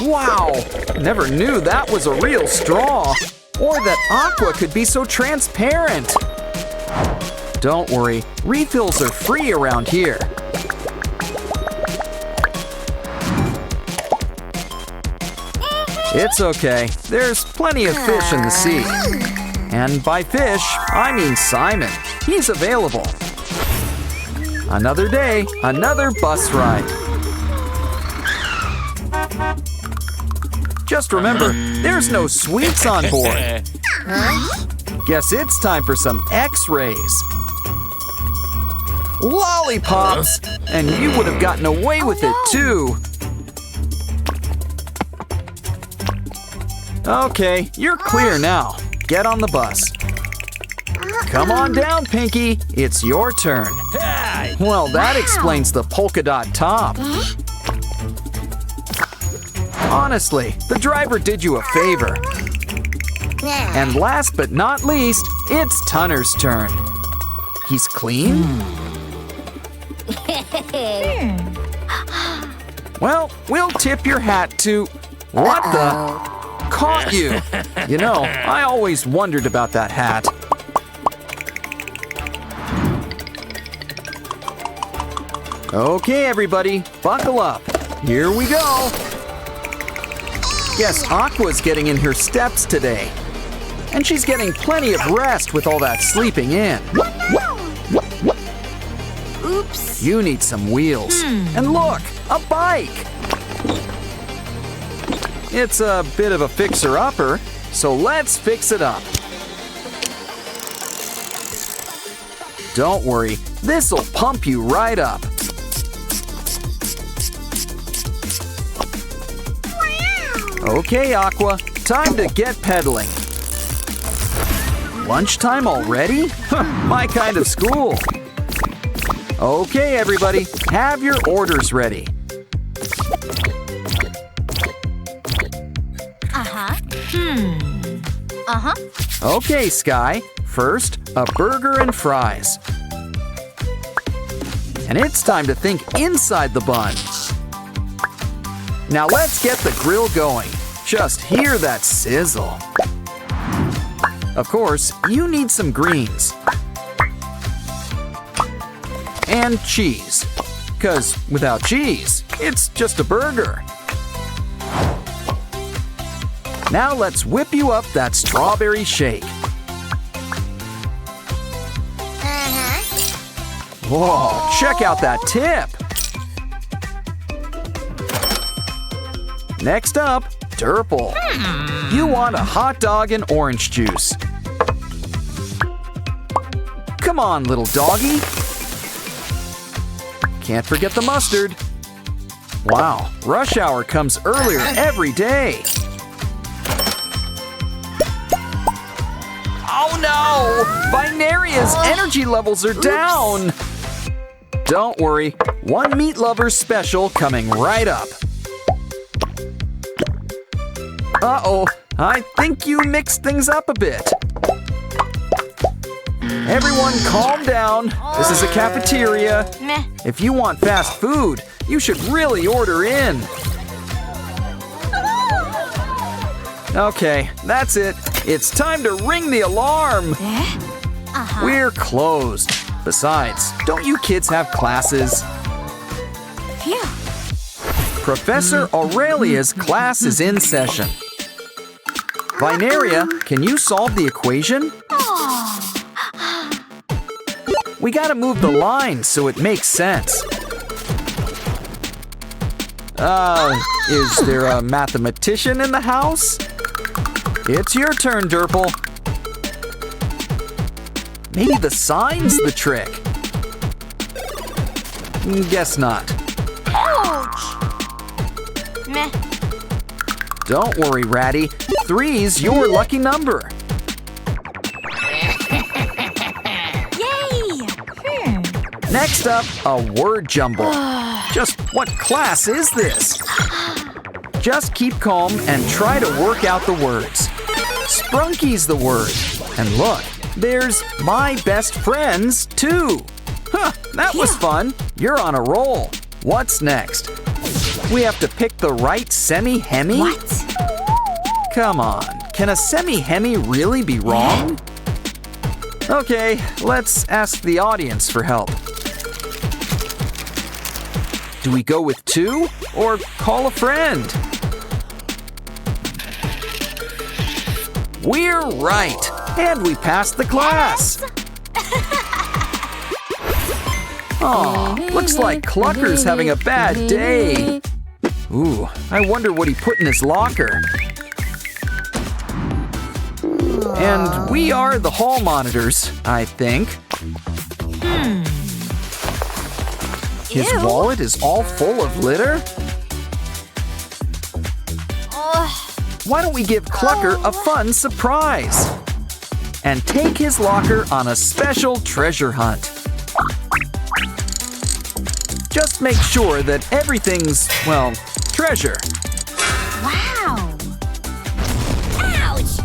S1: Wow, never knew that was a real straw. Or that Aqua could be so transparent. Don't worry, refills are free around here. It's okay, there's plenty of fish in the sea. And by fish, I mean Simon. He's available. Another day, another bus ride. Just remember, there's no sweets on board. Guess it's time for some X-rays. Lollipops! And you would have gotten away with it too. Okay, you're clear now. Get on the bus. Come on down, Pinky. It's your turn. Well, that explains the polka dot top. Honestly, the driver did you a favor. And last but not least, it's Tunner's turn. He's clean? Well, we'll tip your hat to... What the... Caught you! You know, I always wondered about that hat. Okay, everybody, buckle up. Here we go. Guess Aqua's getting in her steps today. And she's getting plenty of rest with all that sleeping in.
S2: Oops.
S1: You need some wheels. And look, a bike. It's a bit of a fixer-upper, so let's fix it up. Don't worry, this'll pump you right up. Okay, Aqua, time to get pedaling. Lunchtime already? My kind of school. Okay, everybody, have your orders ready. Okay, Sky. First, a burger and fries. And it's time to think inside the bun. Now let's get the grill going. Just hear that sizzle. Of course, you need some greens. And cheese. 'Cause without cheese, it's just a burger. Now let's whip you up that strawberry shake. Whoa, check out that tip. Next up, Durple. You want a hot dog and orange juice. Come on, little doggy. Can't forget the mustard. Wow, rush hour comes earlier every day. Oh no! Binaria's energy levels are down! Don't worry, one meat lover special coming right up. Uh-oh, I think you mixed things up a bit. Everyone calm down. This is a cafeteria.
S2: Meh.
S1: If you want fast food, you should really order in. Okay, that's it. It's time to ring the alarm. We're closed. Besides, don't you kids have classes?
S2: Phew.
S1: Professor Aurelia's class is in session. Binaria, can you solve the equation? We gotta move the line so it makes sense. Is there a mathematician in the house? It's your turn, Durple. Maybe the sign's the trick. Guess not.
S2: Ouch. Meh.
S1: Don't worry, Ratty. 3's your lucky number.
S2: Yay!
S1: Next up, a word jumble. Just what class is this? Just keep calm and try to work out the words. Sprunki's the word. And look, there's my best friends, too. Huh, that was fun. You're on a roll. What's next? We have to pick the right semi-hemi?
S2: What?
S1: Come on, can a semi-hemi really be wrong? Okay, let's ask the audience for help. Do we go with 2 or call a friend? We're right, and we passed the class. Aw, looks like Clucker's having a bad day. Ooh, I wonder what he put in his locker. And we are the hall monitors, I think. His wallet is all full of litter? Why don't we give Clucker a fun surprise? And take his locker on a special treasure hunt. Just make sure that everything's, well, treasure.
S2: Wow. Ouch.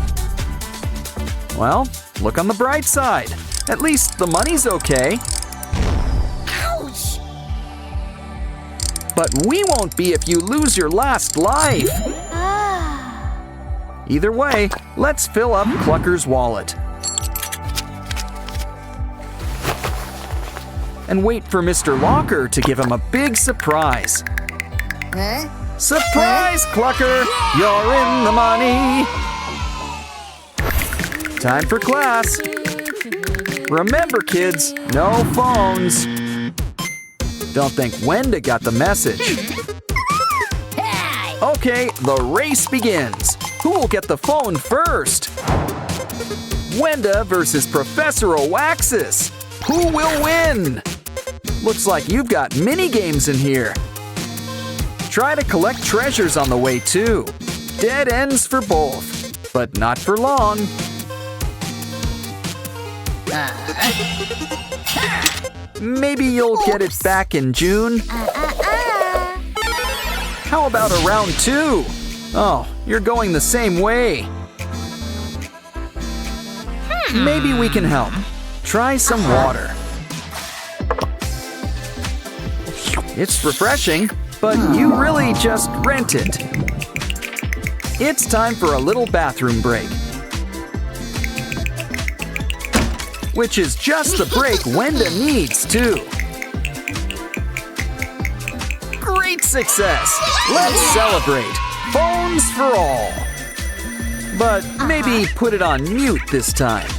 S1: Well, look on the bright side. At least the money's okay.
S2: Ouch.
S1: But we won't be if you lose your last life. Either way, let's fill up Clucker's wallet. and wait for Mr. Locker to give him a big surprise.
S2: Huh?
S1: Surprise, Clucker! You're in the money! Time for class. Remember, kids, no phones. Don't think Wenda got the message.
S2: Hey!
S1: Okay, the race begins. Who will get the phone first? Wenda versus Professor Oaxis. Who will win? Looks like you've got mini games in here. Try to collect treasures on the way too. Dead ends for both, but not for long. Maybe you'll get it back in June. How about a round 2? Oh, you're going the same way. Maybe we can help. Try some water. It's refreshing, but you really just rent it. It's time for a little bathroom break. Which is just the break Wenda needs, too. Great success! Let's celebrate! Phones for all! But maybe put it on mute this time.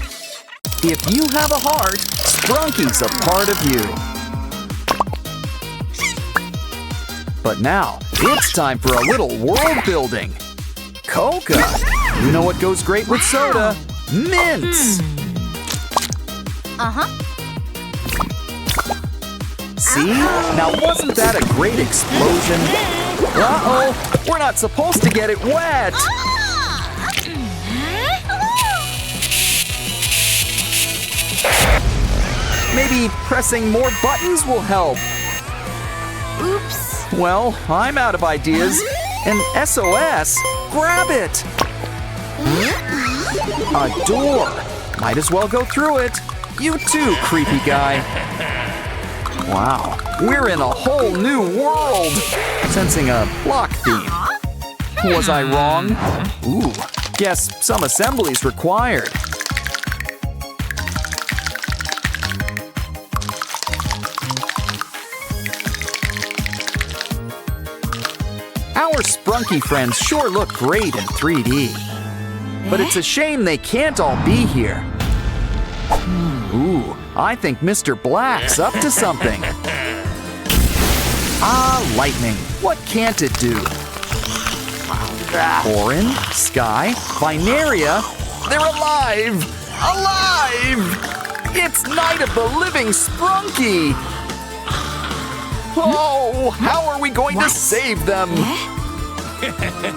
S1: If you have a heart, Sprunki's a part of you. But now, it's time for a little world building. Coca! You know what goes great with soda? Mints! See? Now wasn't that a great explosion? Uh-oh! We're not supposed to get it wet! Maybe pressing more buttons will help.
S2: Oops.
S1: Well, I'm out of ideas. An SOS? Grab it! A door. Might as well go through it. You too, creepy guy. Wow, we're in a whole new world. Sensing a block theme. Was I wrong? Ooh, guess some assembly's required. Our Sprunki friends sure look great in 3D. But it's a shame they can't all be here. Ooh, I think Mr. Black's up to something. Ah, lightning. What can't it do? Orin, Sky, Binaria, they're alive! Alive! It's Night of the Living Sprunki! Oh, how are we going to save them?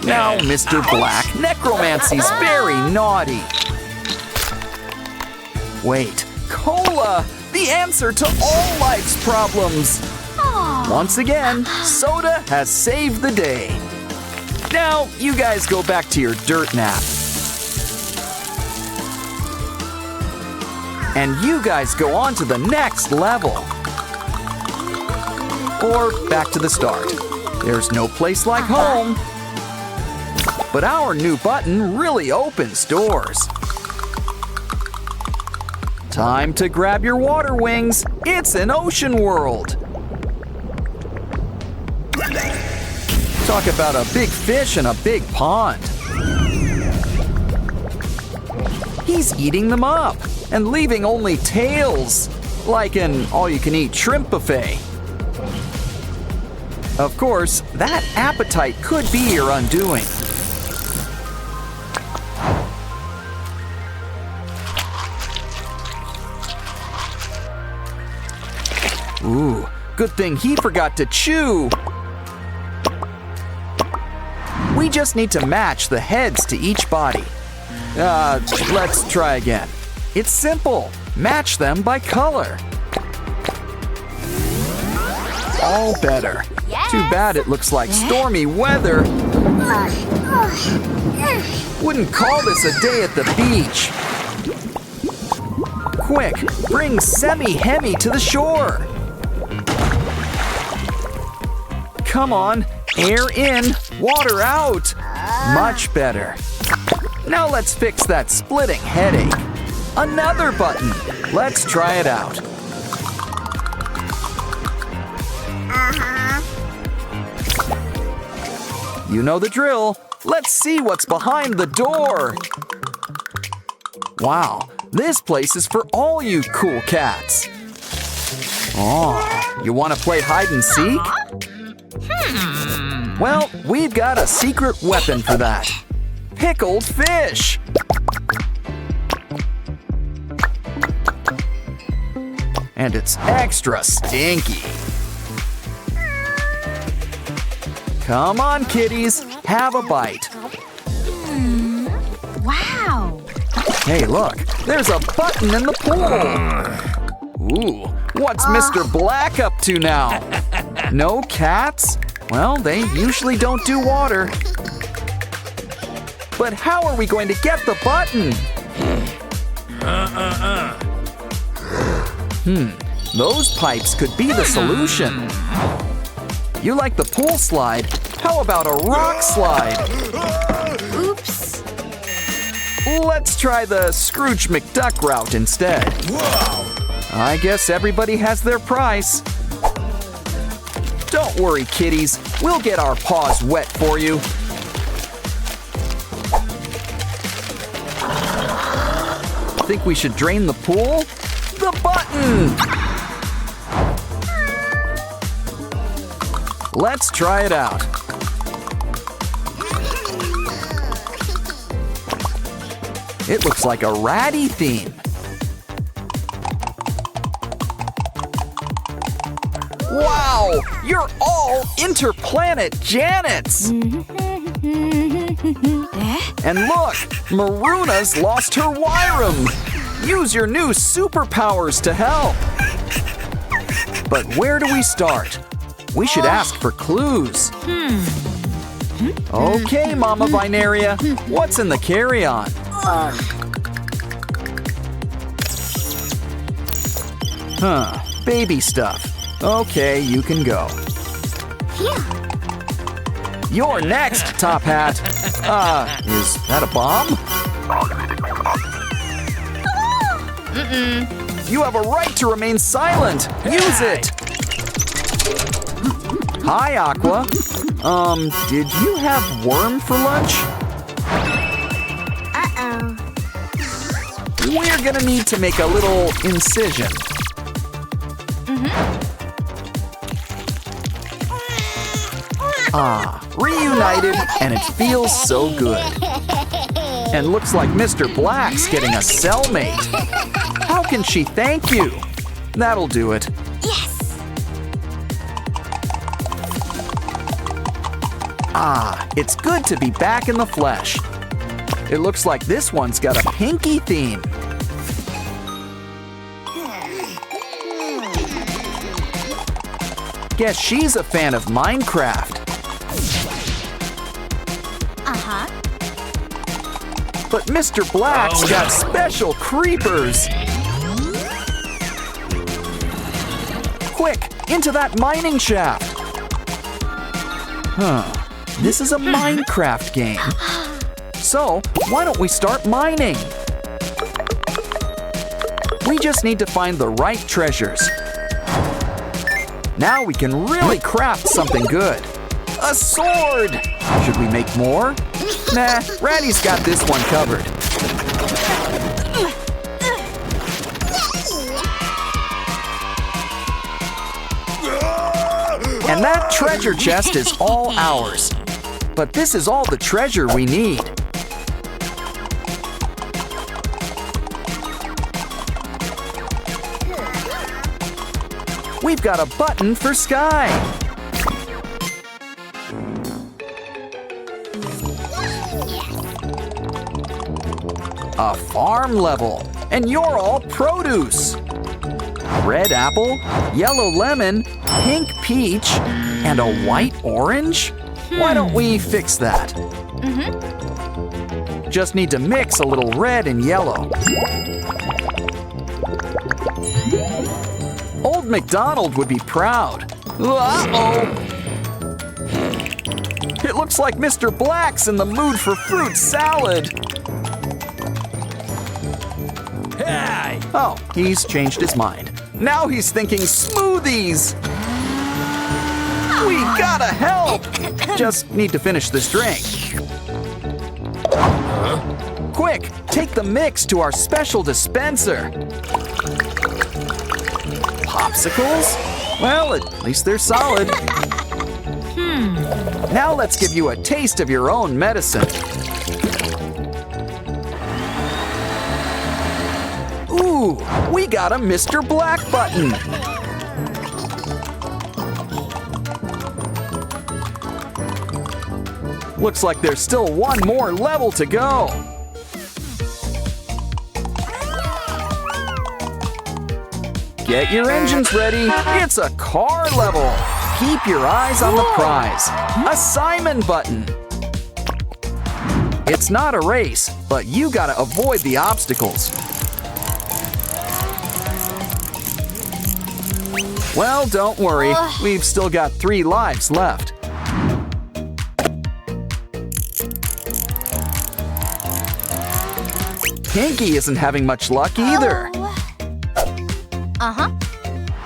S1: Now, Mr. Black, necromancy's very naughty. Wait, cola! The answer to all life's problems! Once again, soda has saved the day. Now, you guys go back to your dirt nap. And you guys go on to the next level. Or back to the start. There's no place like home. But our new button really opens doors. Time to grab your water wings. It's an ocean world. Talk about a big fish in a big pond. He's eating them up and leaving only tails, like an all-you-can-eat shrimp buffet. Of course, that appetite could be your undoing. Ooh, good thing he forgot to chew. We just need to match the heads to each body. Let's try again. It's simple. Match them by color. All better.
S2: Yes.
S1: Too bad it looks like stormy weather. Wouldn't call this a day at the beach. Quick, bring Semi-Hemi to the shore. Come on, air in, water out. Much better. Now let's fix that splitting headache. Another button. Let's try it out. You know the drill. Let's see what's behind the door. Wow, this place is for all you cool cats. Oh, you want to play hide and seek? Well, we've got a secret weapon for that. Pickled fish. And it's extra stinky. Come on, kitties, have a bite.
S2: Wow.
S1: Hey, look, there's a button in the pool. Ooh, what's Mr. Black up to now? No cats? Well, they usually don't do water. But how are we going to get the button? Those pipes could be the solution. You like the pool slide? How about a rock slide?
S2: Oops.
S1: Let's try the Scrooge McDuck route instead. I guess everybody has their price. Don't worry, kitties. We'll get our paws wet for you. Think we should drain the pool? The button! Let's try it out. It looks like a ratty theme. Wow! You're all interplanet Janets! And look! Maruna's lost her Wyram! Use your new superpowers to help! But where do we start? We should ask for clues. Okay, Mama Binaria, what's in the carry-on? Baby stuff. Okay, you can go. You're next, Top Hat. Is that a bomb? You have a right to remain silent. Use it. Hi, Aqua. Did you have worm for lunch?
S2: Uh-oh.
S1: We're gonna need to make a little incision. Reunited, and it feels so good. And looks like Mr. Black's getting a cellmate. How can she thank you? That'll do it.
S2: Yes.
S1: It's good to be back in the flesh. It looks like this one's got a pinky theme. Guess she's a fan of Minecraft. But Mr. Black's got special creepers. Quick, into that mining shaft. This is a Minecraft game. So, why don't we start mining? We just need to find the right treasures. Now we can really craft something good. A sword! Should we make more? Nah, Ratty's got this one covered. And that treasure chest is all ours. But this is all the treasure we need. We've got a button for Sky. A farm level, and you're all produce. Red apple, yellow lemon, pink peach, and a white orange? Why don't we fix that? Just need to mix a little red and yellow. Old MacDonald would be proud. Uh-oh! It looks like Mr. Black's in the mood for fruit salad.
S4: Hey!
S1: Oh, he's changed his mind. Now he's thinking smoothies. We gotta help! Just need to finish this drink. Quick, take the mix to our special dispenser. Popsicles? Well, at least they're solid. Now let's give you a taste of your own medicine. Ooh, we got a Mr. Black button. Looks like there's still one more level to go. Get your engines ready. It's a car level. Keep your eyes on the prize. A Simon button. It's not a race, but you gotta avoid the obstacles. Well, don't worry. We've still got 3 lives left. Pinky isn't having much luck either.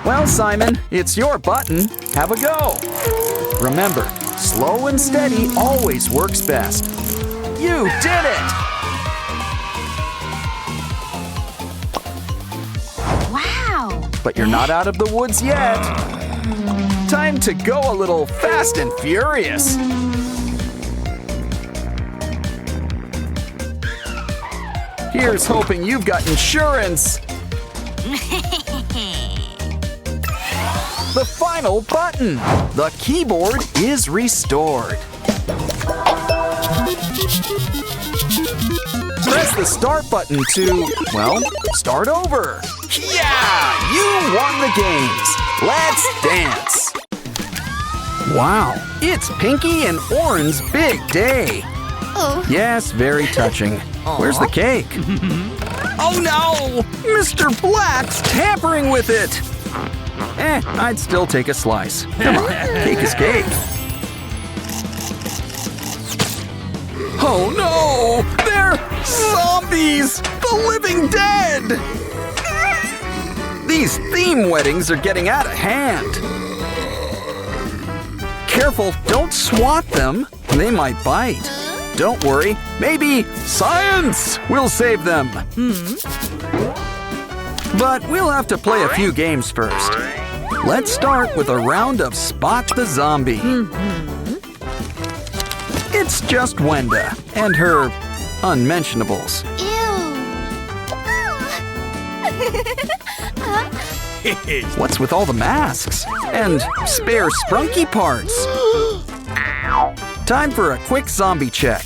S1: Well, Simon, it's your button. Have a go. Remember, slow and steady always works best. You did it!
S2: Wow.
S1: But you're not out of the woods yet. Time to go a little fast and furious. Here's hoping you've got insurance. The final button. The keyboard is restored. Press the start button to, well, start over. Yeah! You won the games. Let's dance. Wow, it's Pinky and Oren's big day. Yes, very touching. Where's the cake? Oh no! Mr. Black's tampering with it! I'd still take a slice. Come on, cake is cake. Oh no! They're zombies! The living dead! These theme weddings are getting out of hand. Careful, don't swat them. They might bite. Don't worry, maybe science will save them. But we'll have to play a few games first. Let's start with a round of Spot the Zombie. It's just Wenda and her unmentionables. What's with all the masks? And spare Sprunki parts? Time for a quick zombie check.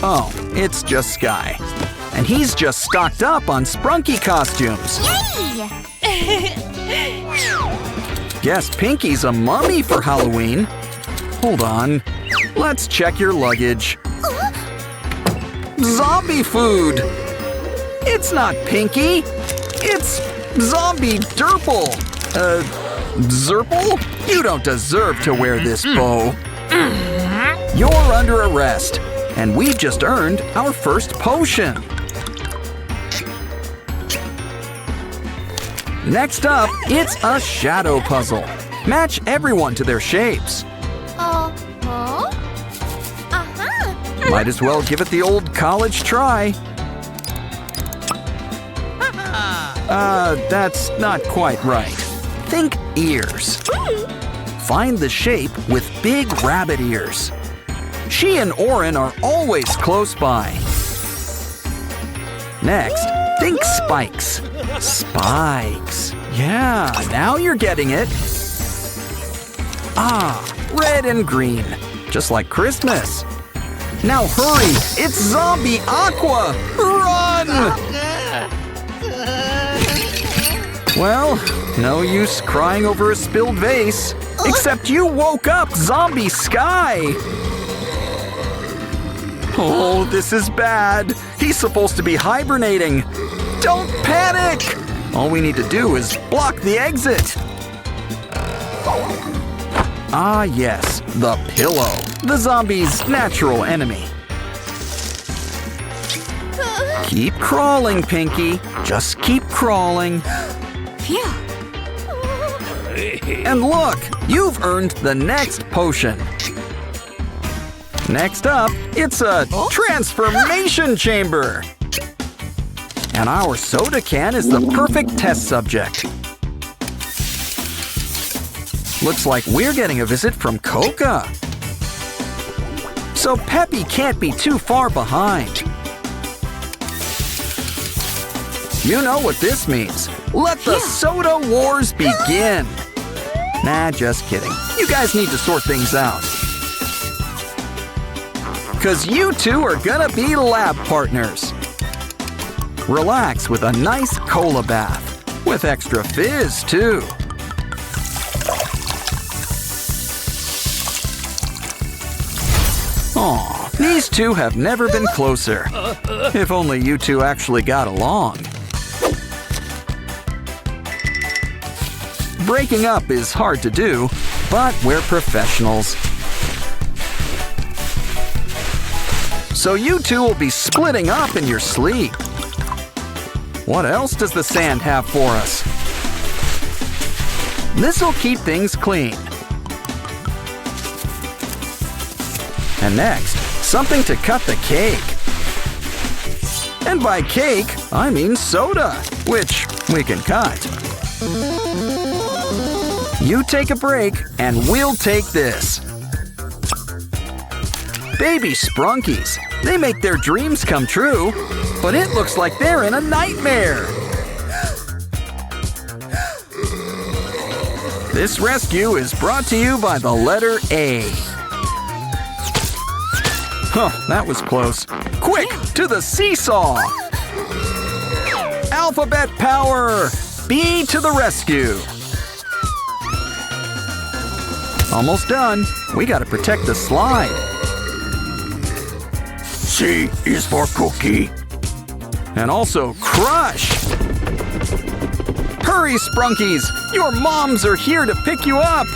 S1: Oh, it's just Sky. And he's just stocked up on Sprunki costumes. Guess Pinky's a mummy for Halloween. Hold on. Let's check your luggage. Zombie food! It's not Pinky. It's Zombie Derple. Zerple? You don't deserve to wear this bow. You're under arrest, and we've just earned our first potion. Next up, it's a shadow puzzle. Match everyone to their shapes. Might as well give it the old college try. That's not quite right. Think ears. Find the shape with big rabbit ears. She and Oren are always close by. Next, think spikes. Spikes. Yeah, now you're getting it. Ah, red and green. Just like Christmas. Now hurry, it's Zombie Aqua! Run! Well, no use crying over a spilled vase. Except you woke up Zombie Sky! Oh, this is bad. He's supposed to be hibernating. Don't panic! All we need to do is block the exit. Ah, yes, the pillow. The zombie's natural enemy. Keep crawling, Pinky. Just keep crawling.
S2: Phew.
S1: And look, you've earned the next potion. Next up, it's a transformation chamber. And our soda can is the perfect test subject. Looks like we're getting a visit from Coca. So Peppy can't be too far behind. You know what this means. Let the soda wars begin. Nah, just kidding. You guys need to sort things out. 'Cause you two are gonna be lab partners. Relax with a nice cola bath. With extra fizz, too. Aw, these two have never been closer. If only you two actually got along. Breaking up is hard to do, but we're professionals. So you two will be splitting up in your sleep. What else does the sand have for us? This'll keep things clean. And next, something to cut the cake. And by cake, I mean soda, which we can cut. You take a break, and we'll take this. Baby Sprunkies. They make their dreams come true, but it looks like they're in a nightmare. This rescue is brought to you by the letter A. Huh, that was close. Quick, to the seesaw! Alphabet power! B to the rescue! Almost done. We gotta protect the slide. C is for cookie. And also crush! Hurry, Sprunkies! Your moms are here to pick you up!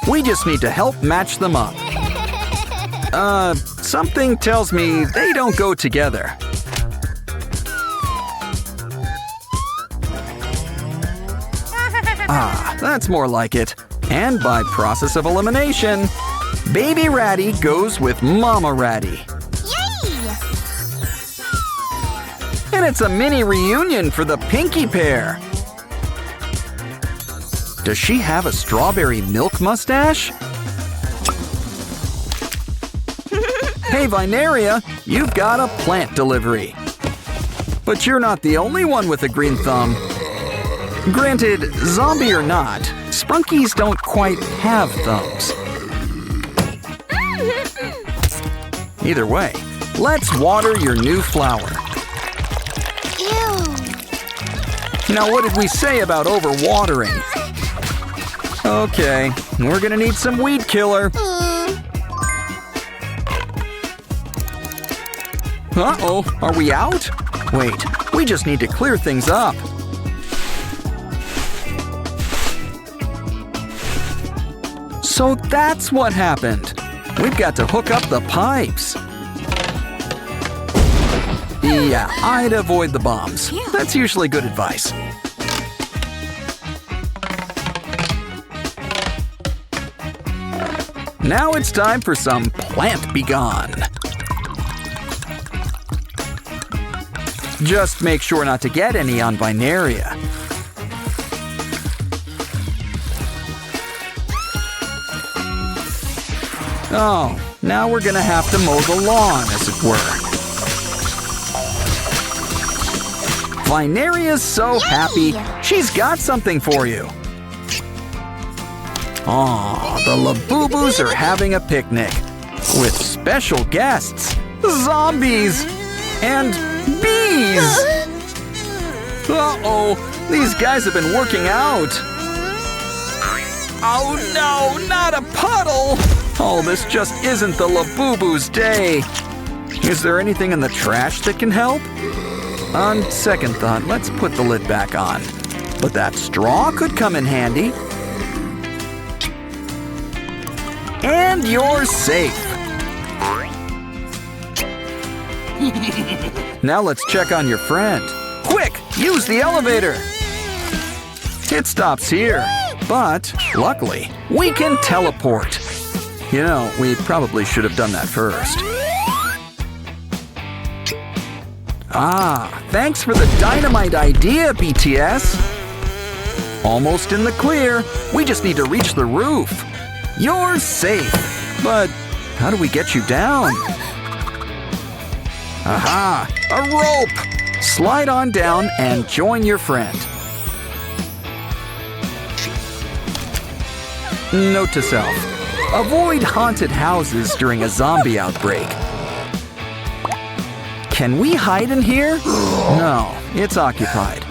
S1: We just need to help match them up. Something tells me they don't go together. Ah, that's more like it. And by process of elimination, Baby Ratty goes with Mama Ratty.
S2: Yay!
S1: And it's a mini reunion for the Pinky pair. Does she have a strawberry milk mustache? Hey, Vineria, you've got a plant delivery. But you're not the only one with a green thumb. Granted, zombie or not, Sprunkies don't quite have thumbs. Either way, let's water your new flower.
S2: Ew.
S1: Now, what did we say about overwatering? Okay, we're gonna need some weed killer. Uh-oh, are we out? Wait, we just need to clear things up. So that's what happened. We've got to hook up the pipes. Yeah, I'd avoid the bombs. That's usually good advice. Now it's time for some plant be gone. Just make sure not to get any on Vineria. Oh, now we're gonna have to mow the lawn, as it were. Vineria's so happy, she's got something for you. Aw, the Labubu's are having a picnic with special guests, zombies, and bees. Uh-oh, these guys have been working out. Oh no, not a puddle! Oh, this just isn't the Labubu's day. Is there anything in the trash that can help? On second thought, let's put the lid back on. But that straw could come in handy. And you're safe. Now let's check on your friend. Quick, use the elevator. It stops here. But, luckily, we can teleport. You know, we probably should have done that first. Ah, thanks for the dynamite idea, BTS. Almost in the clear. We just need to reach the roof. You're safe. But how do we get you down? Aha! A rope! Slide on down and join your friend. Note to self. Avoid haunted houses during a zombie outbreak. Can we hide in here? No, it's occupied.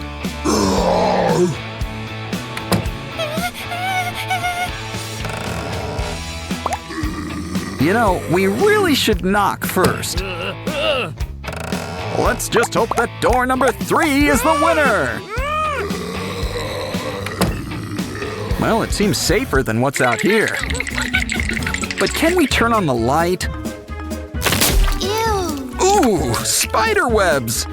S1: You know, we really should knock first. Let's just hope that door number 3 is the winner! Well, it seems safer than what's out here. But can we turn on the light?
S2: Ew!
S1: Ooh, spider webs!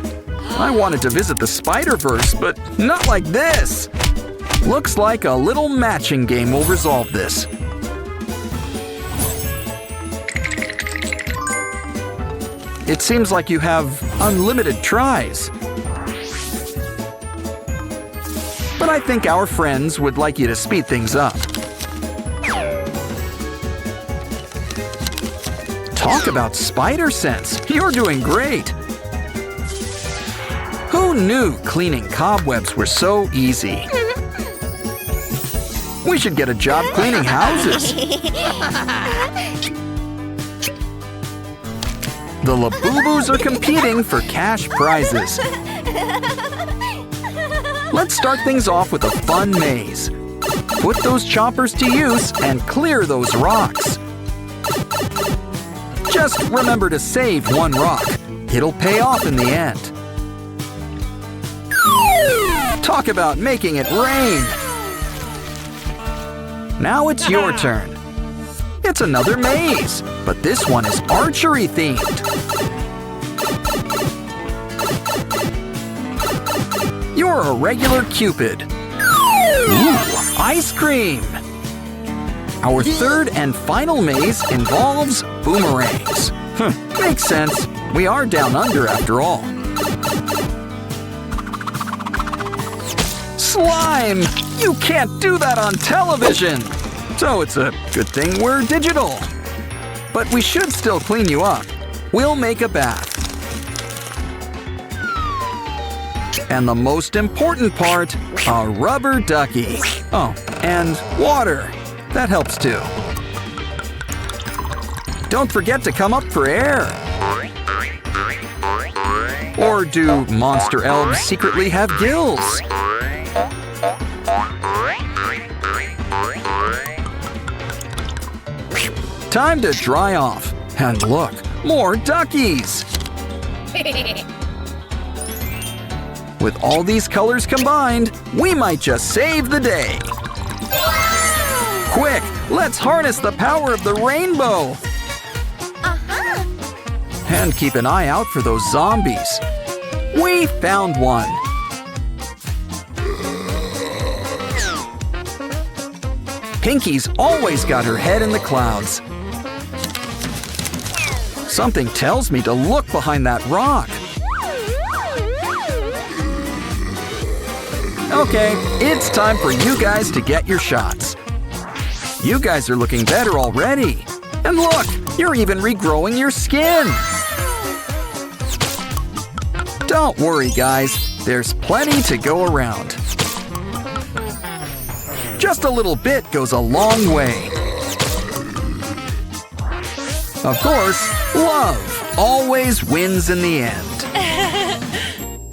S1: I wanted to visit the Spider-Verse, but not like this! Looks like a little matching game will resolve this. It seems like you have unlimited tries. But I think our friends would like you to speed things up. Talk about spider sense. You're doing great. Who knew cleaning cobwebs were so easy? We should get a job cleaning houses. The Labubus are competing for cash prizes. Let's start things off with a fun maze. Put those choppers to use and clear those rocks. Just remember to save one rock. It'll pay off in the end. Talk about making it rain. Now it's your turn. It's another maze, but this one is archery themed. You're a regular Cupid. Ooh, ice cream! Our third and final maze involves boomerangs. Makes sense. We are down under after all. Slime! You can't do that on television! So it's a good thing we're digital. But we should still clean you up. We'll make a bath. And the most important part, a rubber ducky. Oh, and water. That helps too. Don't forget to come up for air. Or do monster elves secretly have gills? Time to dry off. And look, more duckies! With all these colors combined, we might just save the day. Quick, let's harness the power of the rainbow. And keep an eye out for those zombies. We found one. Pinky's always got her head in the clouds. Something tells me to look behind that rock. Okay, it's time for you guys to get your shots. You guys are looking better already. And look, you're even regrowing your skin. Don't worry, guys. There's plenty to go around. Just a little bit goes a long way. Of course, love always wins in the end.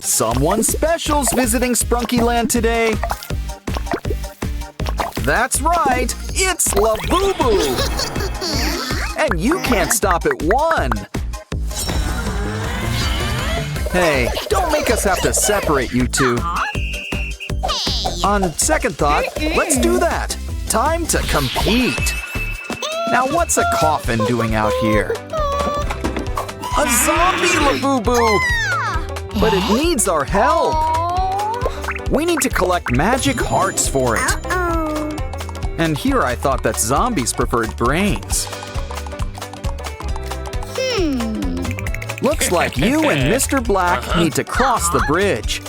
S1: Someone special's visiting Sprunky Land today. That's right, it's Labubu! And you can't stop at one. Hey, don't make us have to separate you two. On second thought, let's do that. Time to compete. Now what's a coffin doing out here? A zombie Labubu! But it needs our help. We need to collect magic hearts for it. And here I thought that zombies preferred brains. Looks like you and Mr. Black need to cross the bridge.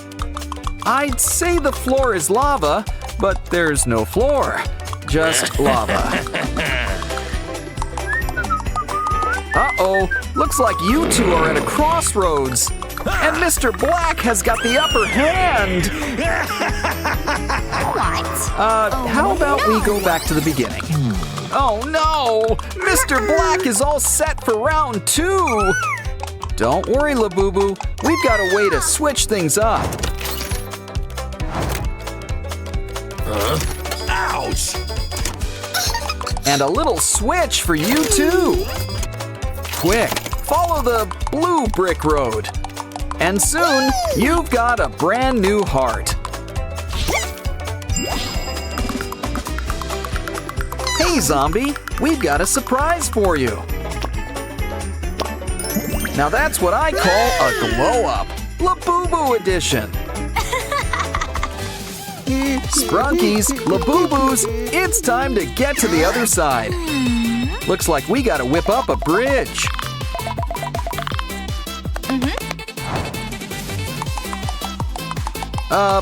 S1: I'd say the floor is lava, but there's no floor. Just lava. Uh-oh, looks like you two are at a crossroads. And Mr. Black has got the upper hand.
S2: What?
S1: How about we go back to the beginning? Oh no! Mr. Black is all set for round 2. Don't worry, Labubu. We've got a way to switch things up.
S4: Ouch!
S1: And a little switch for you too. Quick, follow the blue brick road. And soon, you've got a brand new heart. Hey, zombie, we've got a surprise for you. Now that's what I call a glow-up. Labubu edition. Sprunkies, Labubus, it's time to get to the other side. Looks like we gotta whip up a bridge.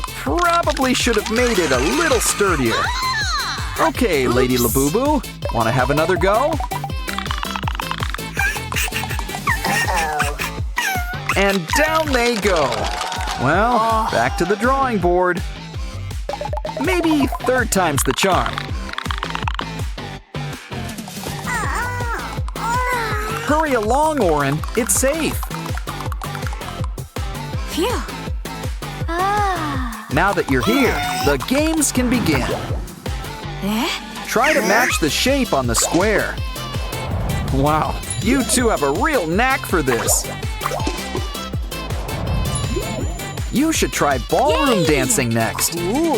S1: Probably should have made it a little sturdier. Okay, Lady Labubu, wanna have another go? And down they go. Well, back to the drawing board. Maybe third time's the charm. Hurry along, Orin. It's safe.
S2: Phew.
S1: Now that you're here, the games can begin. Try to match the shape on the square. Wow, you two have a real knack for this. You should try ballroom dancing next. Ooh,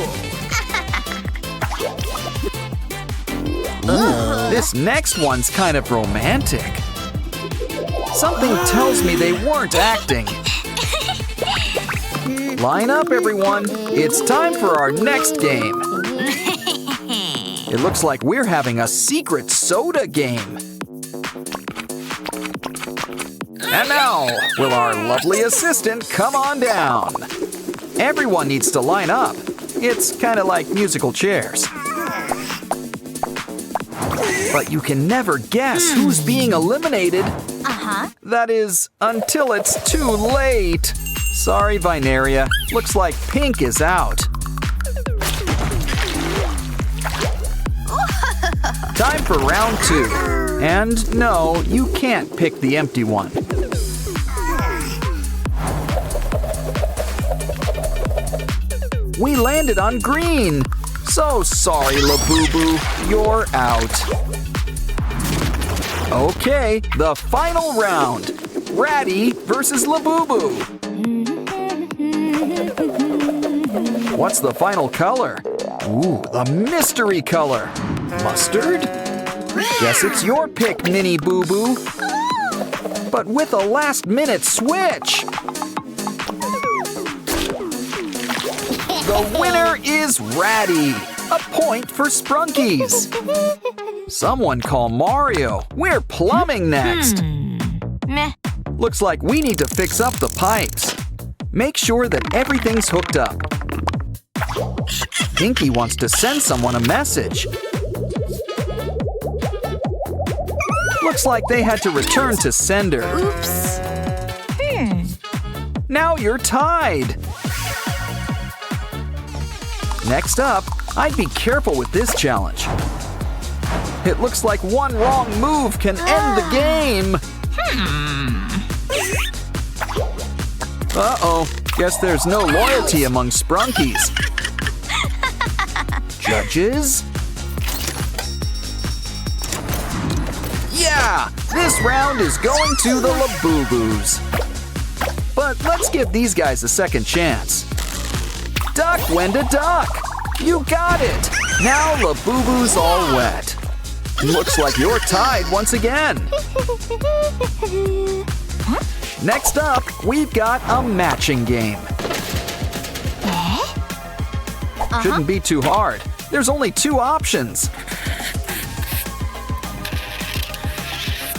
S1: this next one's kind of romantic. Something tells me they weren't acting. Line up, everyone. It's time for our next game. It looks like we're having a secret soda game. And now, will our lovely assistant come on down? Everyone needs to line up. It's kind of like musical chairs. But you can never guess who's being eliminated. That is, until it's too late. Sorry, Vinaria. Looks like pink is out. Time for round 2. And no, you can't pick the empty one. We landed on green. So sorry, Labubu. You're out. Okay, the final round. Ratty versus Labubu. What's the final color? Ooh, the mystery color. Mustard? Guess it's your pick, Mini Boo Boo. But with a last-minute switch. The winner is Ratty. A point for Sprunkies. Someone call Mario. We're plumbing next.
S2: Meh.
S1: Looks like we need to fix up the pipes. Make sure that everything's hooked up. Pinky wants to send someone a message. Looks like they had to return to sender.
S2: Oops.
S1: Now you're tied. Next up, I'd be careful with this challenge. It looks like one wrong move can end the game. Uh-oh, guess there's no loyalty among Sprunkies. Judges? Yeah, this round is going to the Labubus. But let's give these guys a second chance. Duck, Wenda, duck! You got it! Now Labubu's all wet. Looks like you're tied once again. Next up, we've got a matching game. Shouldn't be too hard. There's only 2 options.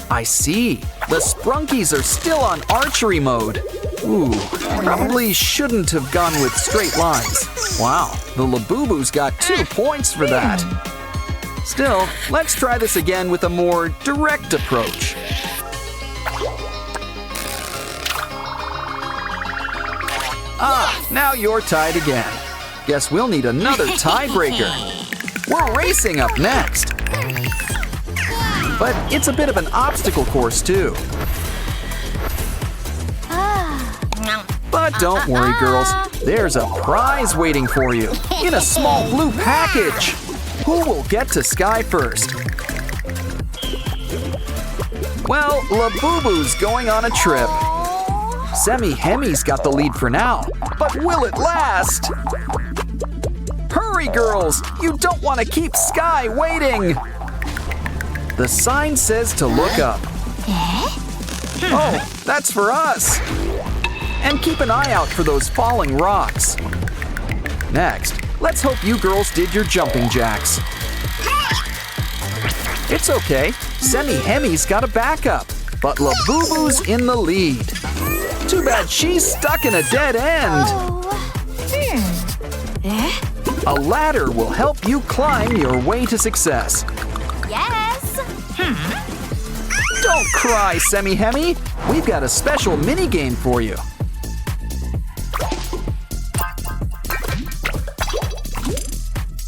S1: I see. The Sprunkies are still on archery mode. Ooh, probably shouldn't have gone with straight lines. Wow, the Labubus got 2 points for that. Still, let's try this again with a more direct approach. Ah, now you're tied again. Guess we'll need another tiebreaker. We're racing up next. But it's a bit of an obstacle course, too. But don't worry, girls. There's a prize waiting for you in a small blue package. Who will get to Sky first? Well, Labubu's going on a trip. Semi-Hemi's got the lead for now, but will it last? Hurry, girls! You don't want to keep Sky waiting! The sign says to look up. Oh, that's for us! And keep an eye out for those falling rocks. Next, let's hope you girls did your jumping jacks. It's okay, Semi-Hemi's got a backup, but Labubu's in the lead. Too bad she's stuck in a dead end. A ladder will help you climb your way to success.
S2: Yes.
S1: Don't cry, Semi-Hemi. We've got a special mini-game for you.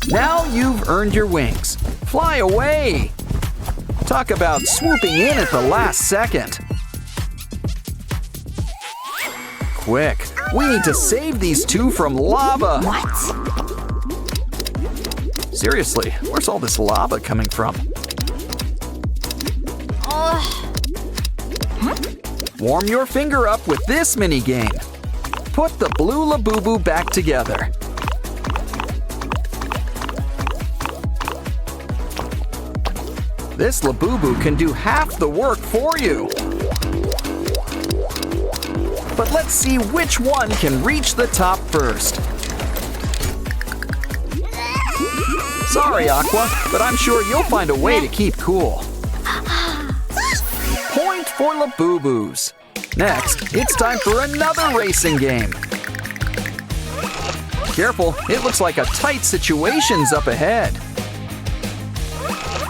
S1: Now you've earned your wings. Fly away. Talk about swooping in at the last second. Quick, we need to save these 2 from lava.
S2: What?
S1: Seriously, where's all this lava coming from? Warm your finger up with this mini game. Put the blue Labubu back together. This Labubu can do half the work for you. But let's see which one can reach the top first. Sorry, Aqua, but I'm sure you'll find a way to keep cool. Point for Labubus. Next, it's time for another racing game. Careful, it looks like a tight situation's up ahead.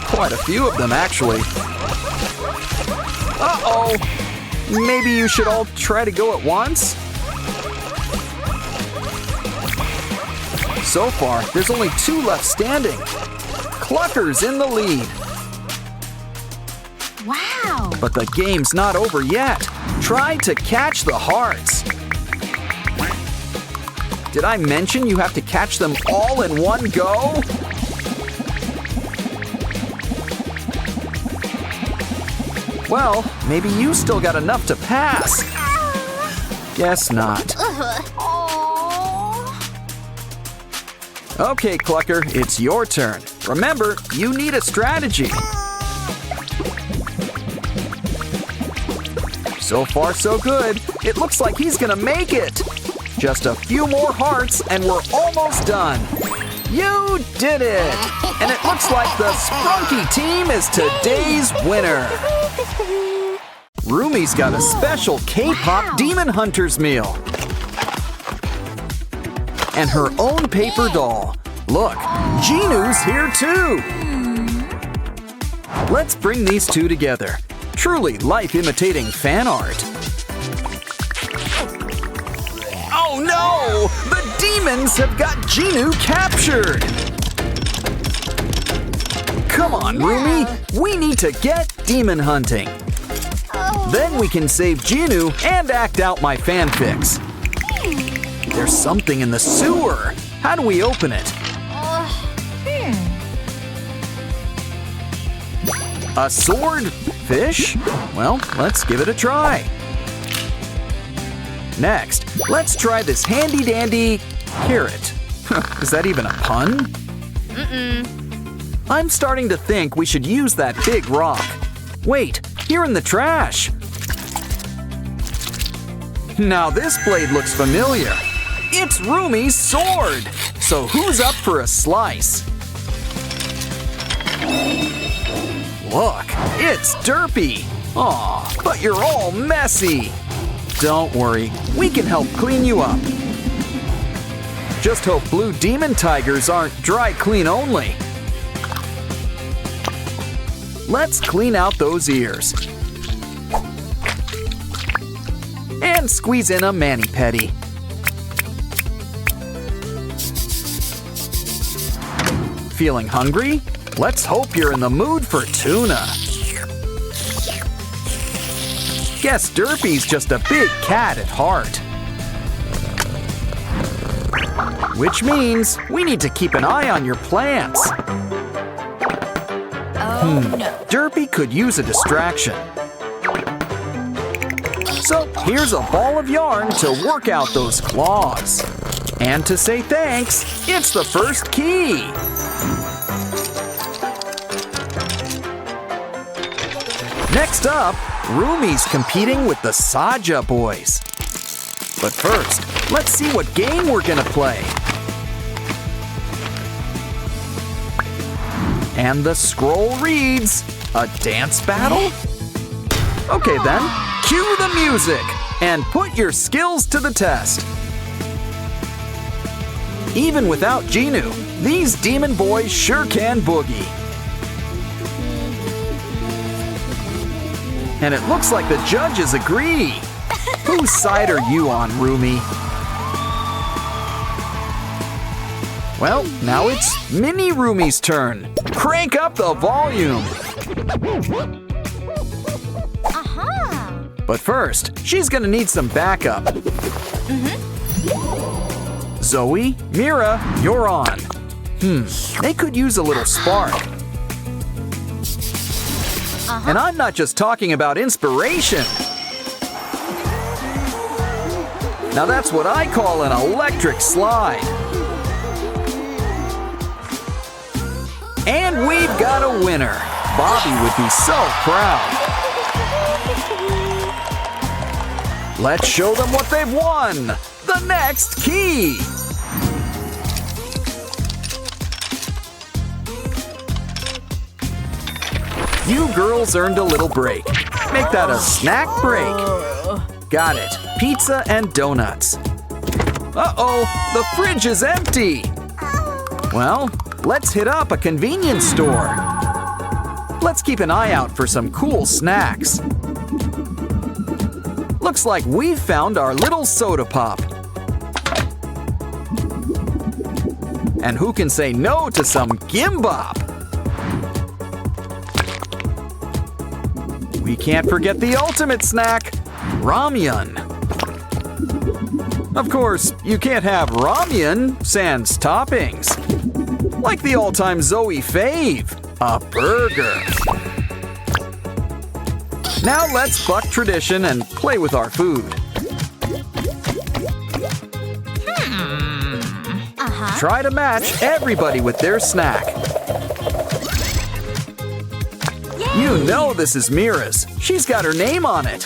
S1: Quite a few of them, actually. Uh-oh! Maybe you should all try to go at once? So far, there's only 2 left standing. Clucker's in the lead.
S2: Wow.
S1: But the game's not over yet. Try to catch the hearts. Did I mention you have to catch them all in one go? Well, maybe you still got enough to pass. Guess not. Okay, Clucker, it's your turn. Remember, you need a strategy. So far, so good. It looks like he's gonna make it. Just a few more hearts and we're almost done. You did it! And it looks like the Sprunki team is today's winner. Rumi's got a special K-pop Demon Hunters meal. And her own paper doll. Look, Jinu's here too! Let's bring these 2 together. Truly life-imitating fan art. Oh no! The demons have got Jinu captured! Come on, Rumi! We need to get demon hunting. Then we can save Jinu and act out my fanfics. There's something in the sewer. How do we open it? A sword? Fish? Well, let's give it a try. Next, let's try this handy-dandy carrot. Is that even a pun? I'm starting to think we should use that big rock. Wait, here in the trash. Now this blade looks familiar. It's Rumi's sword! So who's up for a slice? Look, it's Derpy. Aw, but you're all messy. Don't worry, we can help clean you up. Just hope blue demon tigers aren't dry clean only. Let's clean out those ears. And squeeze in a mani-pedi. Feeling hungry? Let's hope you're in the mood for tuna. Guess Derpy's just a big cat at heart. Which means we need to keep an eye on your plants.
S2: Oh, no.
S1: Derpy could use a distraction. So here's a ball of yarn to work out those claws. And to say thanks, it's the first key. Next up, Rumi's competing with the Saja boys. But first, let's see what game we're gonna play. And the scroll reads, a dance battle? Okay then, cue the music and put your skills to the test. Even without Genu, these demon boys sure can boogie. And it looks like the judges agree. Whose side are you on, Rumi? Well, now it's Mini Rumi's turn. Crank up the volume.
S2: Aha!
S1: But first, she's gonna need some backup. Zoe, Mira, you're on. They could use a little spark. And I'm not just talking about inspiration. Now that's what I call an electric slide. And we've got a winner. Bobby would be so proud. Let's show them what they've won. The next key. You girls earned a little break. Make that a snack break. Got it. Pizza and donuts. Uh-oh, the fridge is empty. Well, let's hit up a convenience store. Let's keep an eye out for some cool snacks. Looks like we've found our little soda pop. And who can say no to some gimbap? We can't forget the ultimate snack, ramyun. Of course, you can't have ramyun sans toppings. Like the all-time Zoe fave, a burger. Now let's buck tradition and play with our food. Try to match everybody with their snack. You know this is Mira's. She's got her name on it.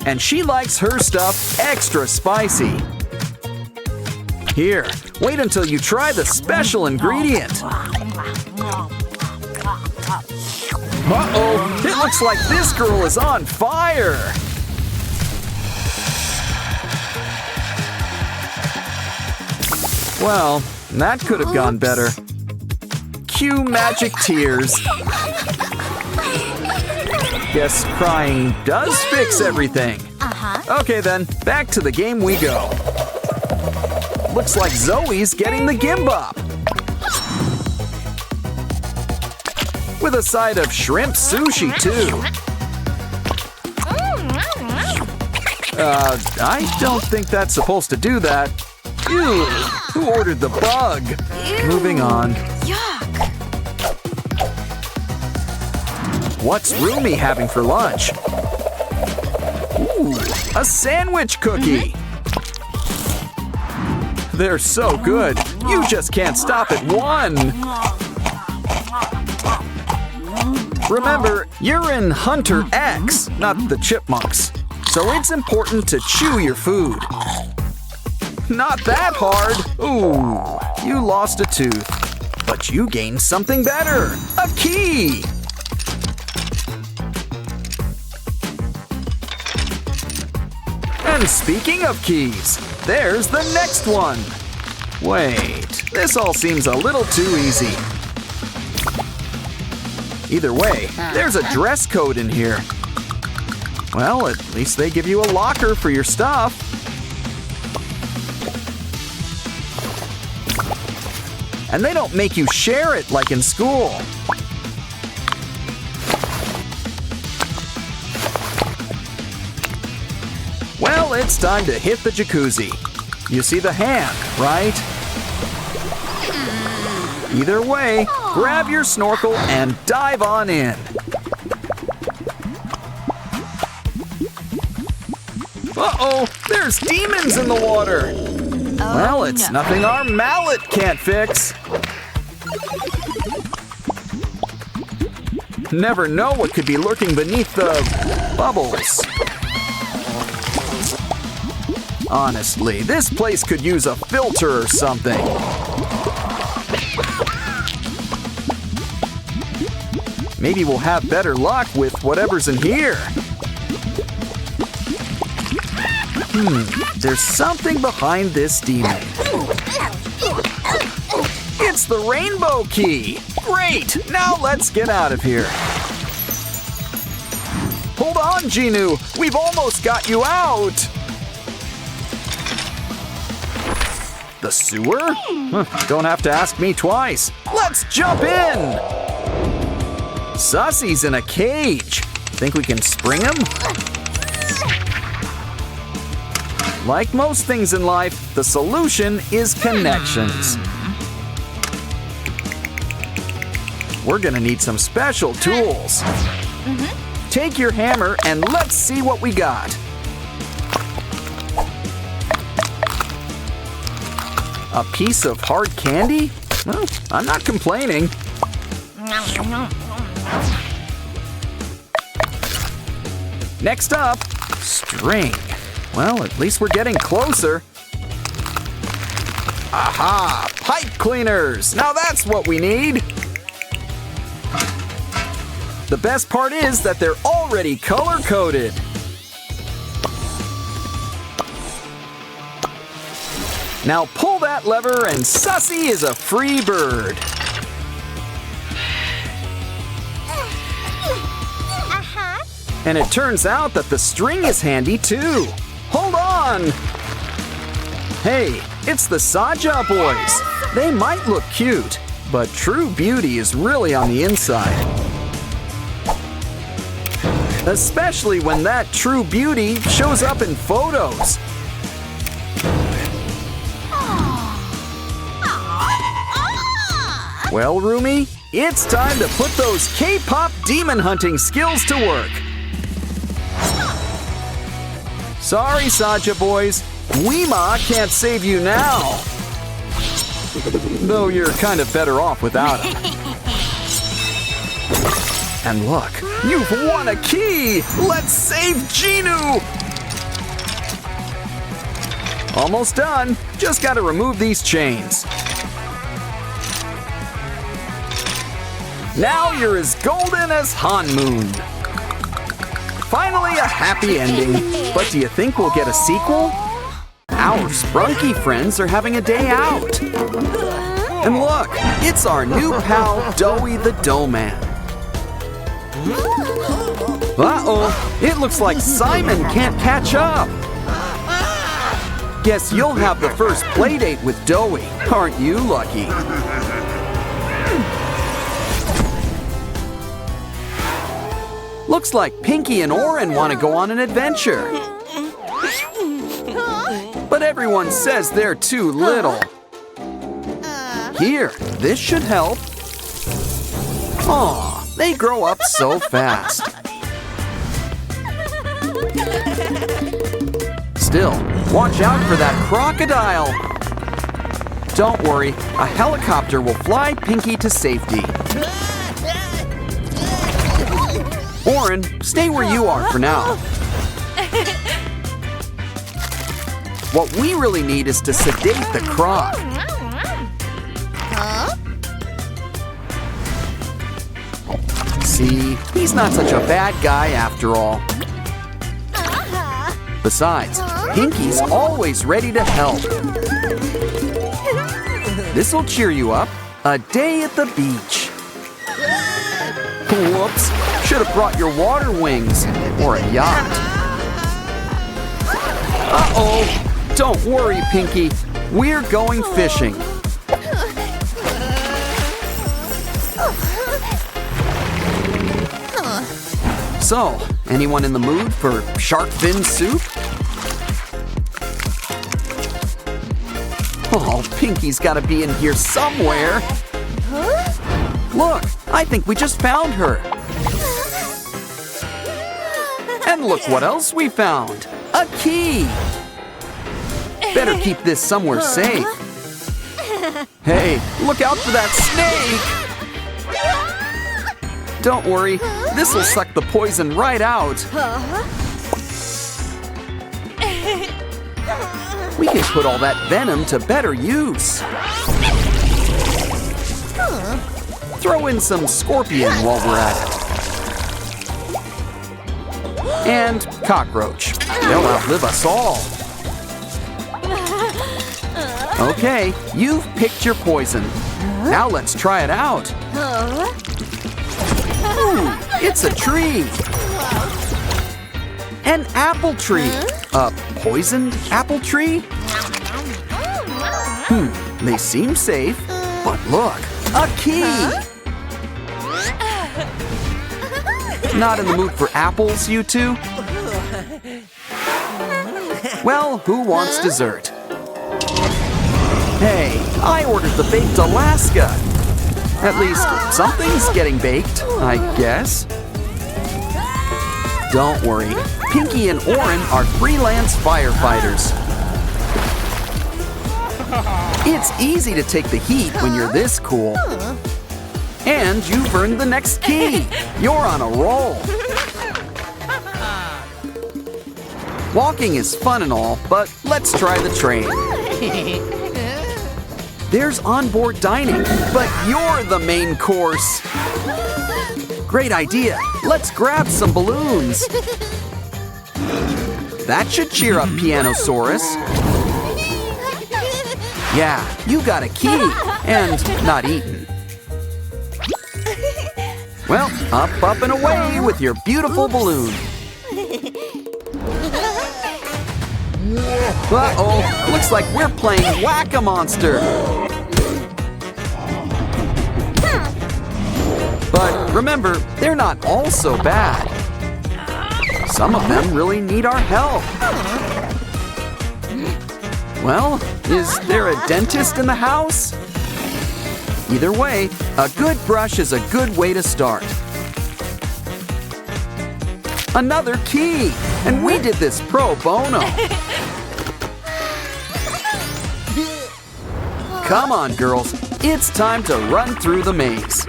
S1: And she likes her stuff extra spicy. Here, wait until you try the special ingredient. Uh-oh, it looks like this girl is on fire. Well, that could have gone better. Cue magic tears. Guess crying does fix everything. Okay then, back to the game we go. Looks like Zoe's getting the gimbap. With a side of shrimp sushi too. I don't think that's supposed to do that. Ew, who ordered the bug? Moving on. What's Rumi having for lunch? Ooh, a sandwich cookie. They're so good, you just can't stop at one. Remember, you're in Hunter X, not the chipmunks. So it's important to chew your food. not that hard. Ooh, you lost a tooth. But you gained something better, a key. And speaking of keys, there's the next one. Wait, this all seems a little too easy. Either way, there's a dress code in here. Well, at least they give you a locker for your stuff. And they don't make you share it like in school. Well, it's time to hit the jacuzzi. You see the hand, right? Either way, grab your snorkel and dive on in. Uh-oh, there's demons in the water. Well, it's nothing our mallet can't fix. Never know what could be lurking beneath the bubbles. Honestly, this place could use a filter or something. Maybe we'll have better luck with whatever's in here. There's something behind this demon. It's the rainbow key. Great, now let's get out of here. Hold on, Genu, we've almost got you out. The sewer? Don't have to ask me twice. Let's jump in. Sussy's in a cage. Think we can spring him? Like most things in life, the solution is connections. We're gonna need some special tools. Take your hammer and let's see what we got. A piece of hard candy? Well, I'm not complaining. Next up, string. Well, at least we're getting closer. Aha! Pipe cleaners! Now that's what we need! The best part is that they're already color-coded. Now pull that lever and Sussy is a free bird. And it turns out that the string is handy too. Hold on! Hey, it's the Saja boys. They might look cute, but true beauty is really on the inside. Especially when that true beauty shows up in photos. Well, Rumi, it's time to put those K-pop demon hunting skills to work. Sorry, Saja boys, Weema can't save you now. Though you're kind of better off without him. And look, you've won a key! Let's save Genu! Almost done. Just gotta remove these chains. Now you're as golden as Hanmoon. Finally a happy ending. But do you think we'll get a sequel? Our Sprunki friends are having a day out. And look, it's our new pal, Doughy the Doughman. Uh-oh, it looks like Simon can't catch up. Guess you'll have the first playdate with Doughy, aren't you, Lucky? Looks like Pinky and Oren want to go on an adventure. But everyone says they're too little. Here, this should help. Aw, they grow up so fast. Still, watch out for that crocodile. Don't worry, a helicopter will fly Pinky to safety. Oren, stay where you are for now. What we really need is to sedate the croc. See, he's not such a bad guy after all. Besides, Pinky's always ready to help. This'll cheer you up. A day at the beach. Whoops, should have brought your water wings or a yacht. Uh-oh, don't worry, Pinky. We're going fishing. So, anyone in the mood for shark fin soup? Oh, Pinky's gotta be in here somewhere. Look, I think we just found her. And look what else we found. A key. Better keep this somewhere safe. Hey, look out for that snake. Don't worry, this'll suck the poison right out. We can put all that venom to better use. Throw in some scorpion while we're at it. And cockroach. They'll outlive us all. Okay, you've picked your poison. Now let's try it out. Ooh, it's a tree. An apple tree. A poisoned apple tree? They seem safe, but look, a key. Not in the mood for apples, you two? Well, who wants dessert? Hey, I ordered the baked Alaska. At least something's getting baked, I guess. Don't worry, Pinky and Oren are freelance firefighters. It's easy to take the heat when you're this cool. And you've earned the next key. You're on a roll. Walking is fun and all, but let's try the train. There's onboard dining, but you're the main course. Great idea. Let's grab some balloons. That should cheer up Pianosaurus. Yeah, you got a key and not eaten. Well, up and away with your beautiful balloon. Uh-oh, looks like we're playing Whack-A-Monster. But remember, they're not all so bad. Some of them really need our help. Well, is there a dentist in the house? Either way, a good brush is a good way to start. Another key, and we did this pro bono. Come on, girls, it's time to run through the maze.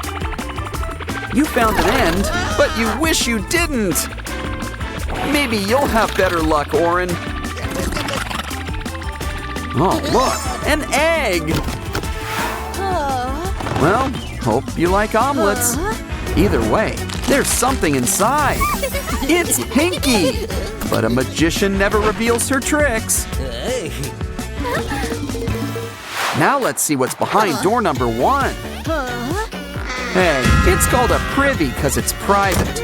S1: You found an end, but you wish you didn't. Maybe you'll have better luck, Oren. Oh, look, an egg. Well, hope you like omelets. Either way, there's something inside. It's Pinky, but a magician never reveals her tricks. Now let's see what's behind door number 1. Hey, it's called a privy because it's private.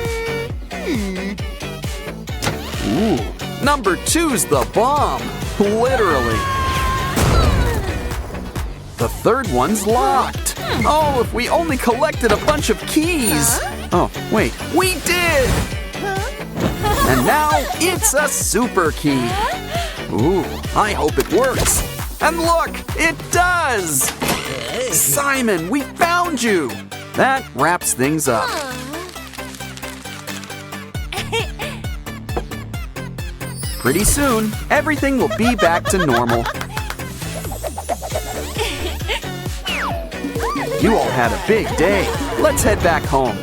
S1: Ooh, number 2's the bomb, literally. The third one's locked. Oh, if we only collected a bunch of keys. Oh, wait, we did! And now it's a super key. Ooh, I hope it works. And look, it does! Simon, we found you! That wraps things up. Pretty soon, everything will be back to normal. You all had a big day. Let's head back home.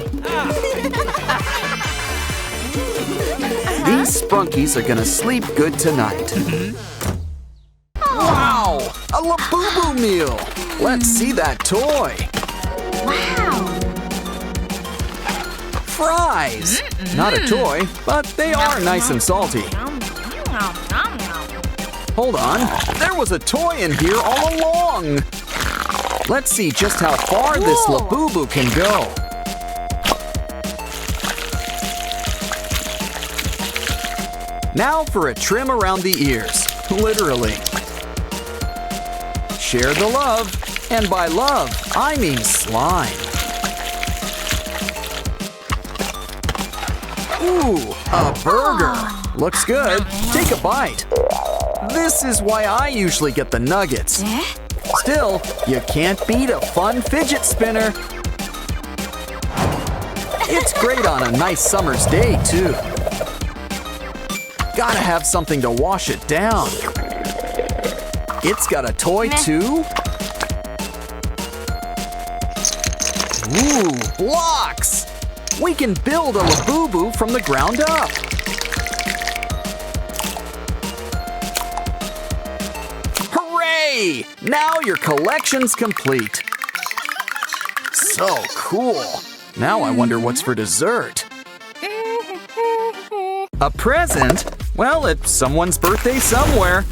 S1: These Sprunkies are gonna sleep good tonight. Labubu meal. Let's see that toy.
S2: Wow.
S1: Fries. Not a toy, but they are nice and salty. Hold on. There was a toy in here all along. Let's see just how far this Labubu can go. Now for a trim around the ears. Literally. Share the love. And by love, I mean slime. Ooh, a burger. Looks good. Take a bite. This is why I usually get the nuggets. Still, you can't beat a fun fidget spinner. It's great on a nice summer's day, too. Gotta have something to wash it down. It's got a toy, too. Ooh, blocks! We can build a Labubu from the ground up. Hooray! Now your collection's complete. So cool. Now I wonder what's for dessert. A present? Well, it's someone's birthday somewhere.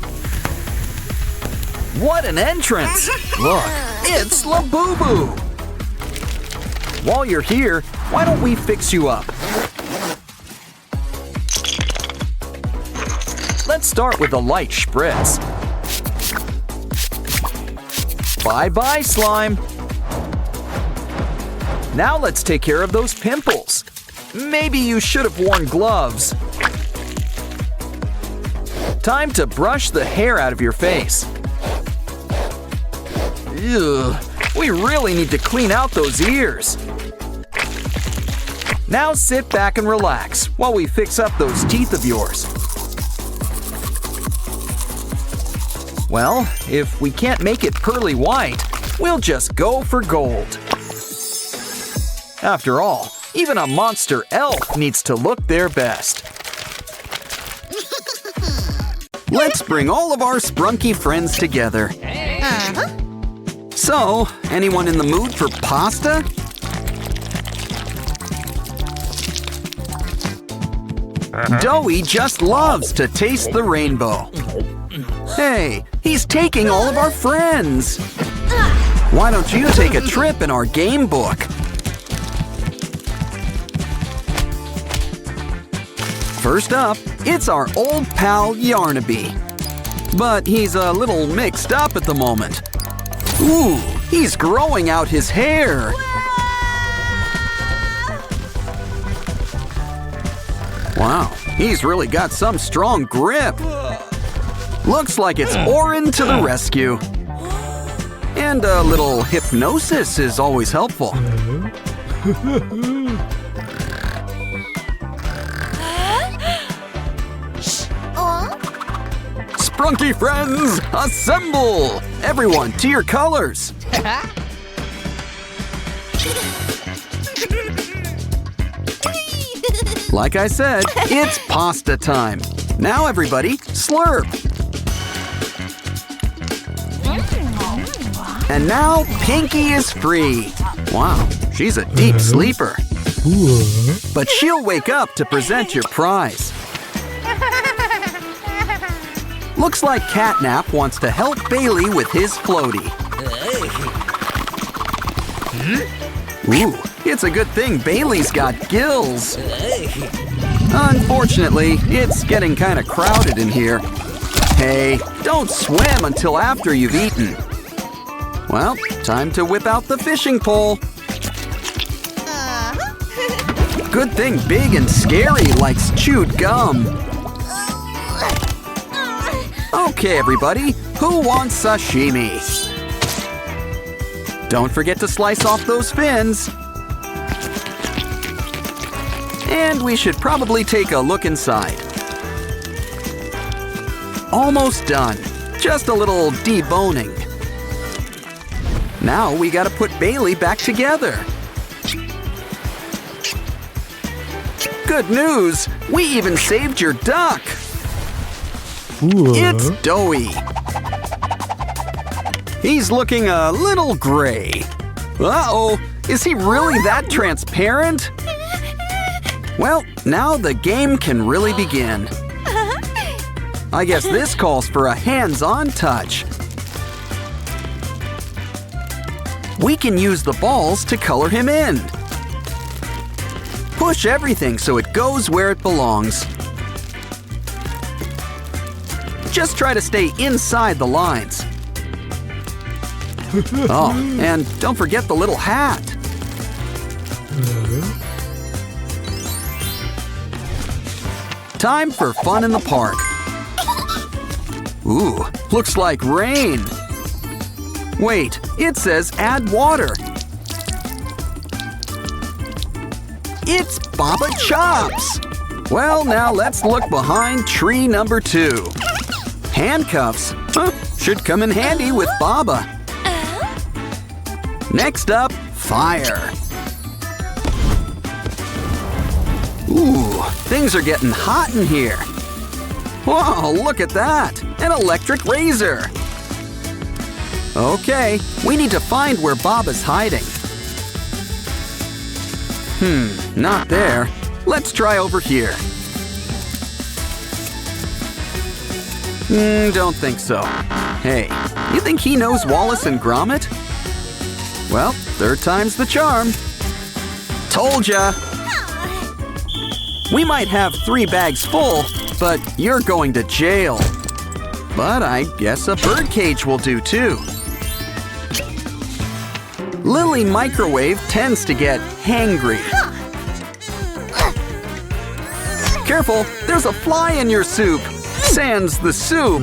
S1: What an entrance! Look, it's Labubu! While you're here, why don't we fix you up? Let's start with a light spritz. Bye-bye, slime. Now let's take care of those pimples. Maybe you should have worn gloves. Time to brush the hair out of your face. Ugh, we really need to clean out those ears. Now sit back and relax while we fix up those teeth of yours. Well, if we can't make it pearly white, we'll just go for gold. After all, even a monster elf needs to look their best. Let's bring all of our Sprunki friends together. So, anyone in the mood for pasta? Doughy just loves to taste the rainbow. Hey, he's taking all of our friends. Why don't you take a trip in our game book? First up, it's our old pal Yarnaby. But he's a little mixed up at the moment. Ooh, he's growing out his hair. Wow, he's really got some strong grip. Looks like it's Orin to the rescue. And a little hypnosis is always helpful. Sprunki friends, assemble! Everyone to your colors. Like I said, it's pasta time. Now everybody, slurp. And now Pinky is free. Wow, she's a deep sleeper. But she'll wake up to present your prize. Looks like Catnap wants to help Bailey with his floaty. Ooh, it's a good thing Bailey's got gills. Unfortunately, it's getting kind of crowded in here. Hey, don't swim until after you've eaten. Well, time to whip out the fishing pole. Good thing Big and Scary likes chewed gum. Okay, everybody, who wants sashimi? Don't forget to slice off those fins. And we should probably take a look inside. Almost done. Just a little deboning. Now we gotta put Bailey back together. Good news! We even saved your duck! It's Doughy! He's looking a little gray. Uh-oh, is he really that transparent? Well, now the game can really begin. I guess this calls for a hands-on touch. We can use the balls to color him in. Push everything so it goes where it belongs. Just try to stay inside the lines. Oh, and don't forget the little hat. Time for fun in the park. Ooh, looks like rain. Wait, it says add water. It's Baba Chops! Well, now let's look behind tree number 2. Handcuffs. Huh, should come in handy with Baba. Next up, fire. Ooh, things are getting hot in here. Whoa, look at that! An electric razor! Okay, we need to find where Baba's hiding. Not there. Let's try over here. Don't think so. Hey, you think he knows Wallace and Gromit? Well, third time's the charm. Told ya! We might have 3 bags full, but you're going to jail. But I guess a birdcage will do too. Lily Microwave tends to get hangry. Careful, there's a fly in your soup. Sans the soup.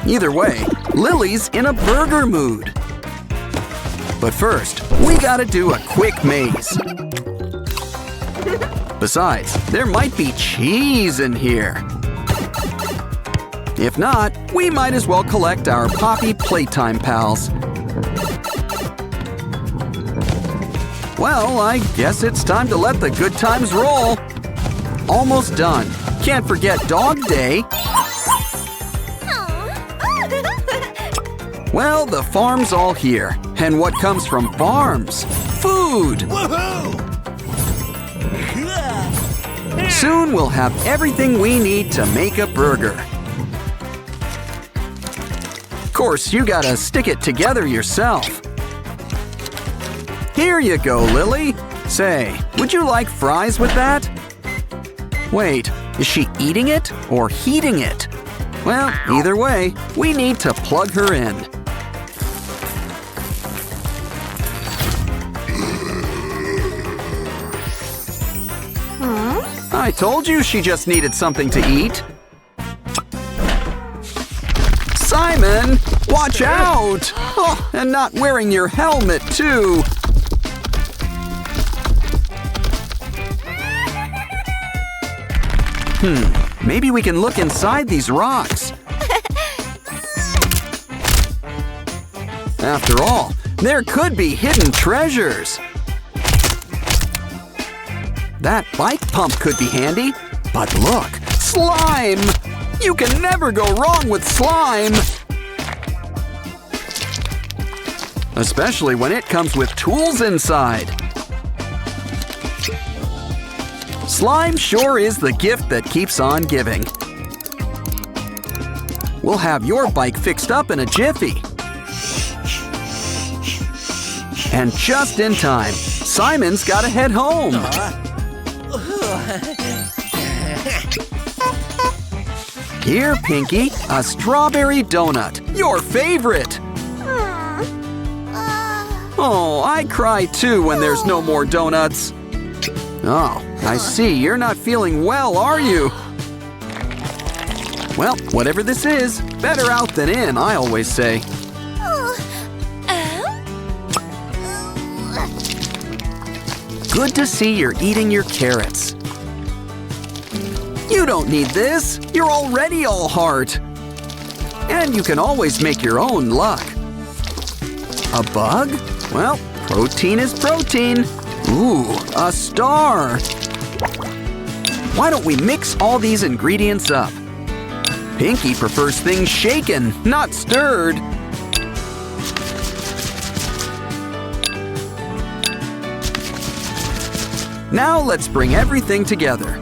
S1: Either way, Lily's in a burger mood. But first, we gotta do a quick maze. Besides, there might be cheese in here. If not, we might as well collect our Poppy Playtime pals. Well, I guess it's time to let the good times roll. Almost done. Can't forget Dog Day. Well, the farm's all here. And what comes from farms? Food! Soon we'll have everything we need to make a burger. Of course, you gotta stick it together yourself. Here you go, Lily. Say, would you like fries with that? Wait, is she eating it or heating it? Well, either way, we need to plug her in. I told you she just needed something to eat. Simon, watch out! Oh, and not wearing your helmet, too. Maybe we can look inside these rocks. After all, there could be hidden treasures. That bike pump could be handy. But look, slime! You can never go wrong with slime! Especially when it comes with tools inside. Slime sure is the gift that keeps on giving. We'll have your bike fixed up in a jiffy. And just in time, Simon's gotta head home. Here, Pinky, a strawberry donut, your favorite. Oh, I cry too when there's no more donuts. Oh, I see, you're not feeling well, are you? Well, whatever this is, better out than in, I always say. Good to see you're eating your carrots. You don't need this. You're already all heart. And you can always make your own luck. A bug? Well, protein is protein. Ooh, a star. Why don't we mix all these ingredients up? Pinky prefers things shaken, not stirred. Now let's bring everything together.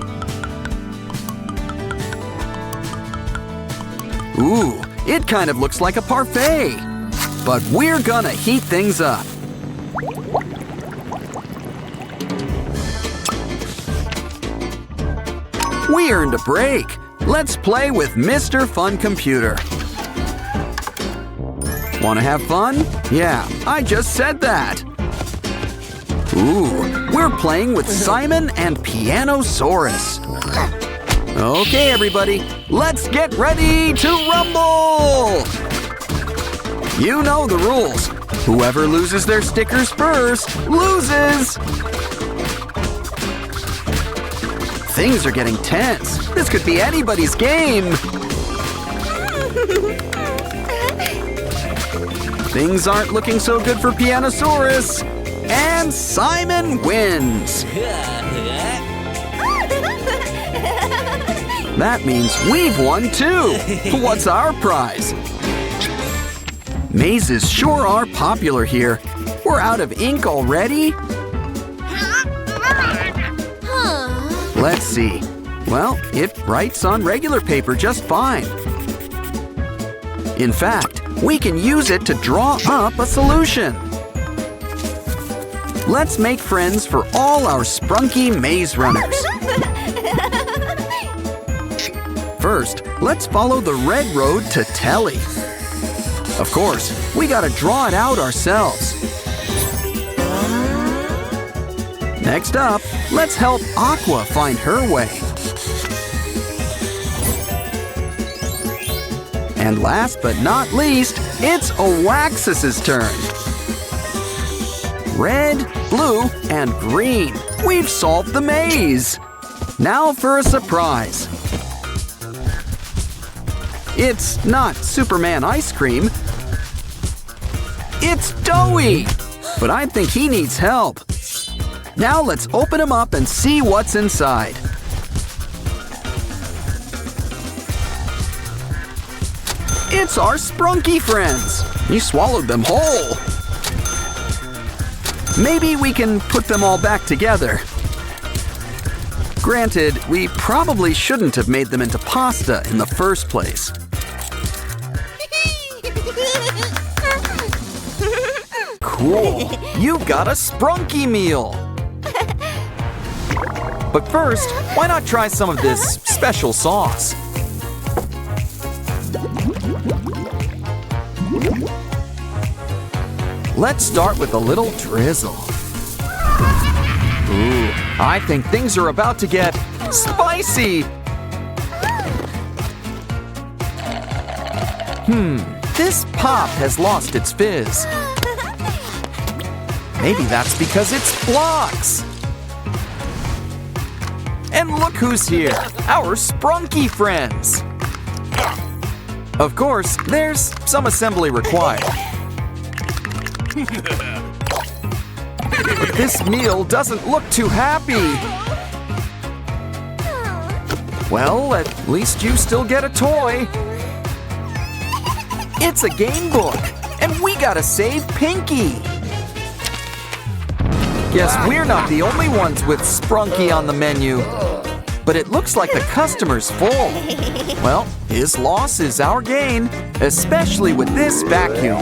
S1: Ooh, it kind of looks like a parfait. But we're gonna heat things up. We earned a break. Let's play with Mr. Fun Computer. Want to have fun? Yeah, I just said that. Ooh, we're playing with Simon and Pianosaurus. Okay, everybody, let's get ready to rumble! You know the rules. Whoever loses their stickers first loses. Things are getting tense. This could be anybody's game. Things aren't looking so good for Pianosaurus. And Simon wins. That means we've won too. What's our prize? Mazes sure are popular here. We're out of ink already? Let's see. Well, it writes on regular paper just fine. In fact, we can use it to draw up a solution. Let's make friends for all our Sprunki maze runners. First, let's follow the red road to Telly. Of course, we gotta draw it out ourselves. Next up, let's help Aqua find her way. And last but not least, it's Oaxis's turn. Red, blue, and green. We've solved the maze. Now for a surprise. It's not Superman ice cream. It's Doughy. But I think he needs help. Now let's open him up and see what's inside. It's our Sprunki friends. You swallowed them whole. Maybe we can put them all back together. Granted, we probably shouldn't have made them into pasta in the first place. Cool, you got a Sprunki meal. But first, why not try some of this special sauce? Let's start with a little drizzle. Ooh, I think things are about to get spicy. This pop has lost its fizz. Maybe that's because it's blocks. And look who's here, our Sprunki friends. Of course, there's some assembly required. But this meal doesn't look too happy. Well, at least you still get a toy. It's a game book, and we gotta save Pinky. Guess we're not the only ones with Sprunki on the menu. But it looks like the customer's full. Well, his loss is our gain, especially with this vacuum.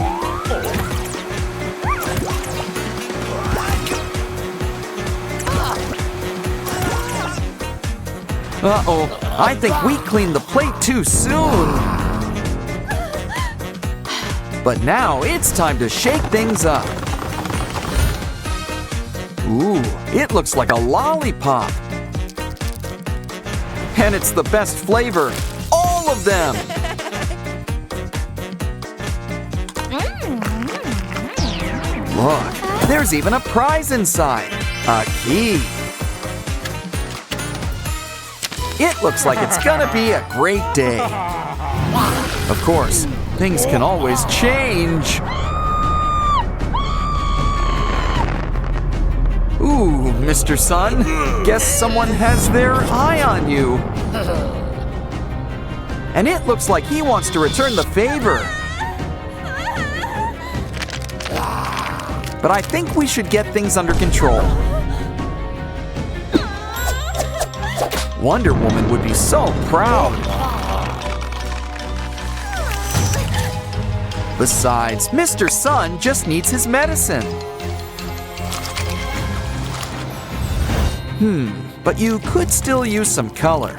S1: Uh-oh, I think we cleaned the plate too soon. But now it's time to shake things up. Ooh, it looks like a lollipop. And it's the best flavor, all of them. Look, there's even a prize inside, a key. It looks like it's gonna be a great day. Of course, things can always change. Ooh, Mr. Sun, guess someone has their eye on you. And it looks like he wants to return the favor. But I think we should get things under control. Wonder Woman would be so proud. Besides, Mr. Sun just needs his medicine. But you could still use some color.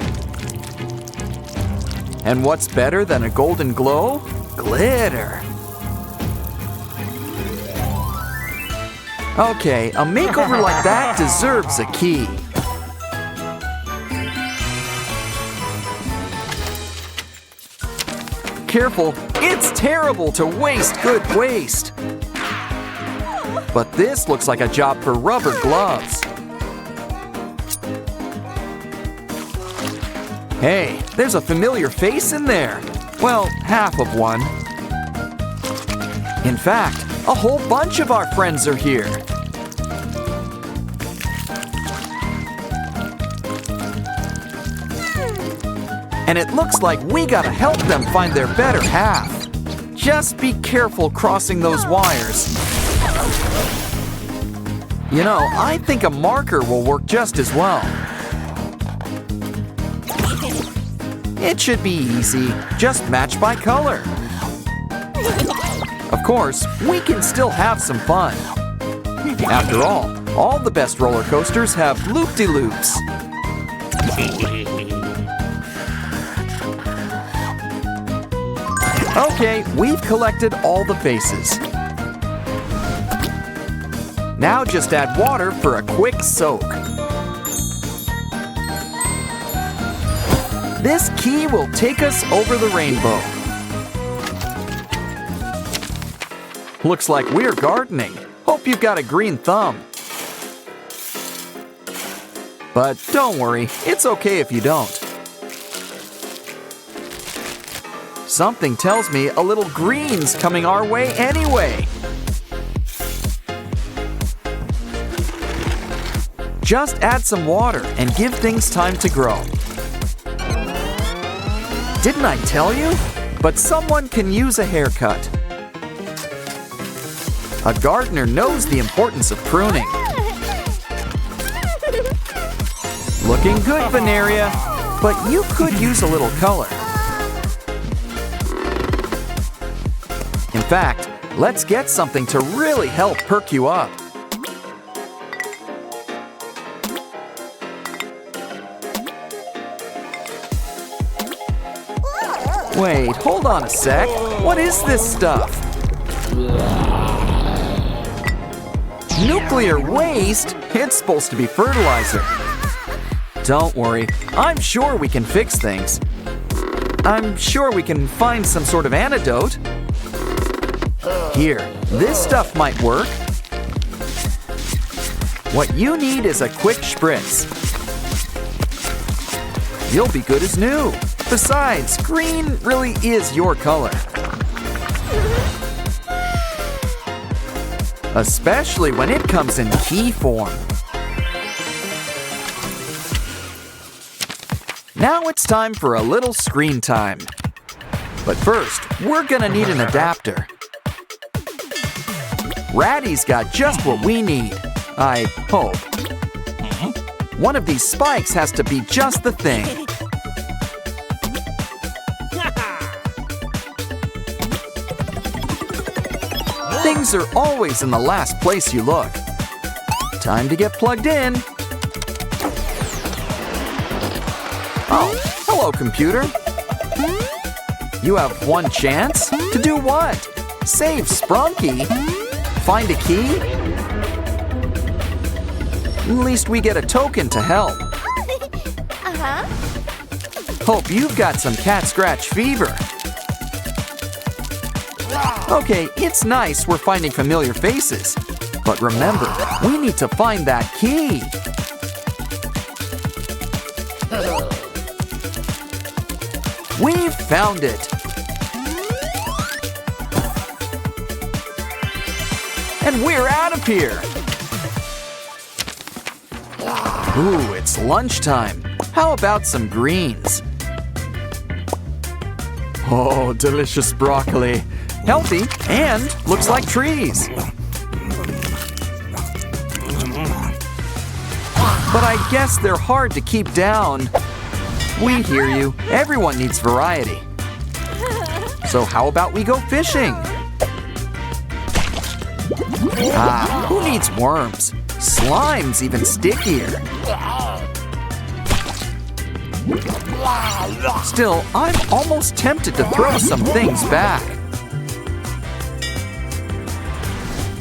S1: And what's better than a golden glow? Glitter. Okay, a makeover like that deserves a key. Careful, it's terrible to waste good waste. But this looks like a job for rubber gloves. Hey, there's a familiar face in there. Well, half of one. In fact, a whole bunch of our friends are here. And it looks like we gotta help them find their better half. Just be careful crossing those wires. You know, I think a marker will work just as well. It should be easy, just match by color. Of course, we can still have some fun. After all the best roller coasters have loop-de-loops. Okay, we've collected all the faces. Now just add water for a quick soak. This key will take us over the rainbow. Looks like we're gardening. Hope you've got a green thumb. But don't worry, it's okay if you don't. Something tells me a little green's coming our way anyway. Just add some water and give things time to grow. Didn't I tell you? But someone can use a haircut. A gardener knows the importance of pruning. Looking good, Veneria, but you could use a little color. In fact, let's get something to really help perk you up. Wait, hold on a sec. What is this stuff? Nuclear waste? It's supposed to be fertilizer. Don't worry, I'm sure we can fix things. I'm sure we can find some sort of antidote. Here, this stuff might work. What you need is a quick spritz. You'll be good as new. Besides, green really is your color. Especially when it comes in key form. Now it's time for a little screen time. But first, we're gonna need an adapter. Ratty's got just what we need, I hope. One of these spikes has to be just the thing. Things are always in the last place you look. Time to get plugged in. Oh, hello, computer. You have one chance? To do what? Save Sprunki? Find a key? At least we get a token to help. Hope you've got some cat scratch fever. Okay, it's nice we're finding familiar faces. But remember, we need to find that key. We've found it. And we're out of here. Ooh, it's lunchtime. How about some greens? Oh, delicious broccoli. Healthy and looks like trees. But I guess they're hard to keep down. We hear you. Everyone needs variety. So how about we go fishing? Ah, who needs worms? Slime's even stickier. Still, I'm almost tempted to throw some things back.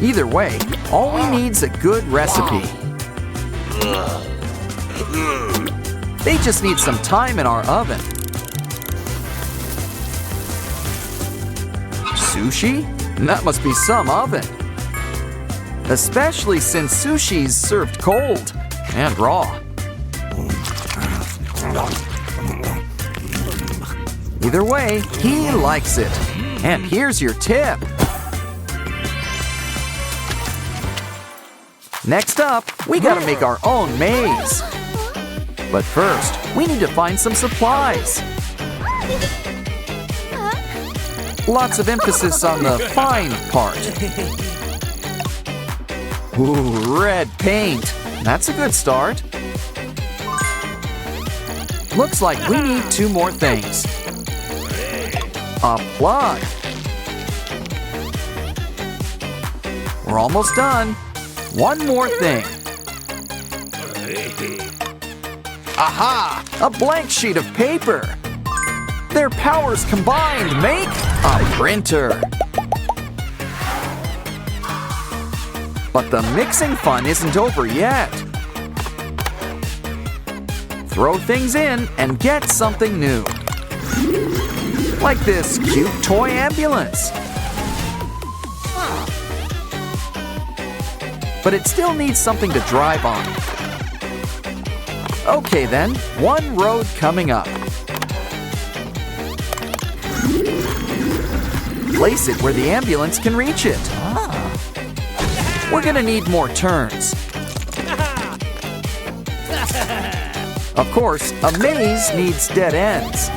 S1: Either way, all we need's a good recipe. They just need some time in our oven. Sushi? That must be some oven. Especially since sushi's served cold and raw. Either way, he likes it. And here's your tip. Next up, we gotta make our own maze. But first, we need to find some supplies. Lots of emphasis on the fine part. Ooh, red paint. That's a good start. Looks like we need 2 more things. A plug. We're almost done. One more thing. Aha! A blank sheet of paper. Their powers combined make a printer. But the mixing fun isn't over yet. Throw things in and get something new. Like this cute toy ambulance. But it still needs something to drive on. Okay then, one road coming up. Place it where the ambulance can reach it. We're gonna need more turns. Of course, a maze needs dead ends.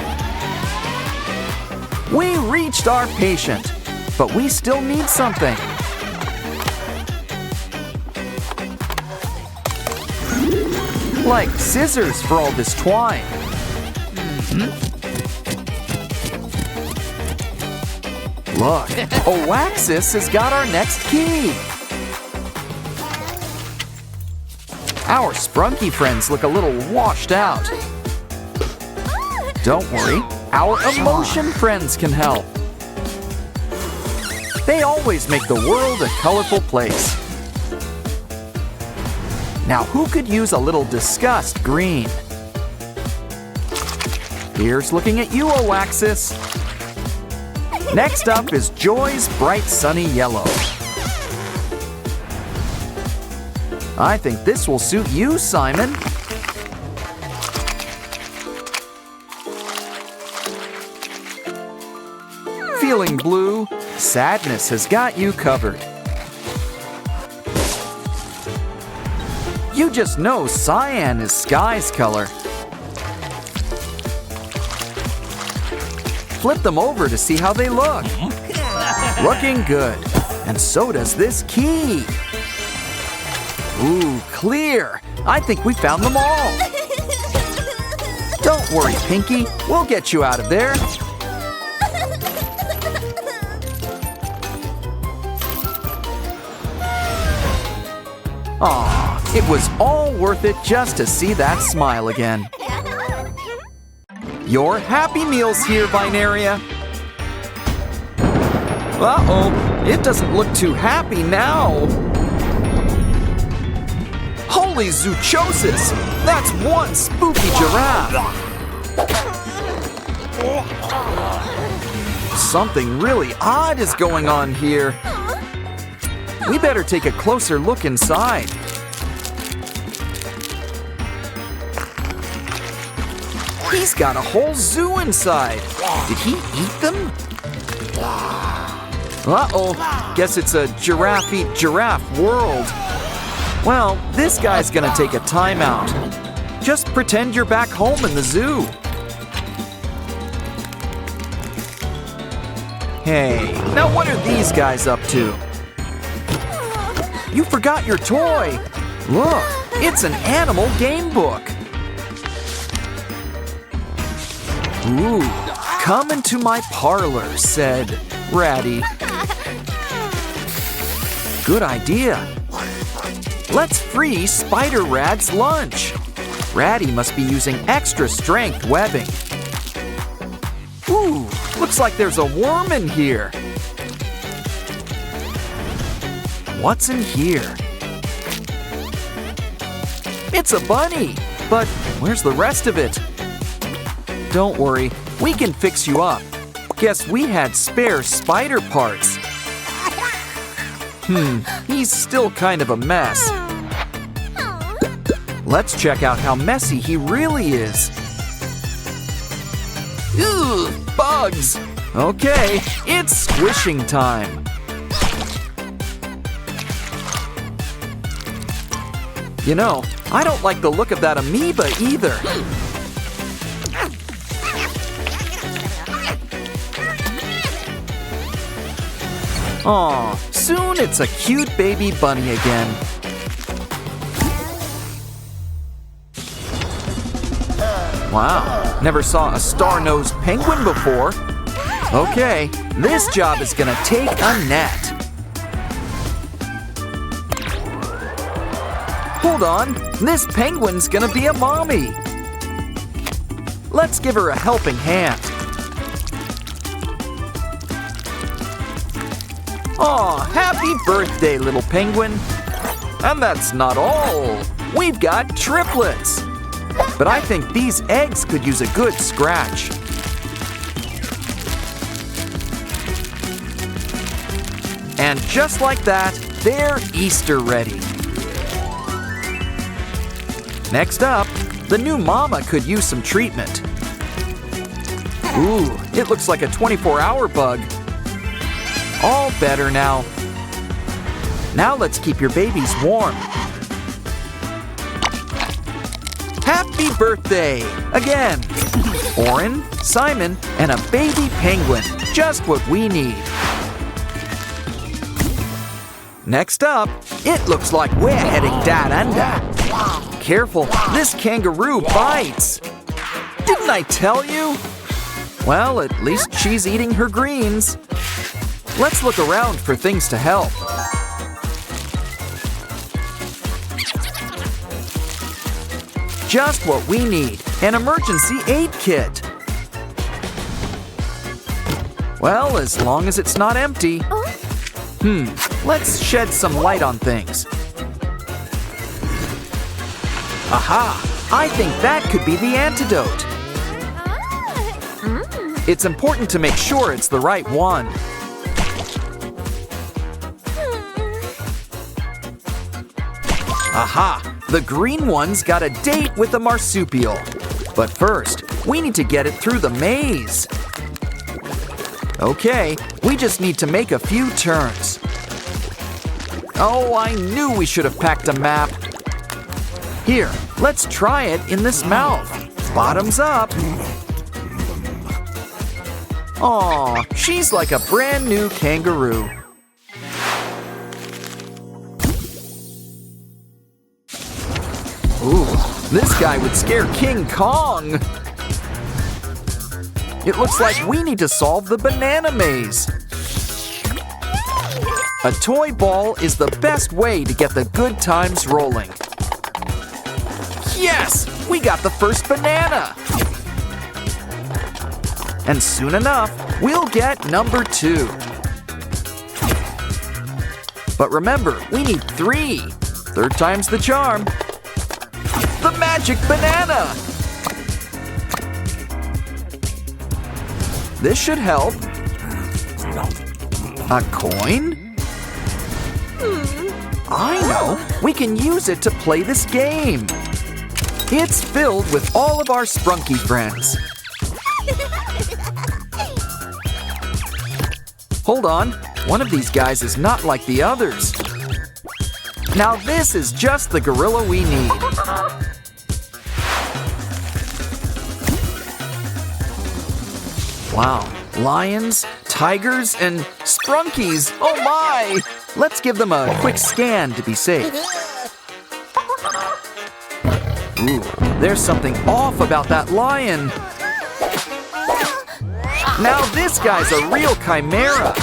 S1: We reached our patient, but we still need something. Like scissors for all this twine. Look, Oaxis has got our next key. Our Sprunki friends look a little washed out. Don't worry, our emotion friends can help. They always make the world a colorful place. Now who could use a little disgust green? Here's looking at you, Oaxis. Next up is Joy's bright sunny yellow. I think this will suit you, Simon. Feeling blue? Sadness has got you covered. You just know cyan is sky's color. Flip them over to see how they look. Looking good. And so does this key. Ooh, clear. I think we found them all. Don't worry, Pinky. We'll get you out of there. Aw, it was all worth it just to see that smile again. Your Happy Meal's here, Binaria. Uh-oh, it doesn't look too happy now. Holy zoochosis! That's one spooky giraffe! Something really odd is going on here. We better take a closer look inside. He's got a whole zoo inside. Did he eat them? Uh-oh, guess it's a giraffe eat giraffe world. Well, this guy's gonna take a timeout. Just pretend you're back home in the zoo. Hey, now what are these guys up to? You forgot your toy. Look, it's an animal game book. Ooh, come into my parlor, said Ratty. Good idea. Let's free Spider Rad's lunch. Ratty must be using extra strength webbing. Ooh, looks like there's a worm in here. What's in here? It's a bunny, but where's the rest of it? Don't worry, we can fix you up. Guess we had spare spider parts. He's still kind of a mess. Let's check out how messy he really is. Ooh, bugs! Okay, it's squishing time. You know, I don't like the look of that amoeba either. Aw, soon it's a cute baby bunny again. Wow, never saw a star-nosed penguin before. Okay, this job is gonna take a net. Hold on, this penguin's gonna be a mommy. Let's give her a helping hand. Aw, happy birthday, little penguin. And that's not all. We've got triplets. But I think these eggs could use a good scratch. And just like that, they're Easter ready. Next up, the new mama could use some treatment. Ooh, it looks like a 24-hour bug. All better now. Now let's keep your babies warm. Happy birthday! Again! Oren, Simon, and a baby penguin. Just what we need. Next up, it looks like we're heading down under. Careful, this kangaroo bites. Didn't I tell you? Well, at least she's eating her greens. Let's look around for things to help. Just what we need, an emergency aid kit. Well, as long as it's not empty. Let's shed some light on things. Aha! I think that could be the antidote. It's important to make sure it's the right one. Aha! The green one's got a date with a marsupial. But first, we need to get it through the maze. Okay, we just need to make a few turns. Oh, I knew we should have packed a map. Here, let's try it in this mouth. Bottoms up. Aw, she's like a brand new kangaroo. Ooh, this guy would scare King Kong. It looks like we need to solve the banana maze. A toy ball is the best way to get the good times rolling. Yes, we got the first banana. And soon enough, we'll get number 2. But remember, we need 3. Third time's the charm. The magic banana! This should help. A coin? I know! We can use it to play this game. It's filled with all of our Sprunki friends. Hold on, one of these guys is not like the others. Now this is just the gorilla we need. Wow, lions, tigers, and Sprunkies, oh my! Let's give them a quick scan to be safe. Ooh, there's something off about that lion. Now this guy's a real chimera.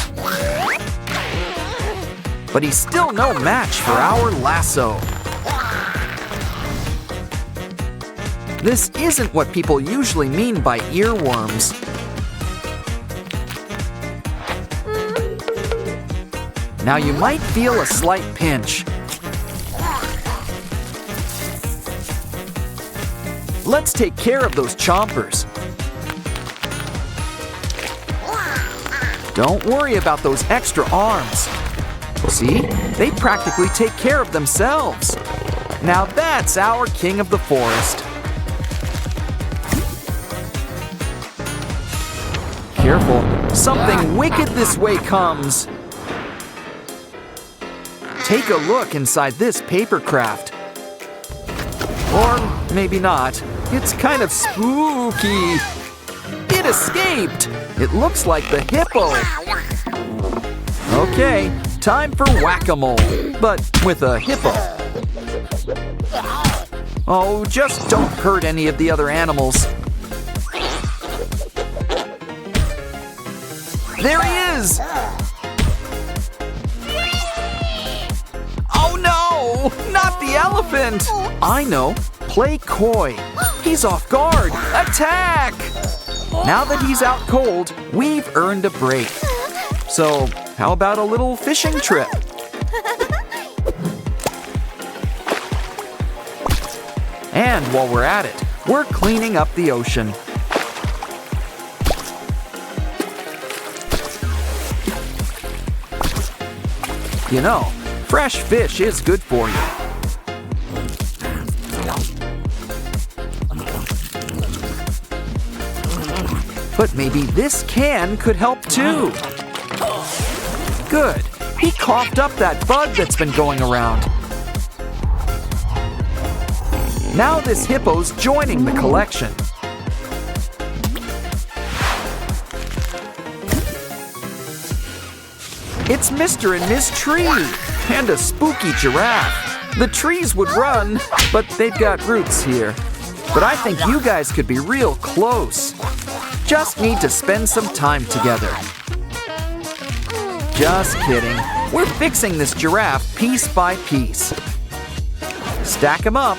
S1: But he's still no match for our lasso. This isn't what people usually mean by earworms. Now you might feel a slight pinch. Let's take care of those chompers. Don't worry about those extra arms. See, they practically take care of themselves. Now that's our king of the forest. Careful, something wicked this way comes. Take a look inside this paper craft. Or maybe not. It's kind of spooky. It escaped. It looks like the hippo. Okay, time for whack-a-mole, but with a hippo. Oh, just don't hurt any of the other animals. There he is! Oh no! Not the elephant! I know. Play coy. He's off guard. Attack! Now that he's out cold, we've earned a break. So, how about a little fishing trip? And while we're at it, we're cleaning up the ocean. You know, fresh fish is good for you. But maybe this can could help too. Good. He coughed up that bug that's been going around. Now this hippo's joining the collection. It's Mr. and Miss Tree and a spooky giraffe. The trees would run, but they've got roots here. But I think you guys could be real close. Just need to spend some time together. Just kidding. We're fixing this giraffe piece by piece. Stack them up.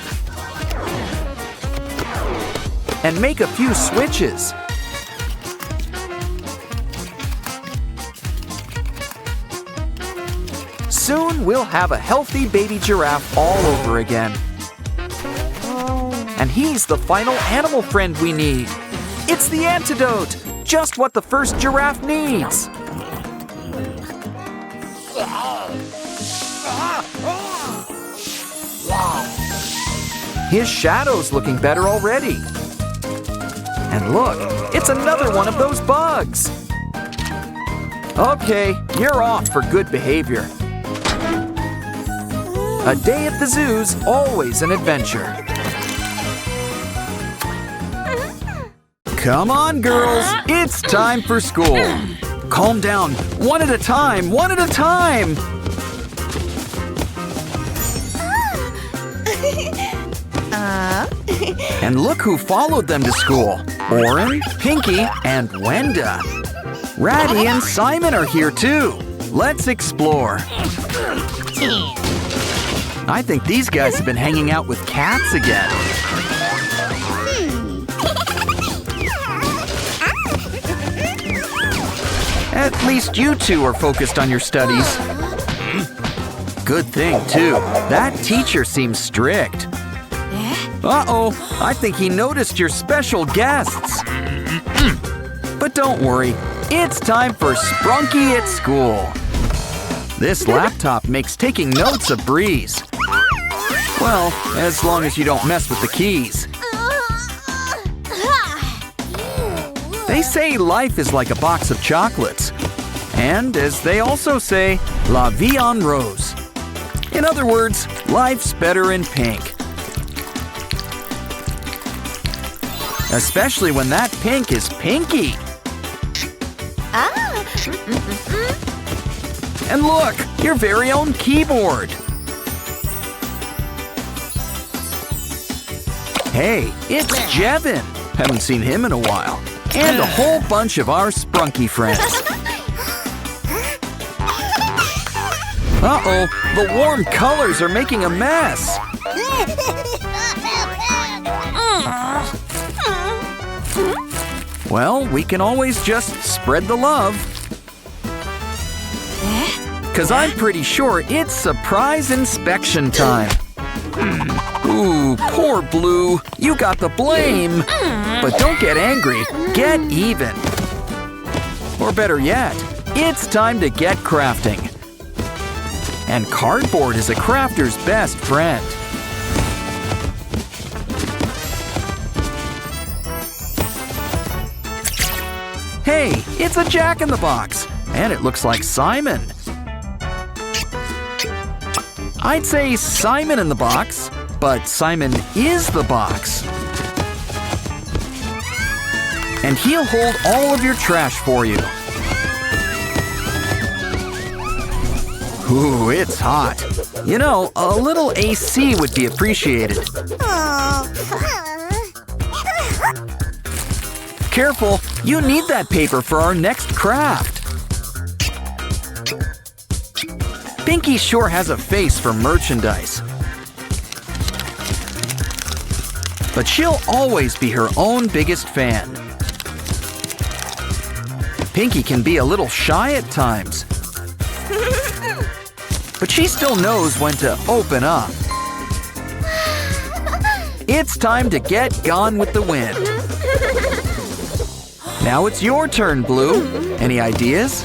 S1: And make a few switches. Soon we'll have a healthy baby giraffe all over again. And he's the final animal friend we need. It's the antidote, just what the first giraffe needs. His shadow's looking better already. And look, it's another one of those bugs. Okay, you're off for good behavior. A day at the zoo's always an adventure. Come on, girls, it's time for school. Calm down, one at a time, one at a time. And look who followed them to school. Oren, Pinky, and Wenda. Ratty and Simon are here too. Let's explore. I think these guys have been hanging out with cats again. At least you two are focused on your studies. Good thing, too. That teacher seems strict. Uh-oh, I think he noticed your special guests. But don't worry, it's time for Sprunki at school. This laptop makes taking notes a breeze. Well, as long as you don't mess with the keys. They say life is like a box of chocolates. And as they also say, la vie en rose. In other words, life's better in pink. Especially when that pink is pinky. And look, your very own keyboard. Hey, it's Jevin. Haven't seen him in a while. and a whole bunch of our Sprunki friends. Uh-oh, the warm colors are making a mess. Well, we can always just spread the love. 'Cause I'm pretty sure it's surprise inspection time. Ooh, poor Blue. You got the blame. But don't get angry. Get even. Or better yet, it's time to get crafting. And cardboard is a crafter's best friend. Hey, it's a Jack-in-the-Box, and it looks like Simon. I'd say Simon in the box, but Simon is the box. And he'll hold all of your trash for you. Ooh, it's hot. You know, a little AC would be appreciated. Careful, you need that paper for our next craft. Pinky sure has a face for merchandise. But she'll always be her own biggest fan. Pinky can be a little shy at times. But she still knows when to open up. It's time to get gone with the wind. Now it's your turn, Blue. Any ideas?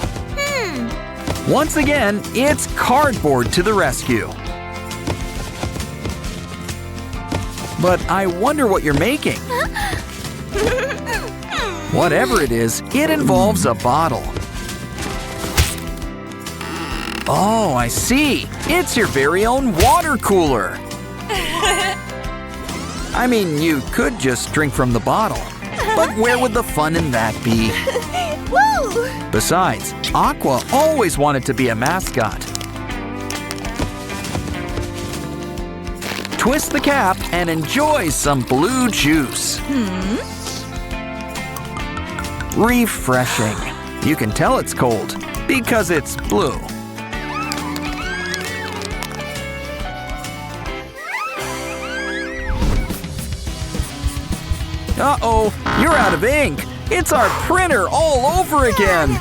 S1: Once again, it's cardboard to the rescue. But I wonder what you're making. Whatever it is, it involves a bottle. Oh, I see. It's your very own water cooler. I mean, you could just drink from the bottle. But where would the fun in that be?
S2: Woo!
S1: Besides, Aqua always wanted to be a mascot. Twist the cap and enjoy some blue juice. Refreshing. You can tell it's cold because it's blue. Uh-oh, you're out of ink. It's our printer all over again.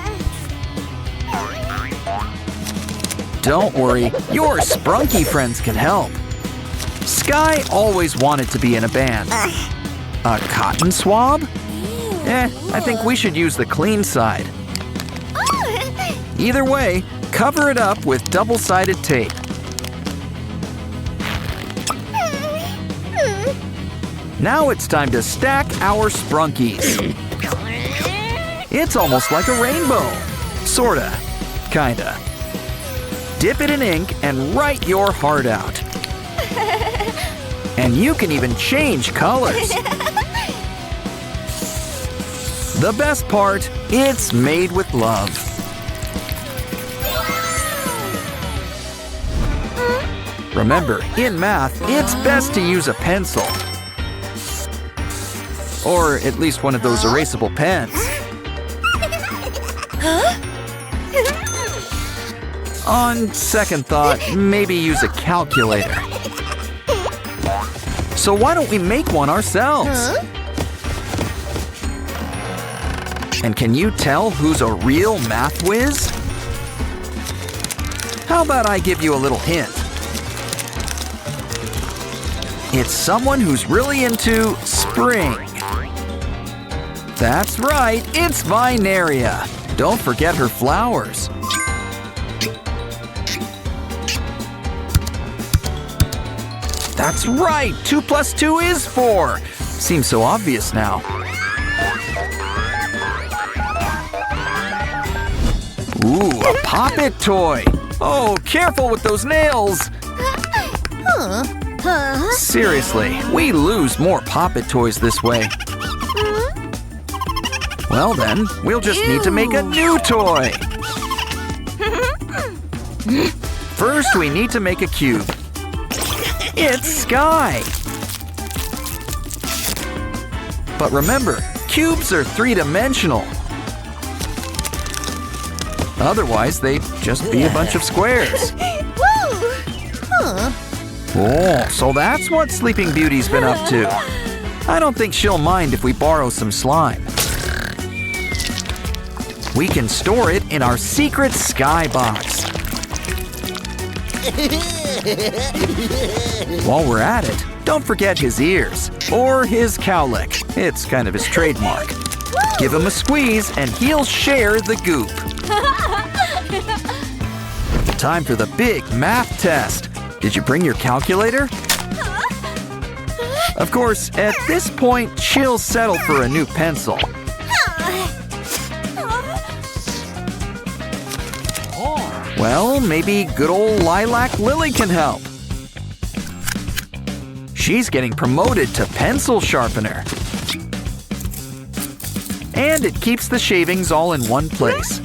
S1: Don't worry, your Sprunki friends can help. Sky always wanted to be in a band. A cotton swab? I think we should use the clean side. Either way, cover it up with double-sided tape. Now it's time to stack our Sprunkis. It's almost like a rainbow. Sorta. Kinda. Dip it in ink and write your heart out. And you can even change colors. The best part, it's made with love. Remember, in math, it's best to use a pencil. Or at least one of those erasable pens. On second thought, maybe use a calculator. So why don't we make one ourselves? And can you tell who's a real math whiz? How about I give you a little hint? It's someone who's really into spring. That's right, it's Vineria. Don't forget her flowers. That's right, 2 + 2 is 4. Seems so obvious now. Ooh, a Pop-It toy. Oh, careful with those nails. Seriously, we lose more Pop-It toys this way. Well then, we'll just need to make a new toy. First, we need to make a cube. It's Sky. But remember, cubes are three-dimensional. Otherwise, they'd just be a bunch of squares. Oh, so that's what Sleeping Beauty's been up to. I don't think she'll mind if we borrow some slime. We can store it in our secret sky box. While we're at it, don't forget his ears, or his cowlick. It's kind of his trademark. Give him a squeeze and he'll share the goop. Time for the big math test. Did you bring your calculator? Of course, at this point, she'll settle for a new pencil. Well, maybe good old Lilac Lily can help. She's getting promoted to pencil sharpener. And it keeps the shavings all in one place.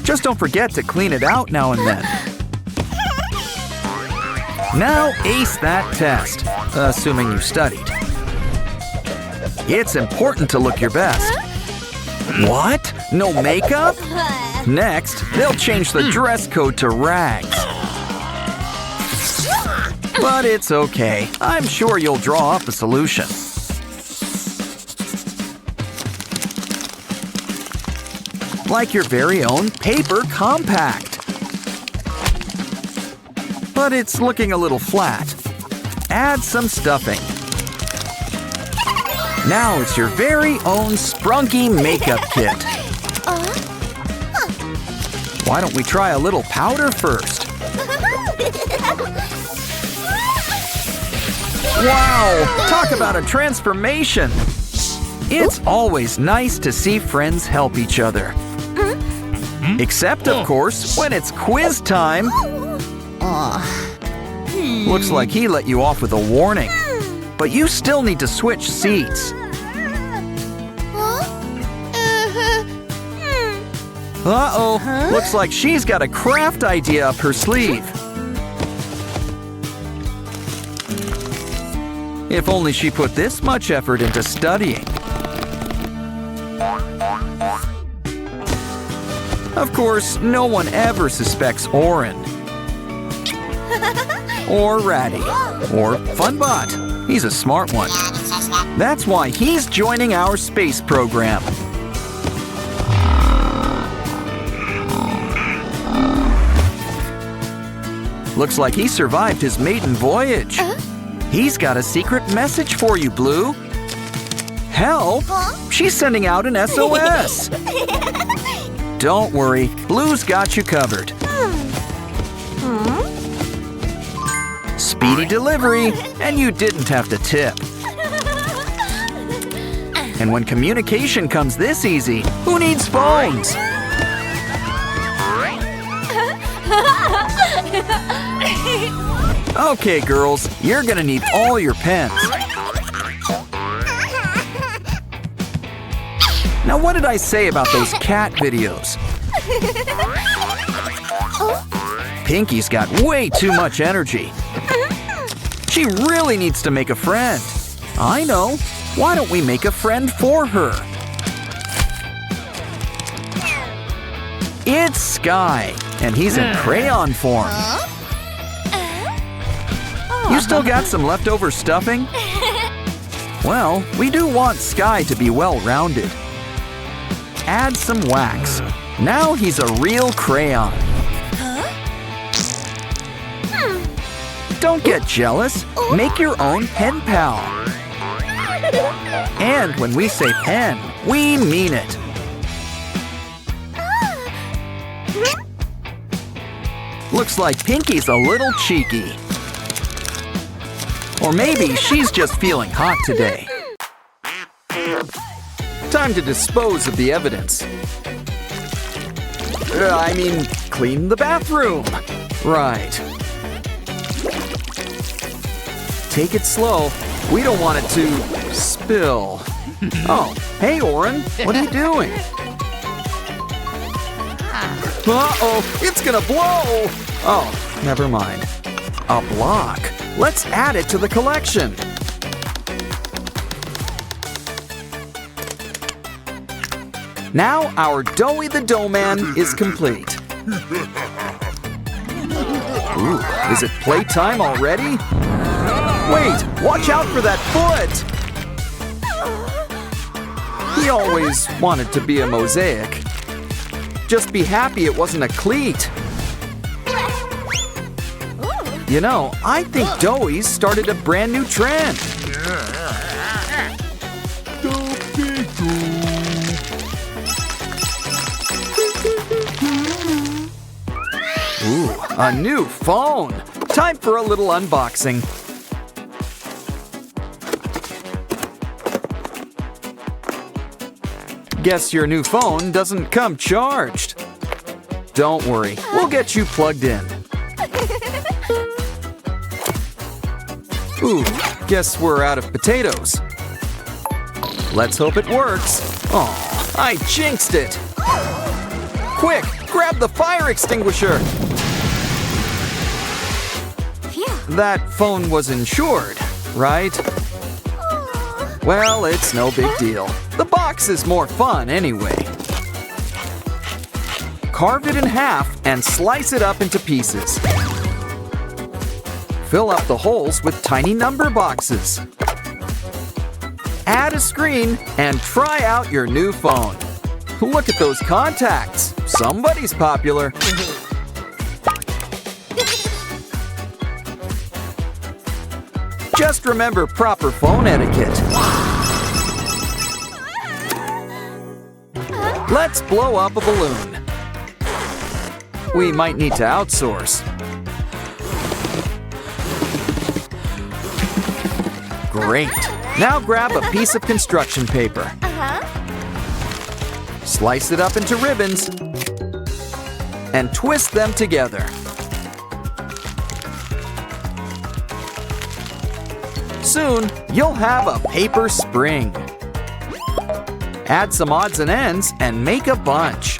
S1: Just don't forget to clean it out now and then. Now ace that test, assuming you studied. It's important to look your best. What? No makeup? Next, they'll change the dress code to rags. But it's okay. I'm sure you'll draw up a solution. Like your very own paper compact. But it's looking a little flat. Add some stuffing. Now it's your very own Sprunki makeup kit. Why don't we try a little powder first? Wow! Talk about a transformation! It's always nice to see friends help each other. Except, of course, when it's quiz time. Looks like he let you off with a warning. But you still need to switch seats. Uh-oh, looks like she's got a craft idea up her sleeve. If only she put this much effort into studying. Of course, no one ever suspects Oren. Or Ratty. Or Funbot. He's a smart one. That's why he's joining our space program. Looks like he survived his maiden voyage. He's got a secret message for you, Blue. Help! She's sending out an SOS. Don't worry, Blue's got you covered. Speedy delivery, and you didn't have to tip. And when communication comes this easy, who needs phones? Okay, girls, you're gonna need all your pens. Now, what did I say about those cat videos? Pinky's got way too much energy. She really needs to make a friend. I know. Why don't we make a friend for her? It's Sky, and he's in crayon form. You still got some leftover stuffing? Well, we do want Sky to be well-rounded. Add some wax. Now he's a real crayon. Don't get jealous. Make your own pen pal. And when we say pen, we mean it. Looks like Pinky's a little cheeky. Or maybe she's just feeling hot today. Time to dispose of the evidence. Clean the bathroom. Right. Take it slow. We don't want it to spill. Oh, hey, Oren. What are you doing? Uh-oh, it's gonna blow! Oh, never mind. A block. Let's add it to the collection. Now our Doughy the Dough Man is complete. Ooh, is it playtime already? Wait, watch out for that foot! He always wanted to be a mosaic. Just be happy it wasn't a cleat. You know, I think Doughy's started a brand new trend. Ooh, a new phone! Time for a little unboxing. Guess your new phone doesn't come charged. Don't worry, we'll get you plugged in. Ooh, guess we're out of potatoes. Let's hope it works. Aw, I jinxed it. Quick, grab the fire extinguisher. That phone was insured, right? Well, it's no big deal. The box is more fun anyway. Carve it in half and slice it up into pieces. Fill up the holes with tiny number boxes. Add a screen and try out your new phone. Look at those contacts. Somebody's popular. Just remember proper phone etiquette. Let's blow up a balloon. We might need to outsource. Great. Now grab a piece of construction paper. Slice it up into ribbons and twist them together. Soon, you'll have a paper spring. Add some odds and ends and make a bunch.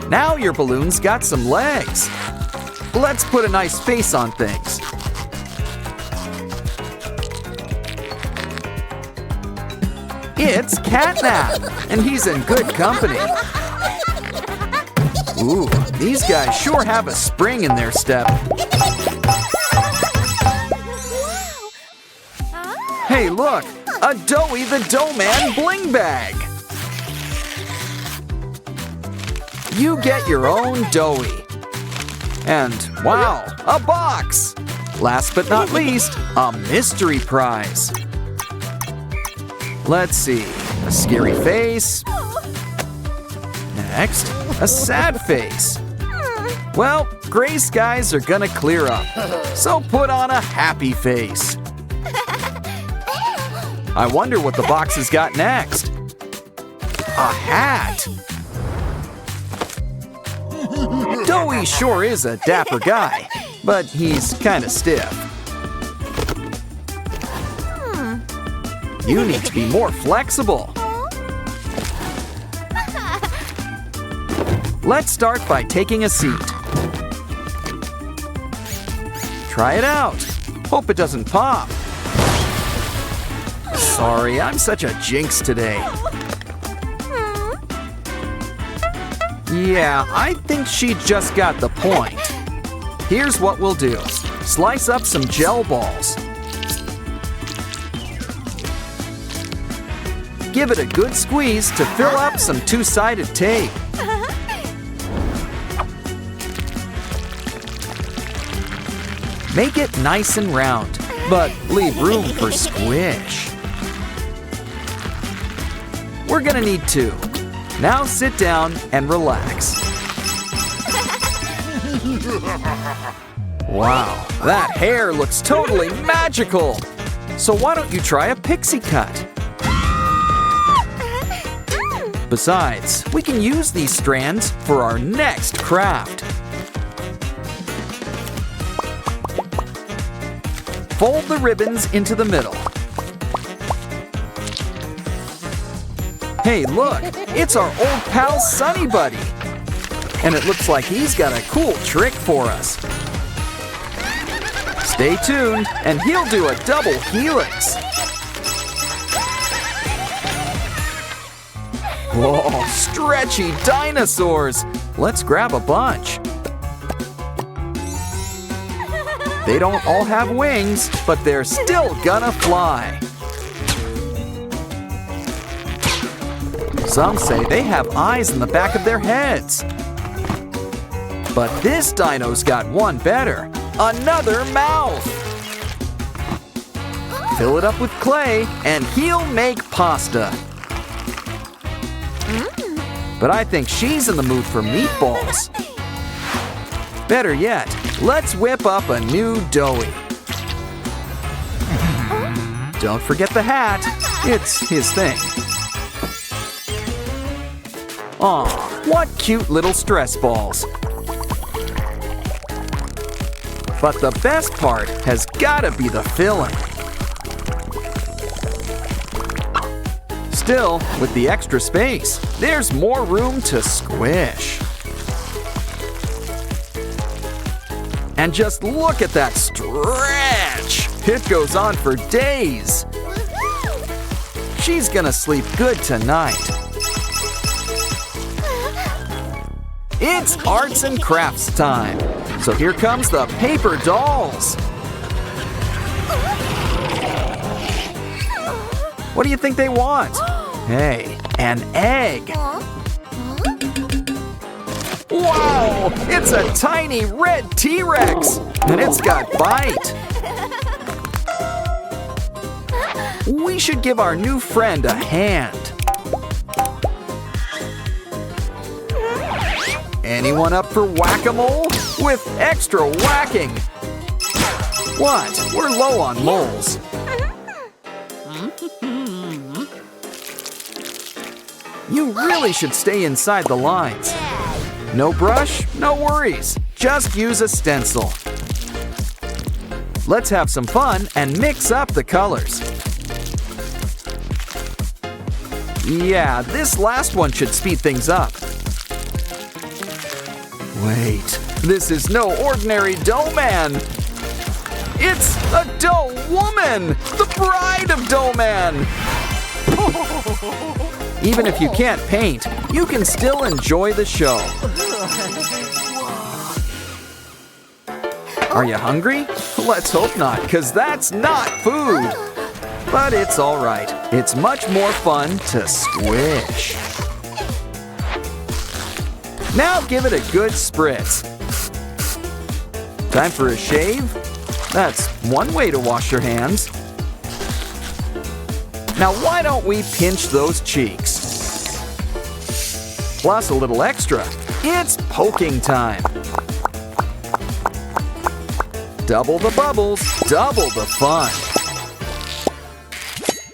S1: Now your balloon's got some legs. Let's put a nice face on things. It's Catnap, and he's in good company. Ooh, these guys sure have a spring in their step. Hey, look, a Doughy the Dough Man bling bag. You get your own Doughy. And wow, a box. Last but not least, a mystery prize. Let's see, a scary face. Next, a sad face. Well, gray skies are gonna clear up, so put on a happy face. I wonder what the box has got next. A hat. Doughy sure is a dapper guy, but he's kinda stiff. You need to be more flexible. Let's start by taking a seat. Try it out. Hope it doesn't pop. Sorry, I'm such a jinx today. Yeah, I think she just got the point. Here's what we'll do. Slice up some gel balls. Give it a good squeeze to fill up some two-sided tape. Make it nice and round, but leave room for squish. We're gonna need two. Now sit down and relax. Wow, that hair looks totally magical. So why don't you try a pixie cut? Besides, we can use these strands for our next craft. Fold the ribbons into the middle. Hey, look, it's our old pal Sunny Buddy. And it looks like he's got a cool trick for us. Stay tuned, and he'll do a double helix. Whoa, stretchy dinosaurs! Let's grab a bunch. They don't all have wings, but they're still gonna fly. Some say they have eyes in the back of their heads. But this dino's got one better. Another mouth! Fill it up with clay and he'll make pasta. But I think she's in the mood for meatballs. Better yet, let's whip up a new doughy. Don't forget the hat. It's his thing. Aw, what cute little stress balls. But the best part has gotta be the filling. Still, with the extra space, there's more room to squish. And just look at that stretch! It goes on for days. She's gonna sleep good tonight. It's arts and crafts time. So here comes the paper dolls. What do you think they want? Hey, an egg. Wow, it's a tiny red T-Rex, and it's got bite. We should give our new friend a hand. Anyone up for whack-a-mole? With extra whacking. What? We're low on moles. You really should stay inside the lines. No brush, no worries. Just use a stencil. Let's have some fun and mix up the colors. Yeah, this last one should speed things up. Wait, this is no ordinary dough man. It's a dough woman, the bride of Dough Man. Even if you can't paint, you can still enjoy the show. Are you hungry? Let's hope not, because that's not food. But it's all right. It's much more fun to squish. Now give it a good spritz. Time for a shave? That's one way to wash your hands. Now why don't we pinch those cheeks? Plus a little extra. It's poking time. Double the bubbles, double the fun.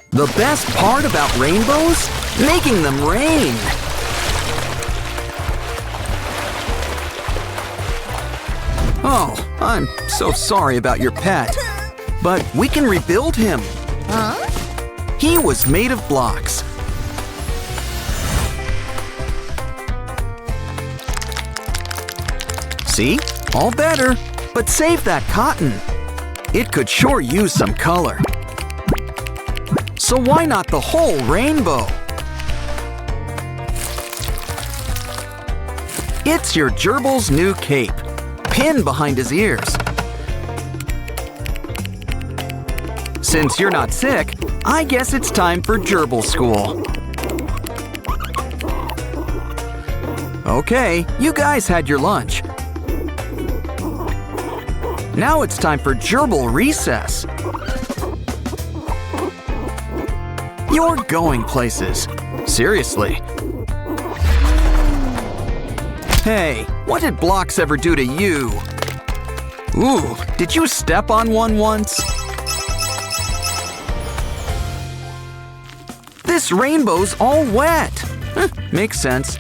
S1: The best part about rainbows? Making them rain. Oh, I'm so sorry about your pet. But we can rebuild him.
S2: Huh?
S1: He was made of blocks. See? All better. But save that cotton. It could sure use some color. So why not the whole rainbow? It's your gerbil's new cape. Pin behind his ears. Since you're not sick, I guess it's time for gerbil school. Okay, you guys had your lunch. Now it's time for gerbil recess. You're going places. Seriously. Hey, what did blocks ever do to you? Ooh, did you step on one once? This rainbow's all wet. Makes sense.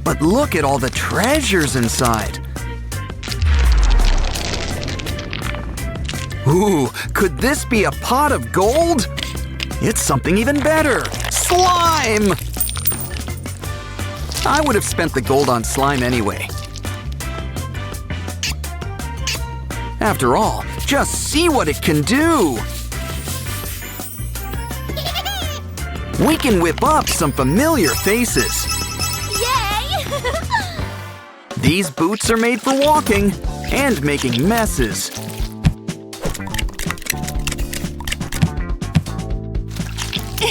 S1: But look at all the treasures inside. Ooh, could this be a pot of gold? It's something even better. Slime! I would have spent the gold on slime anyway. After all, just see what it can do. we can whip up some familiar faces.
S2: Yay!
S1: These boots are made for walking and making messes.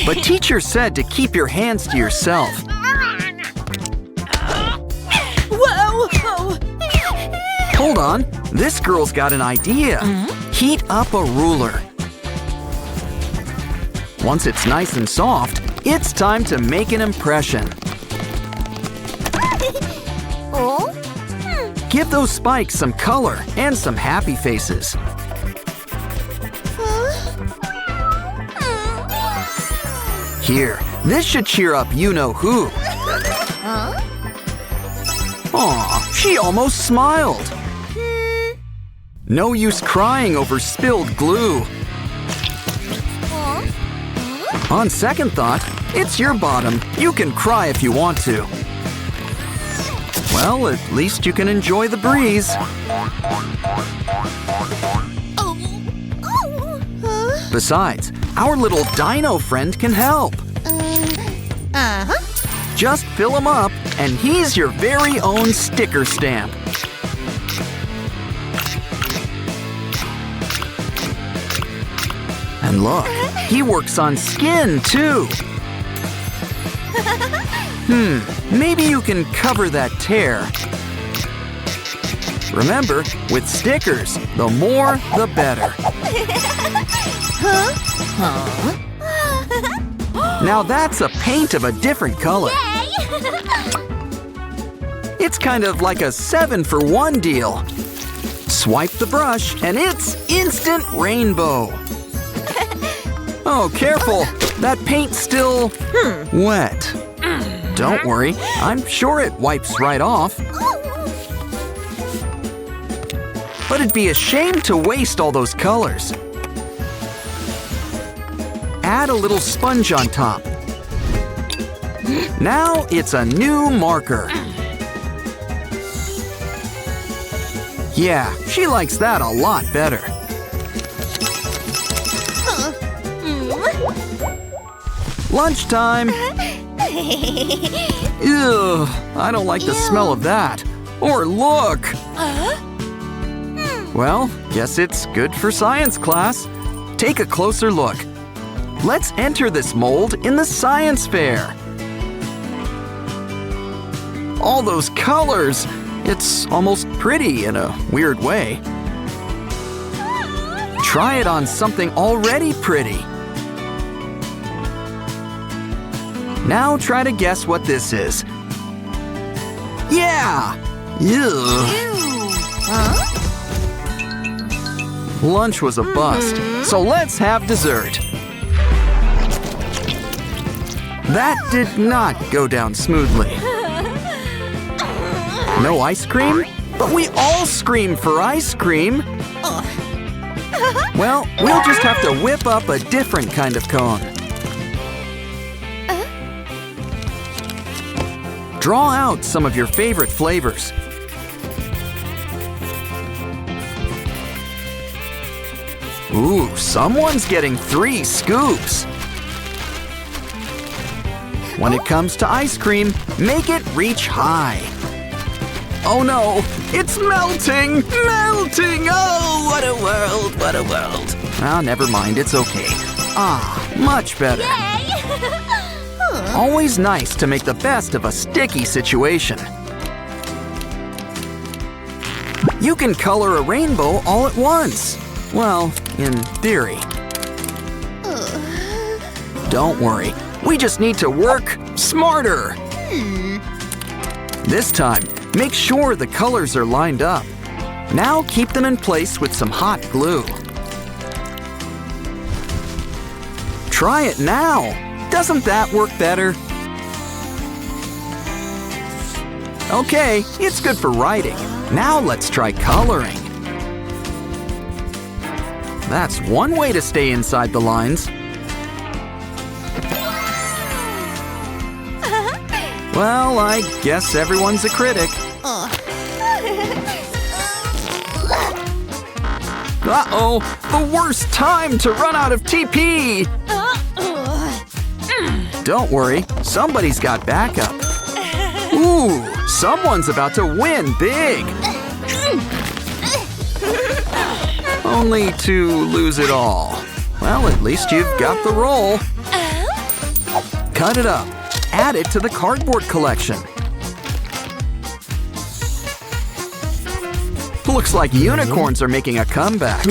S1: But teacher said to keep your hands to yourself.
S2: Whoa!
S1: Hold on, this girl's got an idea. Heat up a ruler. Once it's nice and soft, it's time to make an impression.
S2: Oh?
S1: Give those spikes some color and some happy faces. Here, this should cheer up you-know-who. Aw, she almost smiled. No use crying over spilled glue. On second thought, it's your bottom. You can cry if you want to. Well, at least you can enjoy the breeze. Besides, our little dino friend can help. Just fill him up, and he's your very own sticker stamp. And look, he works on skin, too. Maybe you can cover that tear. Remember, with stickers, the more, the better. Now that's a paint of a different color. It's kind of like a 7-for-1 deal. Swipe the brush, and it's instant rainbow. Oh, careful! That paint's still wet. Don't worry, I'm sure it wipes right off. But it'd be a shame to waste all those colors. Add a little sponge on top. Now it's a new marker. Yeah, she likes that a lot better. Lunchtime! Ew, I don't like the smell of that. Or look! Well, guess it's good for science class. Take a closer look. Let's enter this mold in the science fair. All those colors! It's almost pretty in a weird way. Try it on something already pretty. Now try to guess what this is. Yeah! Ew. Lunch was a bust, so let's have dessert. That did not go down smoothly. No ice cream? But we all scream for ice cream. Well, we'll just have to whip up a different kind of cone. Draw out some of your favorite flavors. Ooh, someone's getting 3 scoops. When it comes to ice cream, make it reach high. Oh no, it's melting! Melting! Oh, what a world, what a world. Ah, never mind, it's okay. Ah, much better. Always nice to make the best of a sticky situation. You can color a rainbow all at once. Well, in theory. Don't worry, we just need to work smarter. This time, make sure the colors are lined up. Now keep them in place with some hot glue. Try it now. Doesn't that work better? Okay, it's good for writing. Now let's try coloring. That's one way to stay inside the lines. Well, I guess everyone's a critic. Uh-oh, the worst time to run out of TP! Don't worry, somebody's got backup. Ooh, someone's about to win big. Only to lose it all. Well, at least you've got the roll. Cut it up. Add it to the cardboard collection. Looks like unicorns are making a comeback.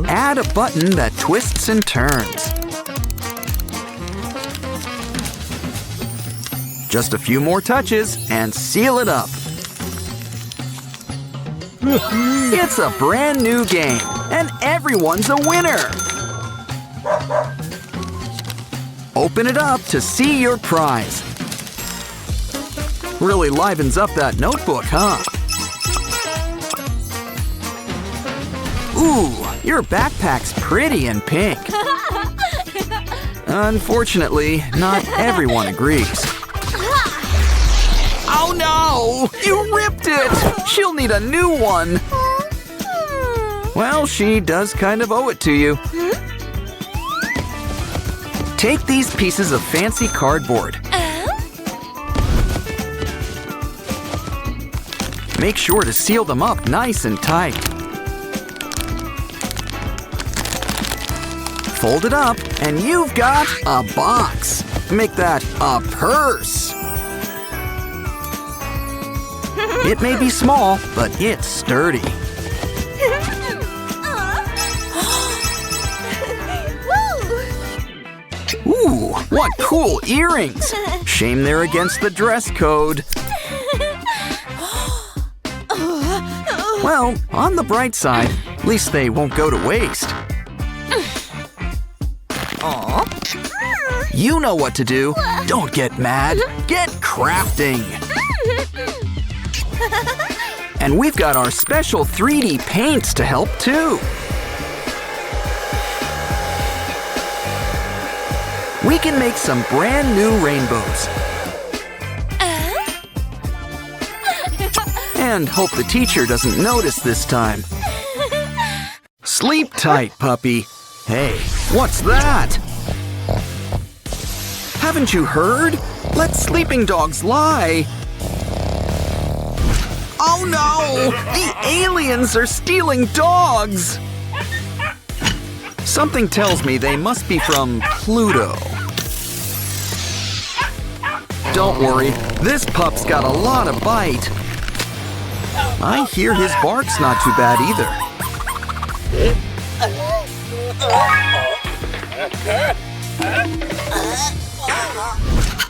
S1: Add a button that twists and turns. Just a few more touches and seal it up. It's a brand new game, and everyone's a winner! Open it up to see your prize. Really livens up that notebook, huh? Ooh, your backpack's pretty and pink. Unfortunately, not everyone agrees. Oh no! You ripped it! She'll need a new one. Well, she does kind of owe it to you. Take these pieces of fancy cardboard. Make sure to seal them up nice and tight. Fold it up, and you've got a box. Make that a purse. It may be small, but it's sturdy. Ooh, what cool earrings! Shame they're against the dress code. Well, on the bright side, at least they won't go to waste. You know what to do. Don't get mad. Get crafting. And we've got our special 3D paints to help too. We can make some brand new rainbows. And hope the teacher doesn't notice this time. Sleep tight, puppy. Hey, what's that? Haven't you heard? Let sleeping dogs lie. Oh no! The aliens are stealing dogs! Something tells me they must be from Pluto. Don't worry, this pup's got a lot of bite. I hear his bark's not too bad either.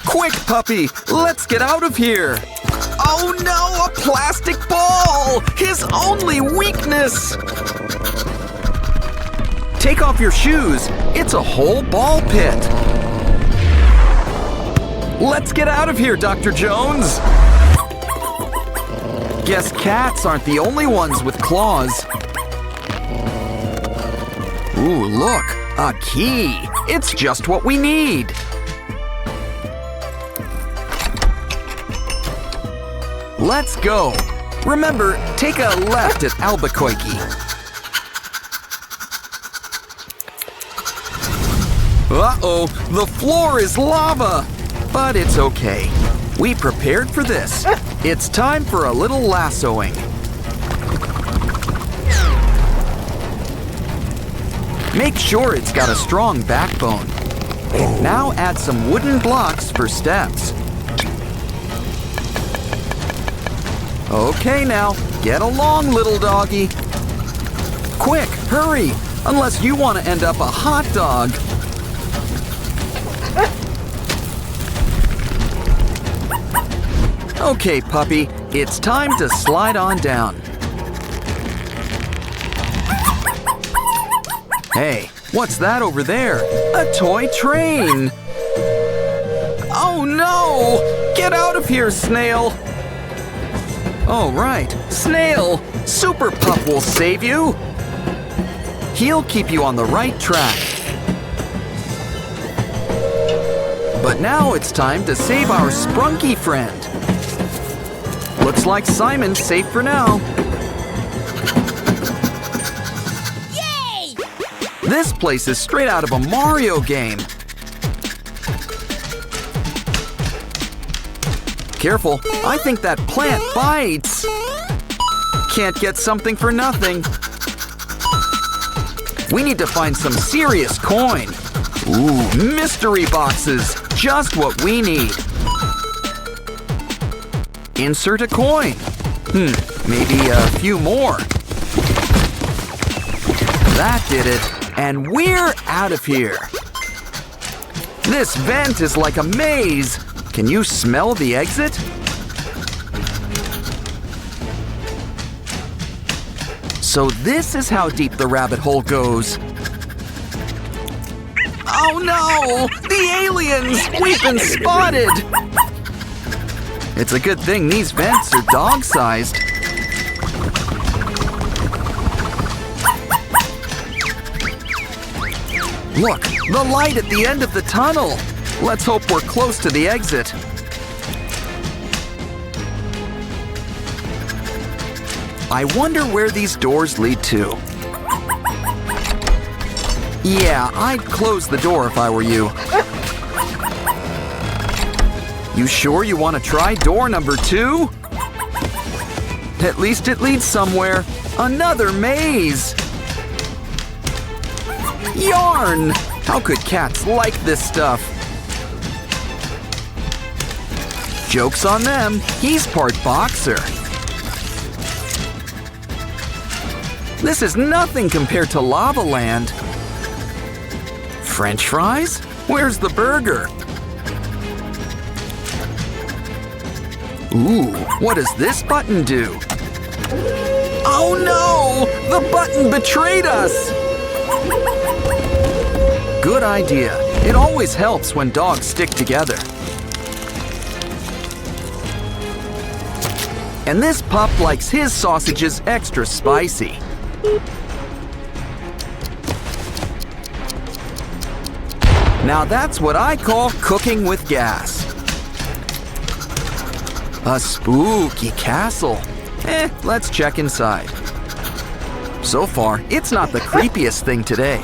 S1: Quick, puppy! Let's get out of here! Oh no, a plastic ball! His only weakness! Take off your shoes. It's a whole ball pit. Let's get out of here, Dr. Jones! Guess cats aren't the only ones with claws. Ooh, look, a key. It's just what we need. Let's go. Remember, take a left at Albuquerque. Uh-oh, the floor is lava. But it's okay. We prepared for this. It's time for a little lassoing. Make sure it's got a strong backbone. Now add some wooden blocks for steps. Okay now, get along, little doggy. Quick, hurry, unless you want to end up a hot dog. Okay, puppy, it's time to slide on down. Hey, what's that over there? A toy train! Oh no! Get out of here, Snail! Oh, right, Snail! Super Pup will save you! He'll keep you on the right track. But now it's time to save our Sprunki friend. Looks like Simon's safe for now.
S2: Yay!
S1: This place is straight out of a Mario game. Careful, I think that plant bites. Can't get something for nothing. We need to find some serious coin. Ooh, mystery boxes. Just what we need. Insert a coin. Maybe a few more. That did it. And we're out of here. This vent is like a maze. Can you smell the exit? So this is how deep the rabbit hole goes. Oh no! The aliens! We've been spotted! It's a good thing these vents are dog-sized. Look, the light at the end of the tunnel. Let's hope we're close to the exit. I wonder where these doors lead to. Yeah, I'd close the door if I were you. You sure you want to try door number 2? At least it leads somewhere. Another maze. Yarn! How could cats like this stuff? Joke's on them. He's part boxer. This is nothing compared to Lava Land. French fries? Where's the burger? Ooh, what does this button do? Oh no! The button betrayed us! Good idea. It always helps when dogs stick together. And this pup likes his sausages extra spicy. Now that's what I call cooking with gas. A spooky castle. Let's check inside. So far, it's not the creepiest thing today.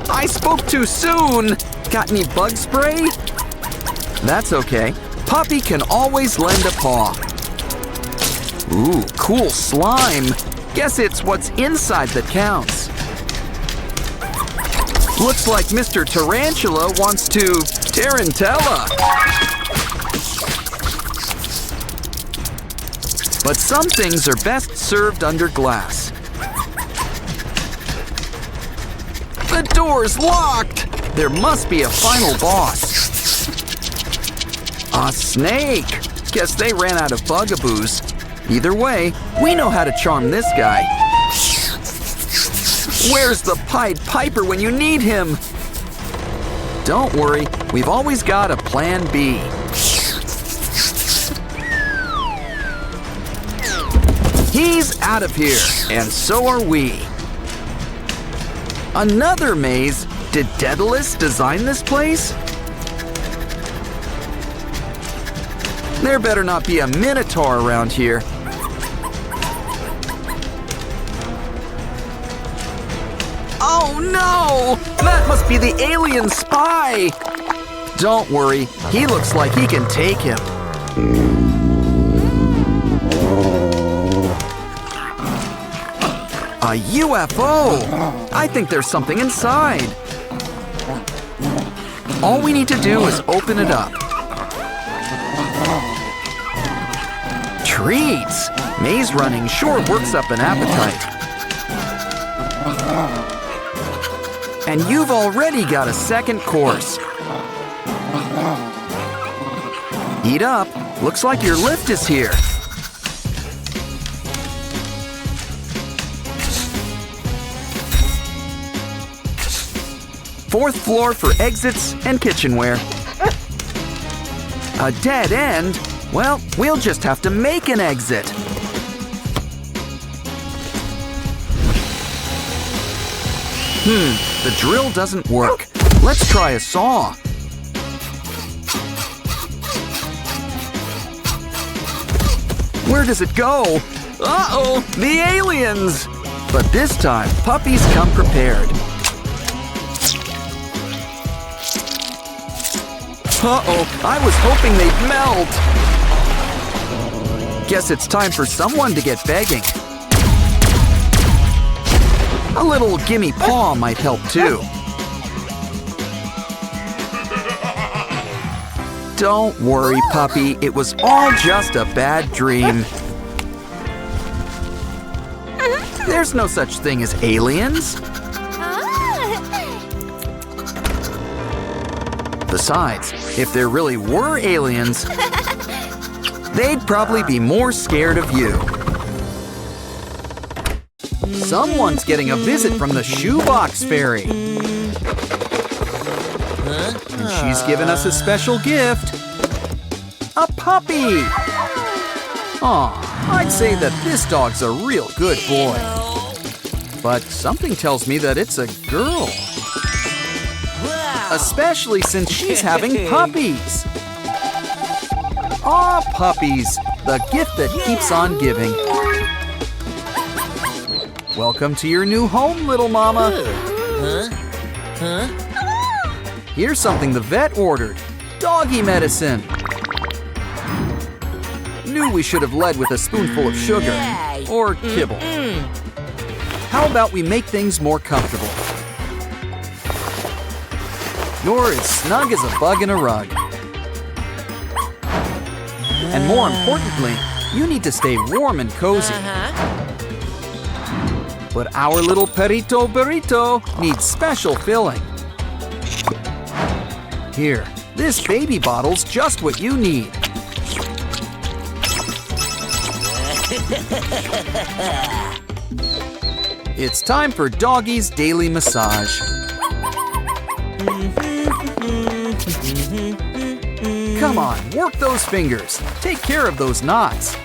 S1: I spoke too soon! Got any bug spray? That's okay. Puppy can always lend a paw. Ooh, cool slime. Guess it's what's inside that counts. Looks like Mr. Tarantula wants to tarantella. But some things are best served under glass. The door's locked! There must be a final boss. A snake! Guess they ran out of bugaboos. Either way, we know how to charm this guy. Where's the Pied Piper when you need him? Don't worry, we've always got a plan B. He's out of here, and so are we. Another maze? Did Daedalus design this place? There better not be a minotaur around here. Oh no! That must be the alien spy! Don't worry, he looks like he can take him. A UFO! I think there's something inside. All we need to do is open it up. Treats! Maze running sure works up an appetite. And you've already got a second course. Eat up. Looks like your lift is here. Fourth floor for exits and kitchenware. A dead end? Well, we'll just have to make an exit. The drill doesn't work. Let's try a saw. Where does it go? Uh-oh, the aliens! But this time, puppies come prepared. Uh-oh, I was hoping they'd melt. Guess it's time for someone to get begging. A little gimme paw might help too. Don't worry, puppy. It was all just a bad dream. There's no such thing as aliens. Besides, if there really were aliens, they'd probably be more scared of you. Someone's getting a visit from the shoebox fairy. And she's given us a special gift. A puppy! Aw, I'd say that this dog's a real good boy. But something tells me that it's a girl. Especially since she's having puppies. Aw, puppies, the gift that keeps on giving. Welcome to your new home, little mama. Here's something the vet ordered. Doggy medicine. Knew we should have led with a spoonful of sugar. Or kibble. How about we make things more comfortable? You're as snug as a bug in a rug. And more importantly, you need to stay warm and cozy. But our little perrito burrito needs special filling. Here, this baby bottle's just what you need. It's time for Doggy's daily massage. Come on, work those fingers. Take care of those knots.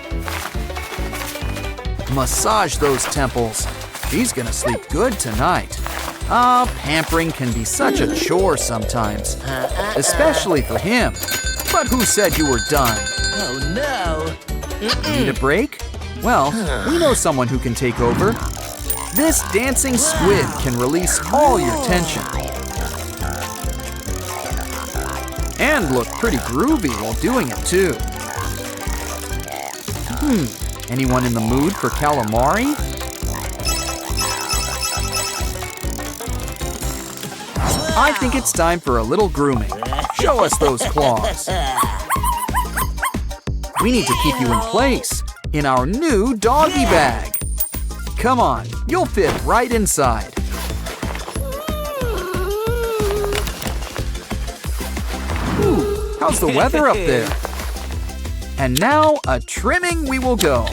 S1: Massage those temples. She's gonna sleep good tonight. Pampering can be such a chore sometimes. Especially for him. But who said you were done?
S4: Oh no!
S1: Need a break? Well, we know someone who can take over. This dancing squid can release all your tension. And look pretty groovy while doing it too. Anyone in the mood for calamari? I think it's time for a little grooming. Show us those claws. We need to keep you in place in our new doggy bag. Come on, you'll fit right inside. Ooh, how's the weather up there? And now a trimming we will go.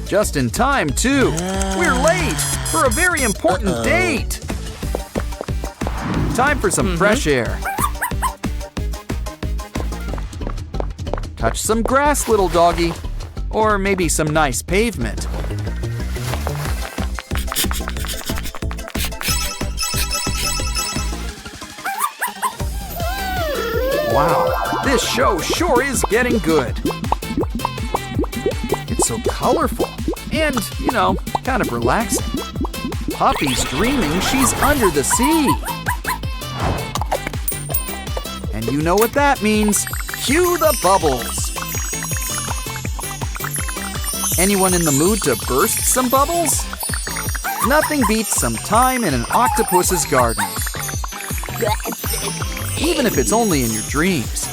S1: Just in time, too. We're late for a very important date. Time for some fresh air. Touch some grass, little doggy. Or maybe some nice pavement. Wow, this show sure is getting good. It's so colorful and, kind of relaxing. Puppy's dreaming she's under the sea. And you know what that means. Cue the bubbles. Anyone in the mood to burst some bubbles? Nothing beats some time in an octopus's garden. Even if it's only in your dreams.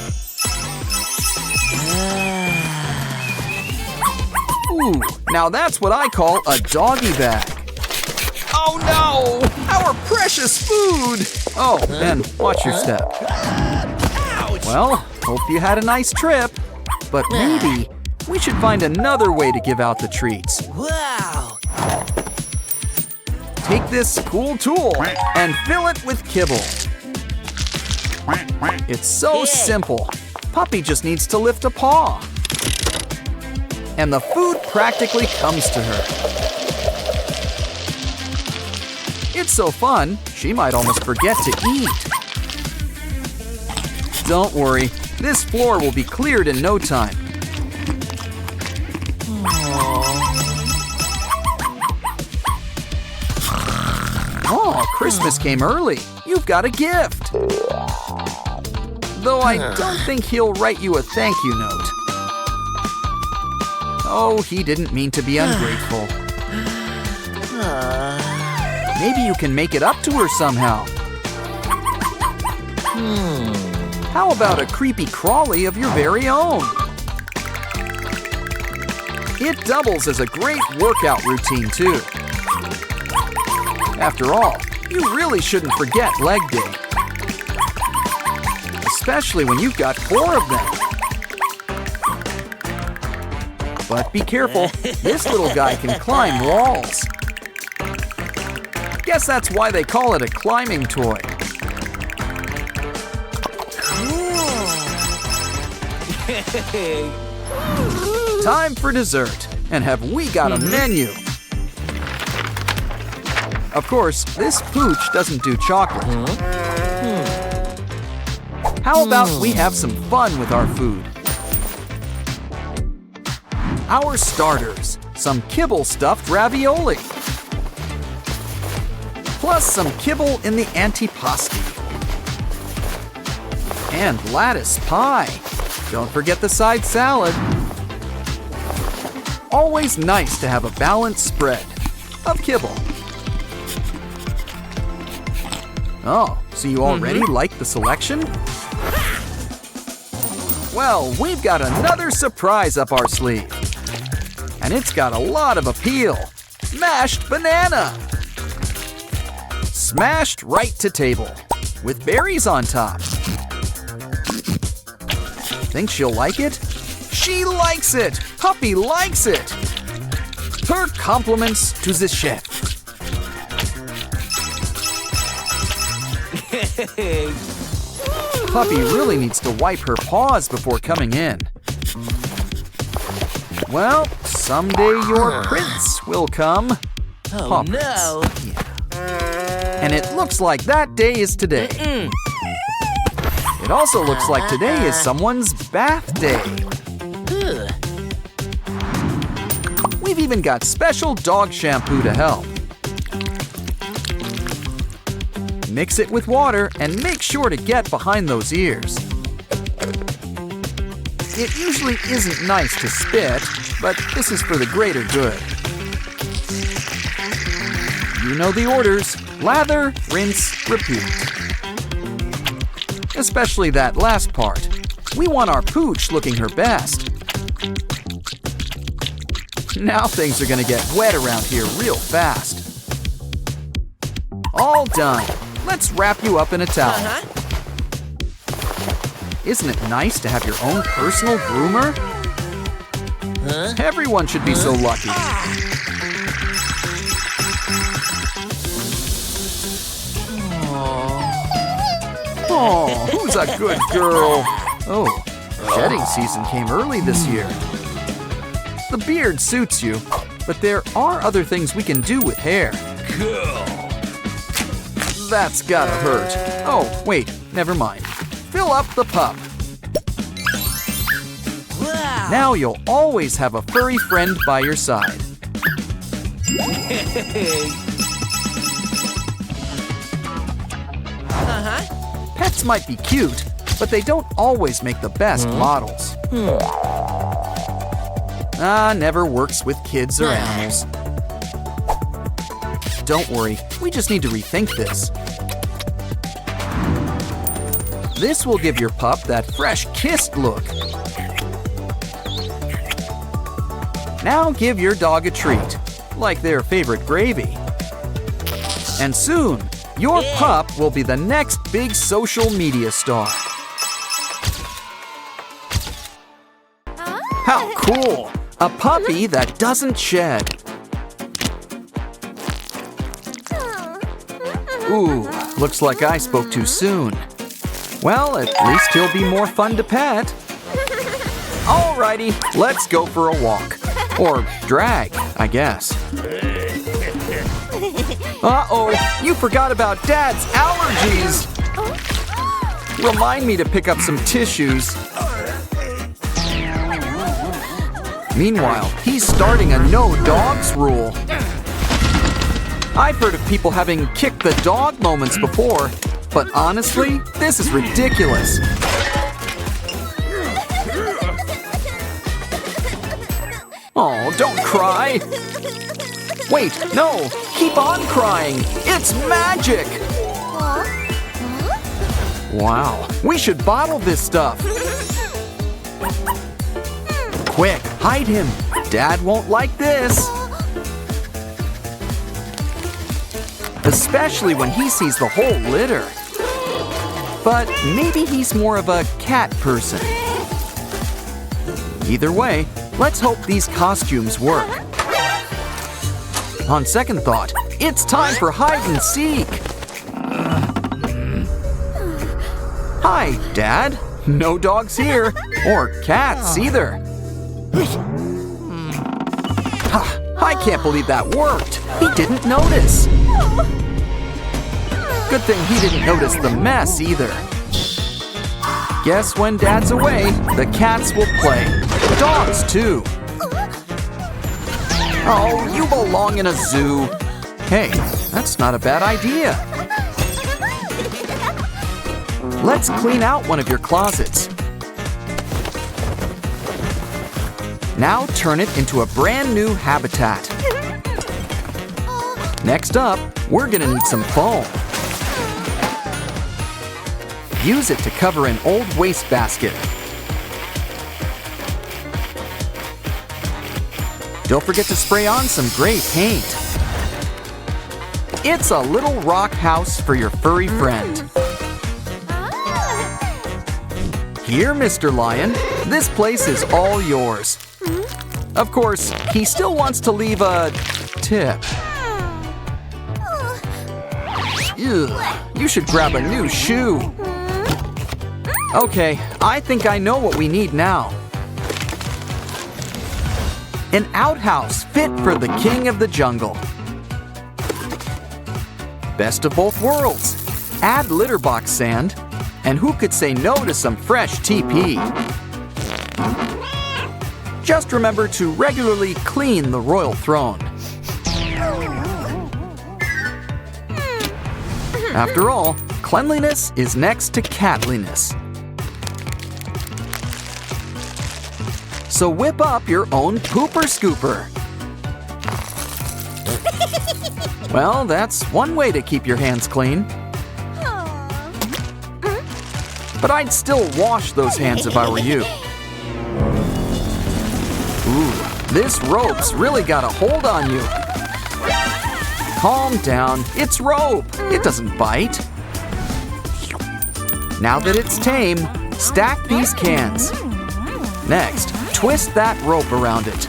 S1: Ooh, now that's what I call a doggy bag. Oh no! Our precious food! Oh, and watch your step. Well, hope you had a nice trip. But maybe we should find another way to give out the treats.
S4: Wow!
S1: Take this cool tool and fill it with kibble. It's so simple. Puppy just needs to lift a paw. And the food practically comes to her. It's so fun, she might almost forget to eat. Don't worry, this floor will be cleared in no time. Oh, Christmas came early. You've got a gift. Though I don't think he'll write you a thank you note. Oh, he didn't mean to be ungrateful. Maybe you can make it up to her somehow. How about a creepy crawly of your very own? It doubles as a great workout routine, too. After all, you really shouldn't forget leg day. Especially when you've got 4 of them. But be careful, this little guy can climb walls. Guess that's why they call it a climbing toy. Time for dessert, and have we got a menu? Of course, this pooch doesn't do chocolate. How about we have some fun with our food? Our starters, some kibble stuffed ravioli. Plus some kibble in the antipasti. And lattice pie. Don't forget the side salad. Always nice to have a balanced spread of kibble. Oh, so you already like the selection? Well, we've got another surprise up our sleeve. And it's got a lot of appeal. Mashed banana. Smashed right to table, with berries on top. Think she'll like it? She likes it! Puppy likes it! Her compliments to the chef. Puppy really needs to wipe her paws before coming in. Well, someday your prince will come.
S4: Oh no!
S1: Yeah. And it looks like that day is today. It also looks like today is someone's bath day. We've even got special dog shampoo to help. Mix it with water and make sure to get behind those ears. It usually isn't nice to spit, but this is for the greater good. You know the orders. Lather, rinse, repeat. Especially that last part. We want our pooch looking her best. Now things are gonna get wet around here real fast. All done. Let's wrap you up in a towel. Isn't it nice to have your own personal groomer? Everyone should be so lucky. Oh, who's a good girl? Oh, shedding season came early this year. The beard suits you, but there are other things we can do with hair.
S4: Cool.
S1: That's gotta hurt. Oh, wait, never mind. Fill up the pup.
S4: Wow.
S1: Now you'll always have a furry friend by your side. Pets might be cute, but they don't always make the best models. Never works with kids or animals. Don't worry, we just need to rethink this. This will give your pup that fresh kissed look. Now give your dog a treat, like their favorite gravy. And soon, your pup will be the next big social media star. How cool! A puppy that doesn't shed. Ooh, looks like I spoke too soon. Well, at least he'll be more fun to pet. Alrighty, let's go for a walk. Or drag, I guess. Uh-oh, you forgot about Dad's allergies. Remind me to pick up some tissues. Meanwhile, he's starting a no dogs rule. I've heard of people having kick the dog moments before, but honestly, this is ridiculous. Oh, don't cry. Wait, no, keep on crying. It's magic. Wow, we should bottle this stuff. Quick, hide him. Dad won't like this. Especially when he sees the whole litter. But maybe he's more of a cat person. Either way, let's hope these costumes work. On second thought, it's time for hide and seek. Hi, Dad. No dogs here, or cats either. I can't believe that worked. He didn't notice. Good thing he didn't notice the mess either. Guess when Dad's away, the cats will play. Dogs too. Oh, you belong in a zoo. Hey, that's not a bad idea. Let's clean out one of your closets. Now turn it into a brand new habitat. Next up, we're gonna need some foam. Use it to cover an old wastebasket. Don't forget to spray on some gray paint. It's a little rock house for your furry friend. Here, Mr. Lion, this place is all yours. Of course, he still wants to leave a tip. Ugh, you should grab a new shoe. Okay, I think I know what we need now. An outhouse fit for the king of the jungle. Best of both worlds. Add litter box sand, and who could say no to some fresh TP? Just remember to regularly clean the royal throne. After all, cleanliness is next to catliness. So whip up your own pooper scooper. Well, that's one way to keep your hands clean. But I'd still wash those hands if I were you. Ooh, this rope's really got a hold on you. Calm down, it's rope. It doesn't bite. Now that it's tame, stack these cans. Next, twist that rope around it.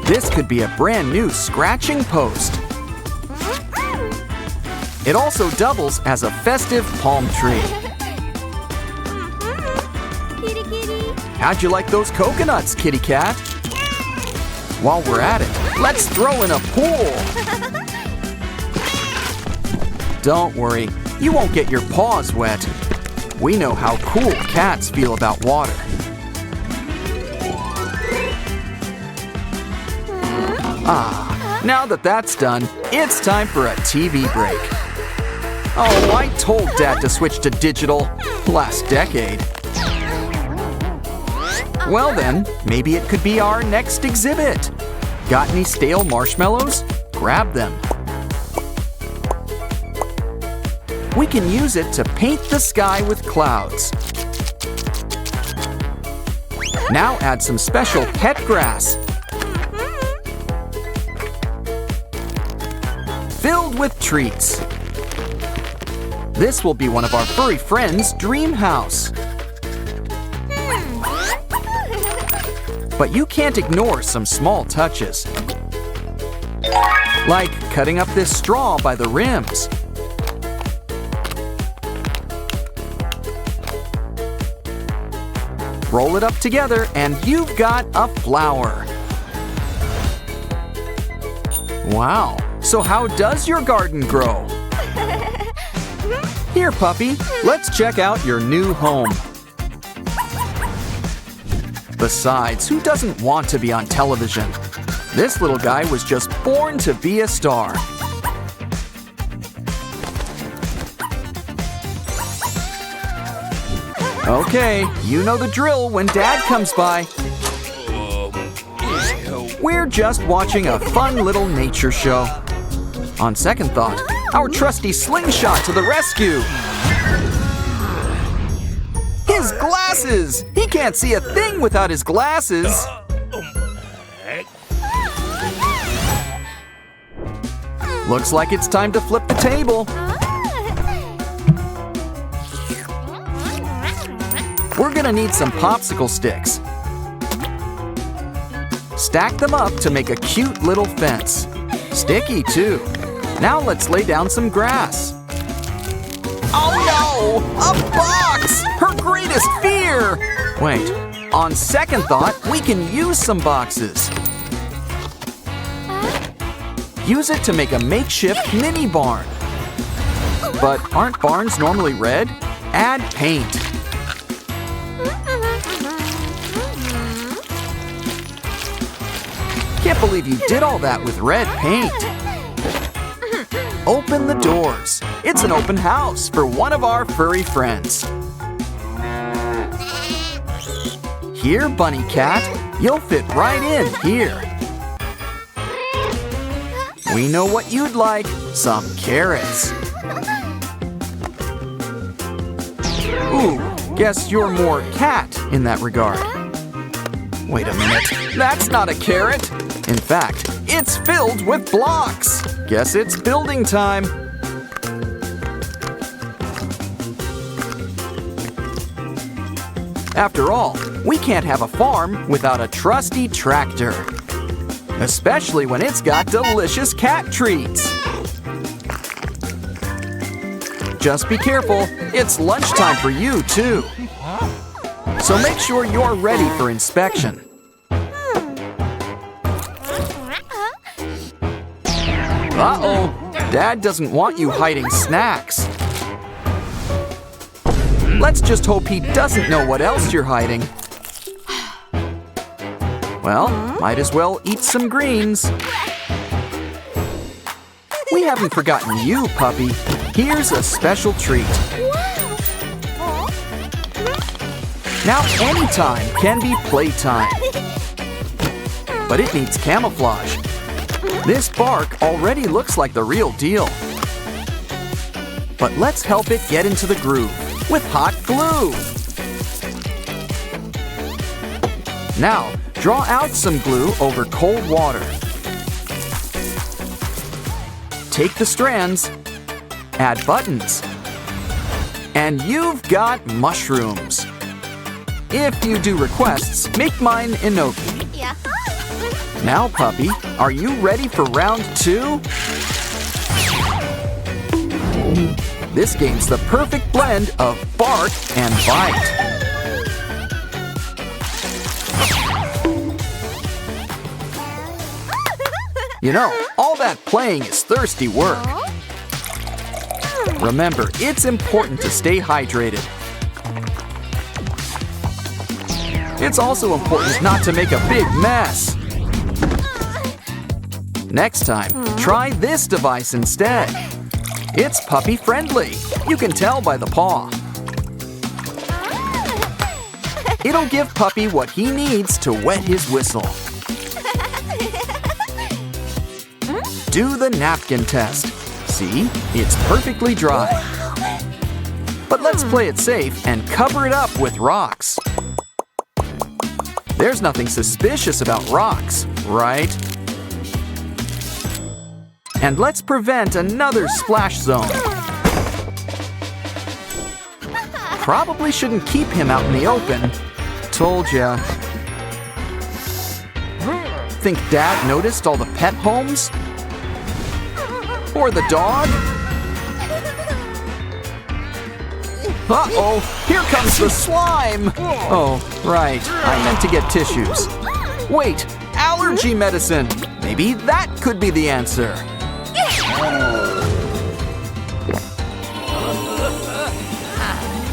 S1: This could be a brand new scratching post. It also doubles as a festive palm tree. How'd you like those coconuts, kitty cat? While we're at it, let's throw in a pool. Don't worry, you won't get your paws wet. We know how cool cats feel about water. Now that that's done, it's time for a TV break. Oh, I told Dad to switch to digital last decade. Well then, maybe it could be our next exhibit. Got any stale marshmallows? Grab them. We can use it to paint the sky with clouds. Now add some special pet grass. Filled with treats. This will be one of our furry friends' dream house. But you can't ignore some small touches. Like cutting up this straw by the rims. Roll it up together and you've got a flower. Wow, so how does your garden grow? Here, puppy, let's check out your new home. Besides, who doesn't want to be on television? This little guy was just born to be a star. Okay, you know the drill when Dad comes by. We're just watching a fun little nature show. On second thought, our trusty slingshot to the rescue. His glasses! He can't see a thing without his glasses. Looks like it's time to flip the table. We're gonna need some popsicle sticks. Stack them up to make a cute little fence. Sticky too. Now let's lay down some grass. Oh no! A box! Her greatest fear! Wait, on second thought, we can use some boxes. Use it to make a makeshift mini barn. But aren't barns normally red? Add paint. Can't believe you did all that with red paint. Open the doors. It's an open house for one of our furry friends. Here, Bunny Cat, you'll fit right in here. We know what you'd like, some carrots. Ooh, guess you're more cat in that regard. Wait a minute, that's not a carrot. In fact, it's filled with blocks. Guess it's building time. After all, we can't have a farm without a trusty tractor. Especially when it's got delicious cat treats. Just be careful, it's lunchtime for you too. So make sure you're ready for inspection. Uh-oh, Dad doesn't want you hiding snacks. Let's just hope he doesn't know what else you're hiding. Well, might as well eat some greens. We haven't forgotten you, puppy. Here's a special treat. Now anytime can be playtime. But it needs camouflage. This bark already looks like the real deal. But let's help it get into the groove with hot glue. Now, draw out some glue over cold water. Take the strands, add buttons, and you've got mushrooms. If you do requests, make mine enoki. Now, puppy, are you ready for round 2? This game's the perfect blend of bark and bite. You know, all that playing is thirsty work. Remember, it's important to stay hydrated. It's also important not to make a big mess. Next time, try this device instead. It's puppy friendly. You can tell by the paw. It'll give Puppy what he needs to wet his whistle. Do the napkin test. See, it's perfectly dry. But let's play it safe and cover it up with rocks. There's nothing suspicious about rocks, right? And let's prevent another splash zone. Probably shouldn't keep him out in the open. Told ya. Think Dad noticed all the pet homes? Or the dog? Uh-oh, here comes the slime! Oh, right, I meant to get tissues. Wait, allergy medicine! Maybe that could be the answer.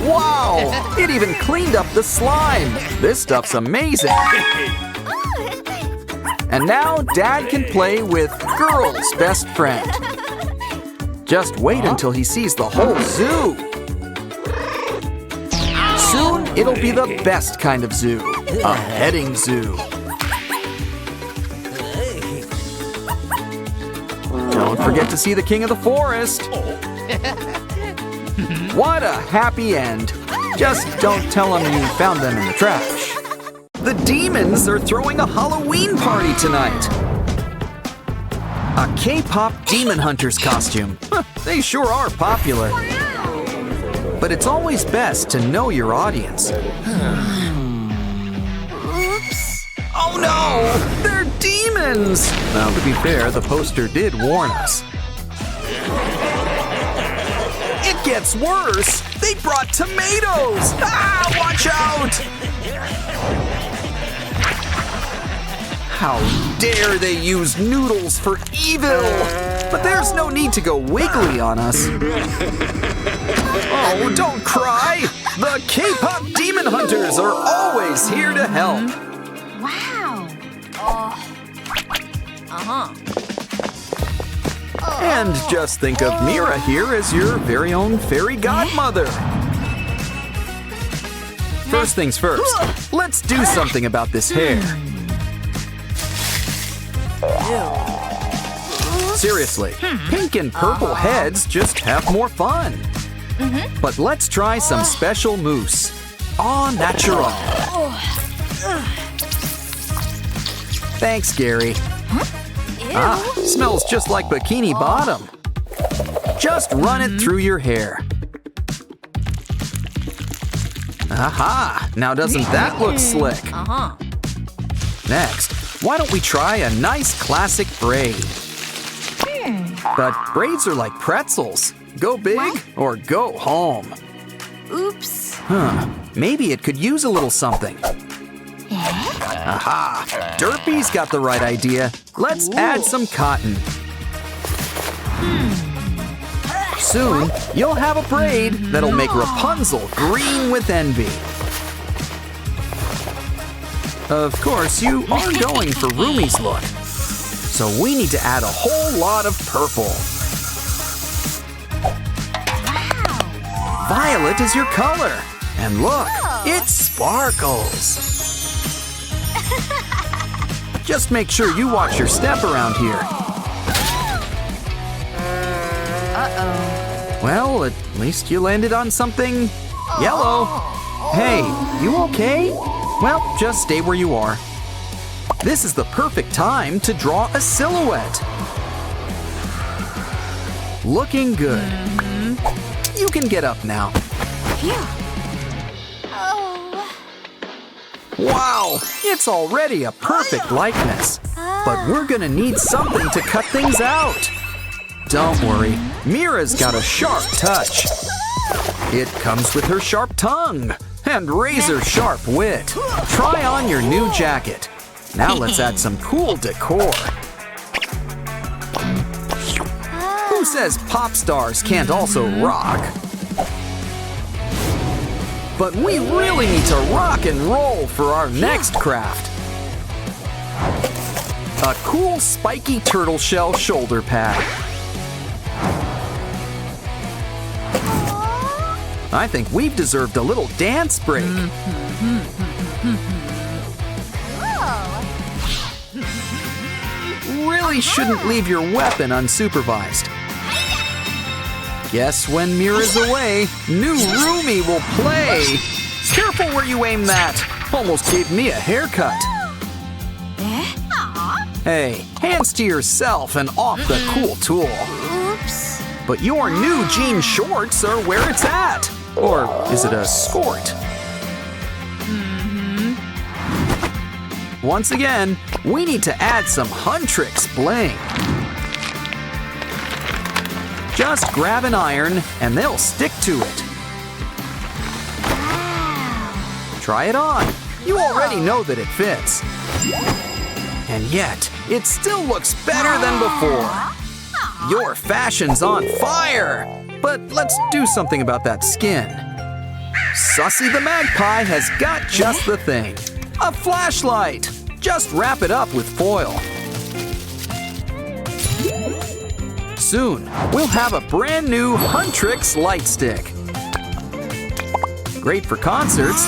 S1: Wow, it even cleaned up the slime. This stuff's amazing. And now Dad can play with girl's best friend. Just wait until he sees the whole zoo. Soon, it'll be the best kind of zoo, a petting zoo. Don't forget to see the king of the forest. What a happy end. Just don't tell him you found them in the trash. The demons are throwing a Halloween party tonight. A K-pop demon hunter's costume. They sure are popular. But it's always best to know your audience.
S2: Oops.
S1: Oh no! They're demons! Well, to be fair, the poster did warn us. It gets worse! They brought tomatoes! Ah, watch out! How dare they use noodles for evil! But there's no need to go wiggly on us. Oh, don't cry! The K-pop demon hunters are always here to help.
S2: Wow.
S1: And just think of Mira here as your very own fairy godmother. First things first, let's do something about this hair. Seriously, pink and purple heads just have more fun. But let's try some special mousse. Au natural. Thanks, Gary. Ah, smells just like Bikini Bottom. Just run it through your hair. Aha! Now doesn't that look slick? Next, why don't we try a nice classic braid? But braids are like pretzels. Go big or go home.
S2: Oops.
S1: Maybe it could use a little something. Aha! Derpy's got the right idea. Let's add some cotton. Soon, you'll have a braid that'll make Rapunzel green with envy. Of course, you are going for Rumi's look. So we need to add a whole lot of purple. Violet is your color. And look, it sparkles. Just make sure you watch your step around here. Well, at least you landed on something yellow. Hey, you okay? Well, just stay where you are. This is the perfect time to draw a silhouette. Looking good. You can get up now. Wow, it's already a perfect likeness. But we're gonna need something to cut things out. Don't worry, Mira's got a sharp touch. It comes with her sharp tongue and razor-sharp wit. Try on your new jacket. Now let's add some cool decor. Who says pop stars can't also rock? But we really need to rock and roll for our next craft. A cool spiky turtle shell shoulder pad. I think we've deserved a little dance break. Really shouldn't leave your weapon unsupervised. Guess when Mira's away, new Rumi will play. Careful where you aim that. Almost gave me a haircut. Hey, hands to yourself and off the cool tool.
S2: Oops.
S1: But your new jean shorts are where it's at. Or is it a skort? Once again, we need to add some Huntrix bling. Just grab an iron and they'll stick to it. Try it on. You already know that it fits. And yet, it still looks better than before. Your fashion's on fire. But let's do something about that skin. Sussy the Magpie has got just the thing. A flashlight. Just wrap it up with foil. Soon, we'll have a brand new Huntrix light stick. Great for concerts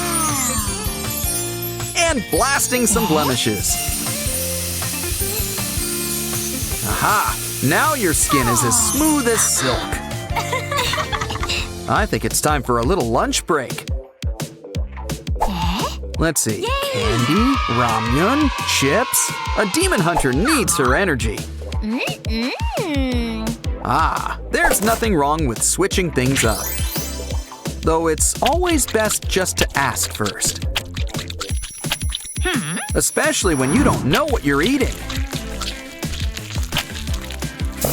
S1: and blasting some blemishes. Aha! Now your skin is as smooth as silk. I think it's time for a little lunch break. Let's see. Candy, ramyun, chips. A demon hunter needs her energy. Ah, there's nothing wrong with switching things up. Though it's always best just to ask first. Especially when you don't know what you're eating.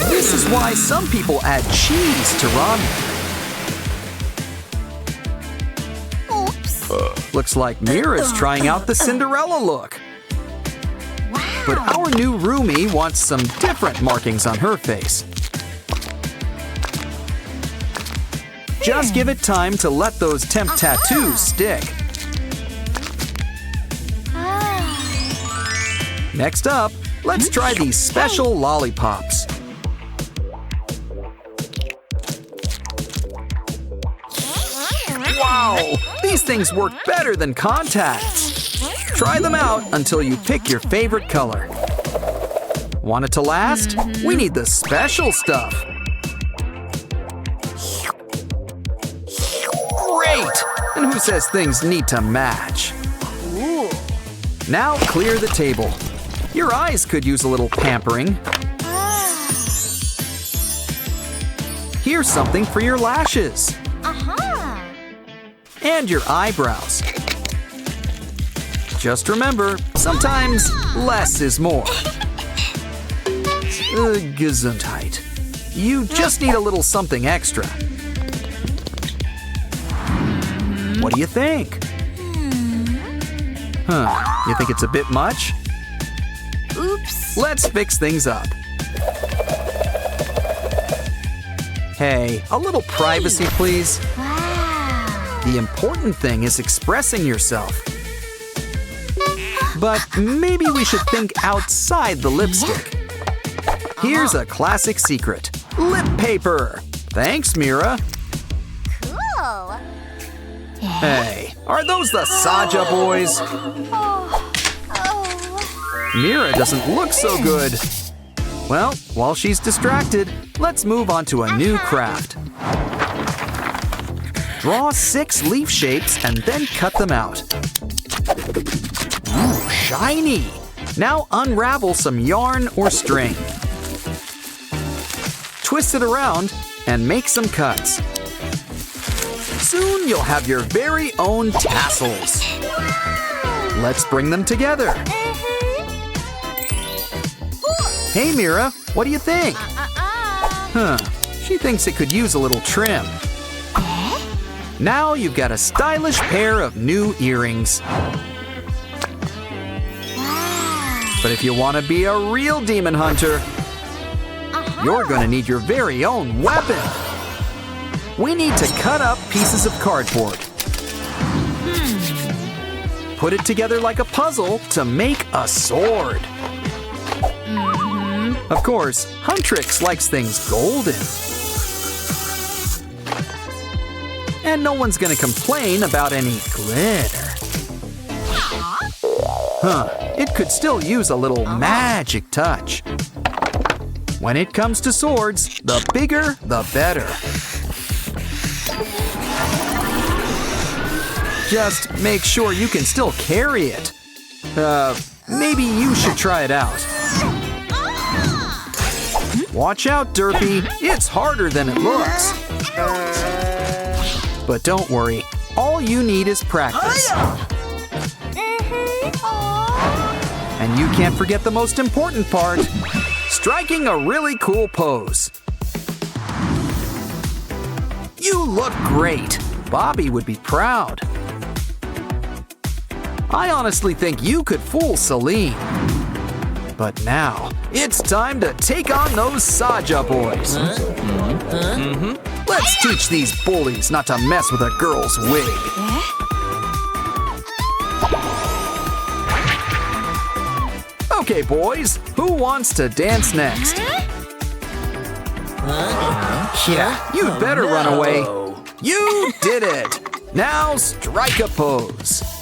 S1: This is why some people add cheese to ramen. Looks like Mira's trying out the Cinderella look.
S2: Wow.
S1: But our new roomie wants some different markings on her face. Just give it time to let those temp tattoos stick. Next up, let's try these special lollipops. Wow! These things work better than contacts. Try them out until you pick your favorite color. Want it to last? We need the special stuff. Great! And who says things need to match? Now clear the table. Your eyes could use a little pampering. Here's something for your lashes. And your eyebrows. Just remember, sometimes less is more. Gesundheit. You just need a little something extra. What do you think? You think it's a bit much?
S2: Oops.
S1: Let's fix things up. Hey, a little privacy, please.
S2: Wow.
S1: The important thing is expressing yourself. But maybe we should think outside the lipstick. Here's a classic secret. Lip paper. Thanks, Mira.
S2: Cool.
S1: Hey, are those the Saja boys? Mira doesn't look so good. Well, while she's distracted, let's move on to a new craft. Draw 6 leaf shapes and then cut them out. Ooh, shiny! Now unravel some yarn or string. Twist it around and make some cuts. Soon you'll have your very own tassels. Let's bring them together. Hey Mira, what do you think? She thinks it could use a little trim. Now you've got a stylish pair of new earrings. But if you want to be a real demon hunter, you're going to need your very own weapon. We need to cut up pieces of cardboard. Put it together like a puzzle to make a sword. Of course, Huntrix likes things golden. And no one's gonna complain about any glitter. It could still use a little magic touch. When it comes to swords, the bigger, the better. Just make sure you can still carry it. Maybe you should try it out. Watch out, Derpy. It's harder than it looks. But don't worry, all you need is practice. And you can't forget the most important part, striking a really cool pose. You look great. Bobby would be proud. I honestly think you could fool Celine. But now, it's time to take on those Saja boys. Let's teach these bullies not to mess with a girl's wig. Okay, boys, who wants to dance next? Yeah, you'd better run away. You did it. Now strike a pose.